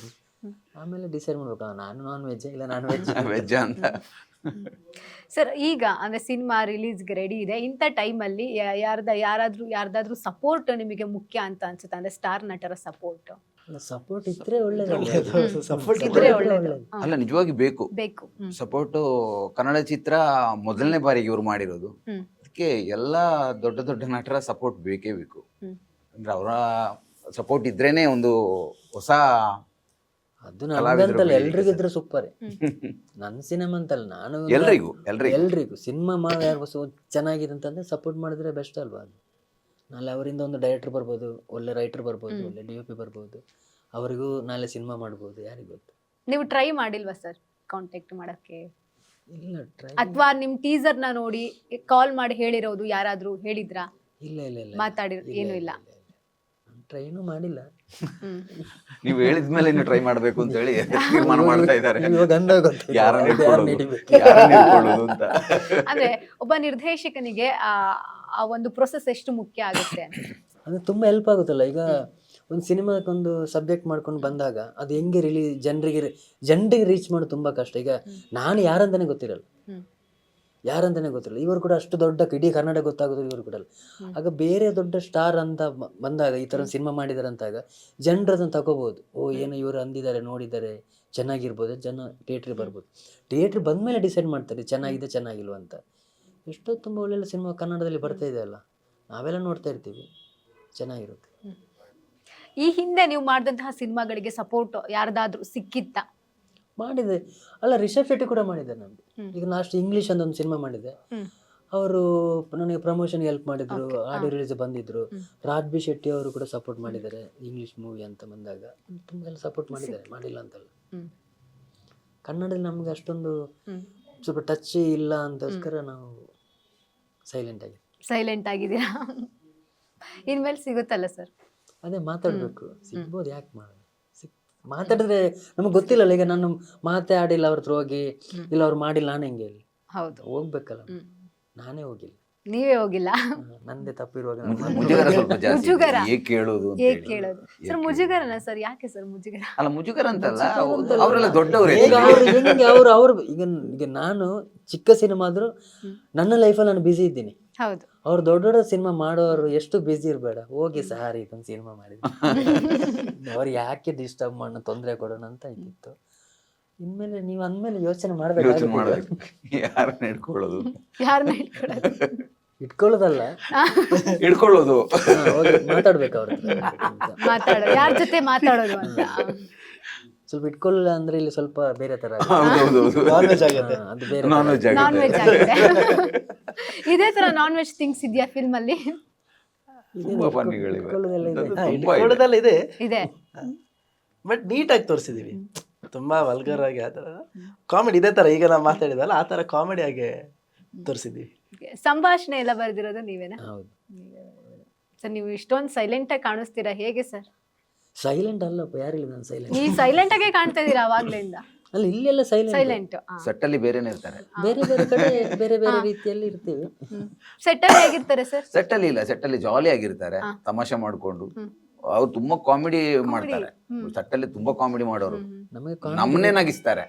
ಆಮೇಲೆ ಡಿಸೈಡ್ ಮಾಡ್ಬೇಕು, ನಾನು ನಾನ್ ವೆಜ್ ಇಲ್ಲ ನಾನ್ ವೆಜ್ ಅಂತ. ಸರ್, ಈಗ ಅಂದ್ರೆ ಸಿನಿಮಾ ರಿಲೀಸ್ಗೆ ರೆಡಿ ಇದೆ, ಇಂಥ ಟೈಮಲ್ಲಿ ಯಾರ್ದಾದ್ರೂ ಸಪೋರ್ಟ್ ನಿಮಗೆ ಮುಖ್ಯ ಅಂತ ಅನ್ಸುತ್ತೆ? ಅಂದ್ರೆ ಸ್ಟಾರ್ ನಟರ ಸಪೋರ್ಟ್ ಇದ್ರೆ ಒಳ್ಳೇದು. ಅಲ್ಲ, ನಿಜವಾಗಿ ಬೇಕು ಸಪೋರ್ಟ್. ಕನ್ನಡ ಚಿತ್ರ ಮೊದಲನೇ ಬಾರಿಗೆ ಇವ್ರು ಮಾಡಿರೋದು, ಅದಕ್ಕೆ ಎಲ್ಲ ದೊಡ್ಡ ದೊಡ್ಡ ನಟರ ಸಪೋರ್ಟ್ ಬೇಕೇ ಬೇಕು. ಅಂದ್ರೆ ಅವರ ಸಪೋರ್ಟ್ ಇದ್ರೇನೆ ಒಂದು ಹೊಸ. ಅದು ನನ್ಗಂತಲ್ಲ, ಎಲ್ರಿಗಿದ್ರೆ ಸೂಪರ್. ನನ್ನ ಸಿನಿಮಾ ಅಂತಲ್ಲ, ನಾನು ಎಲ್ರಿಗೂ ಸಿನಿಮಾ ಯಾರು ಚೆನ್ನಾಗಿದೆ ಅಂತಂದ್ರೆ ಸಪೋರ್ಟ್ ಮಾಡಿದ್ರೆ ಬೆಸ್ಟ್ ಅಲ್ವಾ. ಅದು ನಾಳೆ ಅವರಿಂದ ಒಂದು ಡೈರೆಕ್ಟರ್ ಬರ್ಬೋದು, ಒಳ್ಳೆ ರೈಟರ್ ಬರ್ಬೋದು, ಒಳ್ಳೆ DOP ಬರ್ಬೋದು, ಅವರಿಗೂ ನಾಳೆ ಸಿನಿಮಾ ಮಾಡ್ಬೋದು, ಯಾರಿಗೂ ಗೊತ್ತು. ನೀವು ಟ್ರೈ ಮಾಡಿಲ್ವಾ ಸರ್ ಕಾಂಟ್ಯಾಕ್ಟ್ ಮಾಡಕ್ಕೆ? ಇಲ್ಲ, ಟ್ರೈ ಅಥವಾ ನಿಮ್ ಟೀಸರ್ ನ ನೋಡಿ ಕಾಲ್ ಮಾಡಿ ಹೇಳಿರೋದು ಯಾರಾದ್ರೂ ಹೇಳಿದ್ರಾ? ಇಲ್ಲ ಮಾತಾಡಿ ಏನು ಇಲ್ಲ. ಟ್ರೈನು ಮಾಡಿಲ್ಲ. ನೀವು ಹೇಳಿದ್ಮೇಲೆ ನೀವು ಟ್ರೈ ಮಾಡಬೇಕು ಅಂತ ಹೇಳಿ ತೀರ್ಮಾನ ಮಾಡ್ತಾ ಇದ್ದಾರೆ. ಇವಾಗ ಅಂದಾಗ ಗೊತ್ತಾಯ್ತು ಯಾರನ್ನ ಯಾರ್ನ ಇಟ್ಕೊಳ್ಳೋದು, ಹಿಡಿಬೇಕು. ಯಾರನ್ನ ಇಟ್ಕೊಳ್ಳೋದು ಅಂತ. ಅಂದ್ರೆ ಒಬ್ಬ ನಿರ್ದೇಶಕನಿಗೆ ಆ ಒಂದು ಪ್ರೊಸೆಸ್ ಎಷ್ಟು ಮುಖ್ಯ ಆಗುತ್ತೆ ಅಂತ. ಅದು ತುಂಬಾ ಹೆಲ್ಪ್ ಆಗುತ್ತಲ್ಲ. ಈಗ ಒಂದು ಸಿನಿಮಾಕ್ಕೊಂದು ಸಬ್ಜೆಕ್ಟ್ ಮಾಡ್ಕೊಂಡು ಬಂದಾಗ ಅದು ಹೆಂಗೆ ಜನರಿಗೆ ರೀಚ್ ಮಾಡೋದು ತುಂಬಾ ಕಷ್ಟ. ಈಗ ನಾನು ಯಾರಂತಾನೆ ಗೊತ್ತಿರಲ್ಲ, ಇವರು ಕೂಡ ಅಷ್ಟು ದೊಡ್ಡ ಇಡೀ ಕನ್ನಡ ಗೊತ್ತಾಗೋದು ಇವರು ಕೂಡ. ಆಗ ಬೇರೆ ದೊಡ್ಡ ಸ್ಟಾರ್ ಅಂತ ಬಂದಾಗ, ಈ ತರ ಸಿನಿಮಾ ಮಾಡಿದಾರೆ ಅಂತಾಗ ಜನರು ಅದನ್ನ ತಗೋಬಹುದು. ಓ ಏನೋ ಇವರು ಅಂದಿದ್ದಾರೆ, ನೋಡಿದ್ದಾರೆ, ಚೆನ್ನಾಗಿರ್ಬೋದು, ಜನ ಥಿಯೇಟ್ರಿಗೆ ಬರ್ಬೋದು. ಥಿಯೇಟ್ರ್ ಬಂದ್ಮೇಲೆ ಡಿಸೈಡ್ ಮಾಡ್ತಾರೆ ಚೆನ್ನಾಗಿದೆ ಚೆನ್ನಾಗಿಲ್ವ ಅಂತ. ಎಷ್ಟೋ ತುಂಬ ಒಳ್ಳೊಳ್ಳೆ ಸಿನಿಮಾ ಕನ್ನಡದಲ್ಲಿ ಬರ್ತಾ ಇದೆ ಅಲ್ಲ, ನಾವೆಲ್ಲ ನೋಡ್ತಾ ಇರ್ತೀವಿ, ಚೆನ್ನಾಗಿರುತ್ತೆ. ಈ ಹಿಂದೆ ನೀವು ಮಾಡಿದಂತಹ ಸಿನಿಮಾಗಳಿಗೆ ಸಪೋರ್ಟ್ ಯಾರ್ದಾದ್ರೂ ಸಿಕ್ಕಿತ್ತ? ಮಾಡಿದೆ ಅಲ್ಲ, ರಿಷಬ್ ಶೆಟ್ಟಿ ಕೂಡ ಮಾಡಿದ್ದಾರೆ ನಮ್ಗೆ. ಈಗ ಲಾಸ್ಟ್ ಇಂಗ್ಲಿಷ್ ಅಂತ ಒಂದು ಸಿನಿಮಾ ಮಾಡಿದೆ, ಅವರು ನನಗೆ ಪ್ರಮೋಷನ್ಗೆ ಹೆಲ್ಪ್ ಮಾಡಿದ್ರು, ಆಡಿಯೋ ರಿಲೀಸ್ ಬಂದಿದ್ರು. ರಾಜ್ ಬಿ ಶೆಟ್ಟಿ ಅವರು ಕೂಡ ಸಪೋರ್ಟ್ ಮಾಡಿದ್ದಾರೆ ಇಂಗ್ಲಿಷ್ ಮೂವಿ ಅಂತ ಬಂದಾಗ. ತುಂಬ ಎಲ್ಲ ಸಪೋರ್ಟ್ ಮಾಡಿದ್ದಾರೆ, ಮಾಡಿಲ್ಲ ಅಂತಲ್ಲ. ಕನ್ನಡದಲ್ಲಿ ನಮ್ಗೆ ಅಷ್ಟೊಂದು ಸ್ವಲ್ಪ ಟಚ್ ಇಲ್ಲ ಅಂತೋಸ್ಕರ ನಾವು ಸೈಲೆಂಟ್ ಆಗಿದ್ದೀರಾ. ಇನ್ಮೇಲೆ ಸಿಗುತ್ತಲ್ಲ ಸರ್? ಅದೇ ಮಾತಾಡ್ಬೇಕು, ಸಿಗ್ಬೋದು, ಯಾಕೆ ಮಾಡೋದು. ಮಾತಾಡಿದ್ರೆ ನಮಗೆ ಗೊತ್ತಿಲ್ಲಲ್ಲ. ಈಗ ನಾನು ಮಾತೇ ಆಡಿಲ್ಲ ಅವ್ರ ಹತ್ರ ಹೋಗಿ, ಇಲ್ಲ ಅವ್ರು ಮಾಡಿಲ್ಲ, ನಾನು ಹೆಂಗೆ ಹೇಳಿ? ಹೌದು, ಹೋಗ್ಬೇಕಲ್ಲ. ನಾನೇ ಹೋಗಿಲ್ಲ, ನೀವೇ ಹೋಗಿಲ್ಲ. ನಂದೇ ತಪ್ಪಿರುವಾಗ ಮುಜುಗರ ಸ್ವಲ್ಪ ಜಾಸ್ತಿ. ಮುಜುಗರ ಏಕೆ ಕೇಳೋದು ಅಂತ ಹೇಗೆ ಹೇಳಿ. ಕೇಳೋದು ಸರ್? ಮುಜುಗರನ ಸರ್? ಯಾಕೆ ಸರ್ ಮುಜುಗರ? ಅಲ್ಲ, ಮುಜುಗರ ಅಂತಲ್ಲ, ಅವರೆಲ್ಲ ದೊಡ್ಡವರೇ. ಈಗ ಅವ್ರು ಹೆಂಗೆ ಅವ್ರು ಈಗ ನಾನು ಚಿಕ್ಕ ಸಿನಿಮಾ ಆದ್ರೂ ನನ್ನ ಲೈಫಲ್ಲಿ ನಾನು ಬ್ಯುಸಿ ಇದ್ದೀನಿ. ಹೌದು, ಅವ್ರು ದೊಡ್ಡ ದೊಡ್ಡ ಸಿನಿಮಾ ಮಾಡೋರು ಎಷ್ಟು ಬ್ಯುಸಿ ಇರಬೇಡ, ಹೋಗಿ ಸಾರಿ ಇದೊಂದು ಸಿನಿಮಾ ಮಾಡಿದ್ರು, ಅವ್ರು ಯಾಕೆ ಡಿಸ್ಟರ್ಬ್ ಮಾಡೋಣ, ತೊಂದರೆ ಕೊಡೋಣ ಅಂತ ಇದ್ದಿತ್ತು. ಇನ್ಮೇಲೆ ನೀವು ಅಂದ್ಮೇಲೆ ಯೋಚನೆ ಮಾಡ್ಬೇಕು. ಯಾರನ್ನ ಇಟ್ಕೊಳ್ಳೋದು, ಯಾರನ್ನ ಇಟ್ಕೊಳ್ಳೋದು? ಇಟ್ಕೊಳ್ಳೋದಲ್ಲ, ಇಟ್ಕೊಳ್ಳೋದು, ಹೋಗಿ ಮಾತಾಡ್ಬೇಕು ಅವ್ರ ಮಾತಾಡೋದು, ಯಾರ ಜೊತೆ ಮಾತಾಡೋದು ಅಂತ. ಸ್ವಲ್ಪ ಇಟ್ಕೊಳ್ಳಲ್ಲ ಅಂದ್ರೆ ಇಲ್ಲಿ ಸ್ವಲ್ಪ ಬೇರೆ ತರ ನಾನ್ ವೆಜ್ ಆಗುತ್ತೆ. ಅದು ಬೇರೆ ನಾನ್ ವೆಜ್ ನಾನ್ ವೆಜ್ ಆಗಿದೆ. ಇದೇ ತರ ನಾನ್ ವೆಜ್ ಥಿಂಗ್ಸ್ ಇದೆಯಾ ಫಿಲ್ಮ್ ಅಲ್ಲಿ? ತುಂಬಾ ಫನ್ನಿಗಳಿವೆ. ಇಟ್ಕೊಳ್ಳೋದೆಲ್ಲ ಇದೆ. ಇಟ್ಕೊಳ್ಳೋದಲ್ಲ ಇದೆ, ಇದೆ, ಬಟ್ ನೀಟಾಗಿ ತೋರಿಸಿದೀವಿ. ತುಂಬಾ ವಲ್ಗರ್ ಆಗಿ ಆ ಥರ ಕಾಮಿಡಿ, ಇದೇ ತರ ಈಗ ನಾವು ಮಾತಾಡಿದಲ್ಲ ಆ ಥರ ಕಾಮಿಡಿ ಆಗಿ ತೋರಿಸಿದೀವಿ. ಸಂಭಾಷಣೆ ಎಲ್ಲ ಬರೆದಿರೋದು ನೀವೇನಾ? ಹೌದು. ಸರ್, ನೀವು ಇಷ್ಟೊಂದು ಸೈಲೆಂಟ್ ಆಗಿ ಕಾಣಿಸ್ತೀರಾ, ಹೇಗೆ ಸರ್? ಸೈಲೆಂಟ್ ಅಲ್ಲಪ್ಪ, ಯಾರಿಲ್ಲ ನಾನು ಸೈಲೆಂಟ್. ನೀವು ಸೈಲೆಂಟ್ ಆಗೇ ಕಾಣ್ತಾ ಇದೀರಾ ಅವಾಗ್ಲಿಂದ. ಅಲ್ಲ, ಇಲ್ಲೆಲ್ಲ ಸೈಲೆಂಟ್. ಸೈಲೆಂಟ್. ಸೆಟ್ಟಲ್ಲಿ ಬೇರೆನೇ ಇರ್ತಾರೆ, ಬೇರೆ ಬೇರೆ ಕಡೆ ಬೇರೆ ಬೇರೆ ರೀತಿಯಲ್ಲಿ ಇರ್ತೀವಿ. ಸೆಟ್ಟಲ್ಲಿ ಹೇಗಿರ್ತಾರೆ ಸರ್? ಸೆಟ್ಟಲ್ಲಿ ಇಲ್ಲ, ಸೆಟ್ಟಲ್ಲಿ ಜಾಲಿ ಆಗಿರ್ತಾರೆ, ತಮಾಷೆ ಮಾಡ್ಕೊಂಡು. ಅವ್ರು ತುಂಬಾ ಕಾಮಿಡಿ ಮಾಡ್ತಾರೆ. ಸೆಟ್ಟಲ್ಲಿ ತುಂಬಾ ಕಾಮಿಡಿ ಮಾಡೋರು, ನಮಗೆ ನಮ್ಮನ್ನೇ ನಗಿಸ್ತಾರೆ.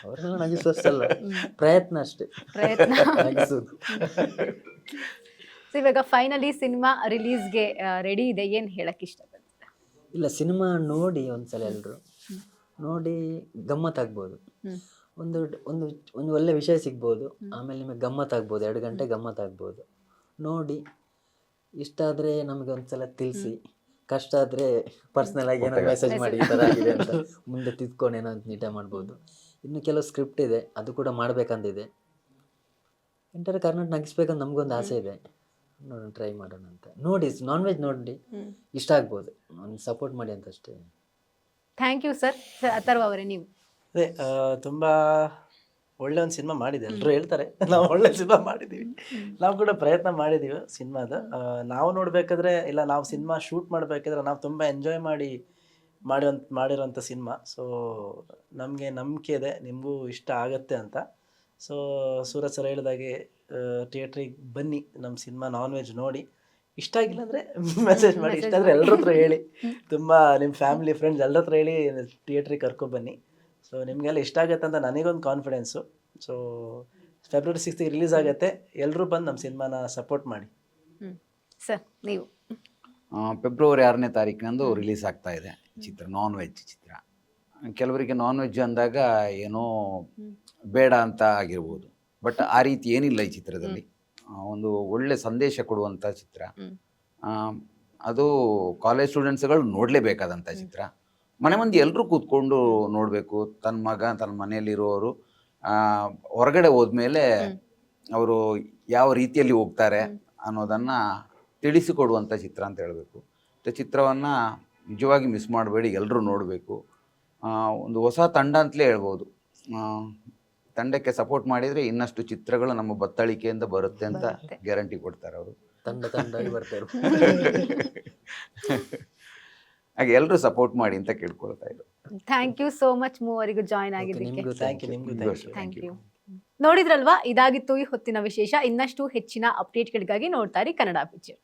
ಅವ್ರನ್ನ ನಗಿಸೋಷ್ಟಲ್ಲ, ಪ್ರಯತ್ನ ಅಷ್ಟೇ, ಪ್ರಯತ್ನ. ನಗಿಸೋದು. ಇವಾಗ ಫೈನಲಿ ಸಿನಿಮಾ ರಿಲೀಸ್ಗೆ ರೆಡಿ ಇದೆ, ಏನ್ ಹೇಳಕ್ ಇಷ್ಟಪಡ್ತೀರಾ? ಇಲ್ಲ, ಸಿನಿಮಾ ನೋಡಿ ಒಂದ್ಸಲ ಎಲ್ರು ನೋಡಿ ಗಮ್ಮತ್ತಾಗ್ಬೋದು. ಒಂದು ಒಂದು ಒಂದು ಒಳ್ಳೆ ವಿಷಯ ಸಿಗ್ಬೋದು, ಆಮೇಲೆ ನಿಮಗೆ ಗಮ್ಮತ್ತಾಗ್ಬೋದು, 2 ಗಂಟೆ ಗಮ್ಮತ್ತಾಗ್ಬೋದು. ನೋಡಿ ಇಷ್ಟ ಆದರೆ ನಮಗೆ ಒಂದ್ಸಲ ತಿಳಿಸಿ, ಕಷ್ಟ ಆದರೆ ಪರ್ಸ್ನಲ್ ಆಗಿ ಏನೋ ಮೆಸೇಜ್ ಮಾಡಿ ಈ ಥರ ಆಗಿದೆ ಅಂತ, ಮುಂದೆ ತಿದ್ಕೊಂಡು ಏನೋ ನೀಟಾಗಿ ಮಾಡ್ಬೋದು. ಇನ್ನು ಕೆಲವು ಸ್ಕ್ರಿಪ್ಟ್ ಇದೆ, ಅದು ಕೂಡ ಮಾಡ್ಬೇಕಂತಿದೆ. ಎಂಟರ್ ಕರ್ನಾಟಕ ನಗಿಸ್ಬೇಕಂತ ನಮಗೊಂದು ಆಸೆ ಇದೆ, ನೋಡೋಣ, ಟ್ರೈ ಮಾಡೋಣ ಅಂತ. ನೋಡಿ, ನಾನ್ ವೆಜ್ ನೋಡಿ ಇಷ್ಟ ಆಗ್ಬೋದು, ಒಂದು ಸಪೋರ್ಟ್ ಮಾಡಿ ಅಂತ ಅಷ್ಟೇ. Thank you sir. ಅಥರ್ವ ಅವರೇ, ನೀವು? ಅದೇ ತುಂಬಾ ಒಳ್ಳೆ ಒಂದು ಸಿನಿಮಾ ಮಾಡಿದೆ, ಎಲ್ಲರೂ ಹೇಳ್ತಾರೆ ನಾವು ಒಳ್ಳೆ ಸಿನಿಮಾ ಮಾಡಿದ್ದೀವಿ. ನಾವು ಕೂಡ ಪ್ರಯತ್ನ ಮಾಡಿದ್ದೀವಿ ಸಿನಿಮಾದ. ನಾವು ನೋಡಬೇಕಾದ್ರೆ, ಇಲ್ಲ ನಾವು ಸಿನಿಮಾ ಶೂಟ್ ಮಾಡಬೇಕಾದ್ರೆ ನಾವು ತುಂಬ ಎಂಜಾಯ್ ಮಾಡಿರೋಂಥ ಸಿನಿಮಾ. ಸೊ ನಮಗೆ ನಂಬಿಕೆ ಇದೆ ನಿಮಗೂ ಇಷ್ಟ ಆಗತ್ತೆ ಅಂತ. ಸೊ ಸೂರಜ್ ಸರ್ ಹೇಳಿದಾಗೆ ಥಿಯೇಟ್ರಿಗೆ ಬನ್ನಿ, ನಮ್ಮ ಸಿನಿಮಾ ನಾನ್ ವೆಜ್ ನೋಡಿ. ಇಷ್ಟ ಆಗಿಲ್ಲ ಅಂದರೆ ಮೆಸೇಜ್ ಮಾಡಿ, ಇಷ್ಟ ಆದರೆ ಎಲ್ಲರ ಹತ್ರ ಹೇಳಿ, ತುಂಬ ನಿಮ್ಮ ಫ್ಯಾಮಿಲಿ ಫ್ರೆಂಡ್ಸ್ ಎಲ್ಲರ ಹತ್ರ ಹೇಳಿ ಥಿಯೇಟ್ರಿಗೆ ಕರ್ಕೊಬನ್ನಿ. ಸೊ ನಿಮಗೆಲ್ಲ ಇಷ್ಟ ಆಗುತ್ತೆ ಅಂತ ನನಗೊಂದು confidence. So February 6th release ಆಗುತ್ತೆ, ಎಲ್ಲರೂ ಬಂದು ನಮ್ಮ ಸಿನಿಮಾನ ಸಪೋರ್ಟ್ ಮಾಡಿ. ಸರ್, ನೀವು? ಫೆಬ್ರವರಿ 6ನೇ ತಾರೀಕಿನಂದು ರಿಲೀಸ್ ಆಗ್ತಾ ಇದೆ ಚಿತ್ರ, ನಾನ್ ವೆಜ್ ಚಿತ್ರ. ಕೆಲವರಿಗೆ ನಾನ್ ವೆಜ್ ಅಂದಾಗ ಏನೋ ಬೇಡ ಅಂತ ಆಗಿರ್ಬೋದು, ಬಟ್ ಆ ರೀತಿ ಏನಿಲ್ಲ ಈ ಚಿತ್ರದಲ್ಲಿ. ಒಂದು ಒಳ್ಳೆ ಸಂದೇಶ ಕೊಡುವಂಥ ಚಿತ್ರ. ಅದು ಕಾಲೇಜ್ ಸ್ಟೂಡೆಂಟ್ಸ್ಗಳು ನೋಡಲೇಬೇಕಾದಂಥ ಚಿತ್ರ. ಮನೆ ಮಂದಿ ಎಲ್ಲರೂ ಕೂತ್ಕೊಂಡು ನೋಡಬೇಕು. ತನ್ನ ಮಗ, ತನ್ನ ಮನೆಯಲ್ಲಿರೋರು ಹೊರಗಡೆ ಹೋದ್ಮೇಲೆ ಅವರು ಯಾವ ರೀತಿಯಲ್ಲಿ ಹೋಗ್ತಾರೆ ಅನ್ನೋದನ್ನು ತಿಳಿಸಿಕೊಡುವಂಥ ಚಿತ್ರ ಅಂತ ಹೇಳಬೇಕು. ಚಿತ್ರವನ್ನು ನಿಜವಾಗಿ ಮಿಸ್ ಮಾಡಬೇಡಿ, ಎಲ್ಲರೂ ನೋಡಬೇಕು. ಒಂದು ಹೊಸ ತಂಡ ಅಂತಲೇ ಹೇಳ್ಬೋದು. ತಂಡಕ್ಕೆ ಸಪೋರ್ಟ್ ಮಾಡಿದರೆ ಇನ್ನಷ್ಟು ಚಿತ್ರಗಳು ನಮ್ಮ ಬತ್ತಳಿಕೆಯಿಂದ ಬರುತ್ತೆ ಅಂತ ಗ್ಯಾರಂಟಿ ಕೊಡ್ತಾರೆ ಅವರು. ತಂಡವಾಗಿ ಬರ್ತಾರೆ. ಹಾಗೆ ಎಲ್ಲರೂ ಸಪೋರ್ಟ್ ಮಾಡಿ ಅಂತ ಕೇಳ್ಕೊಳ್ತಾ ಇದ್ರು. ಥ್ಯಾಂಕ್ ಯು ಸೋ ಮಚ್ ಮೂವರಿಗೂ ಜಾಯ್ನ್ ಆಗಿದ್ದಕ್ಕೆ. ನಿಮ್ಗೂ ಥ್ಯಾಂಕ್ ಯು, ನಿಮಗೂ ಥ್ಯಾಂಕ್ ಯು. Thank you. ನೋಡಿದ್ರಲ್ವಾ, ಇದಾಗಿತ್ತು ಈ ಹೊತ್ತಿನ ವಿಶೇಷ. ಇನ್ನಷ್ಟು ಹೆಚ್ಚಿನ ಅಪ್ಡೇಟ್ಗಳಿಗಾಗಿ ನೋಡ್ತಾ ಇರಿ ಕನ್ನಡ ಪಿಕ್ಚರ್.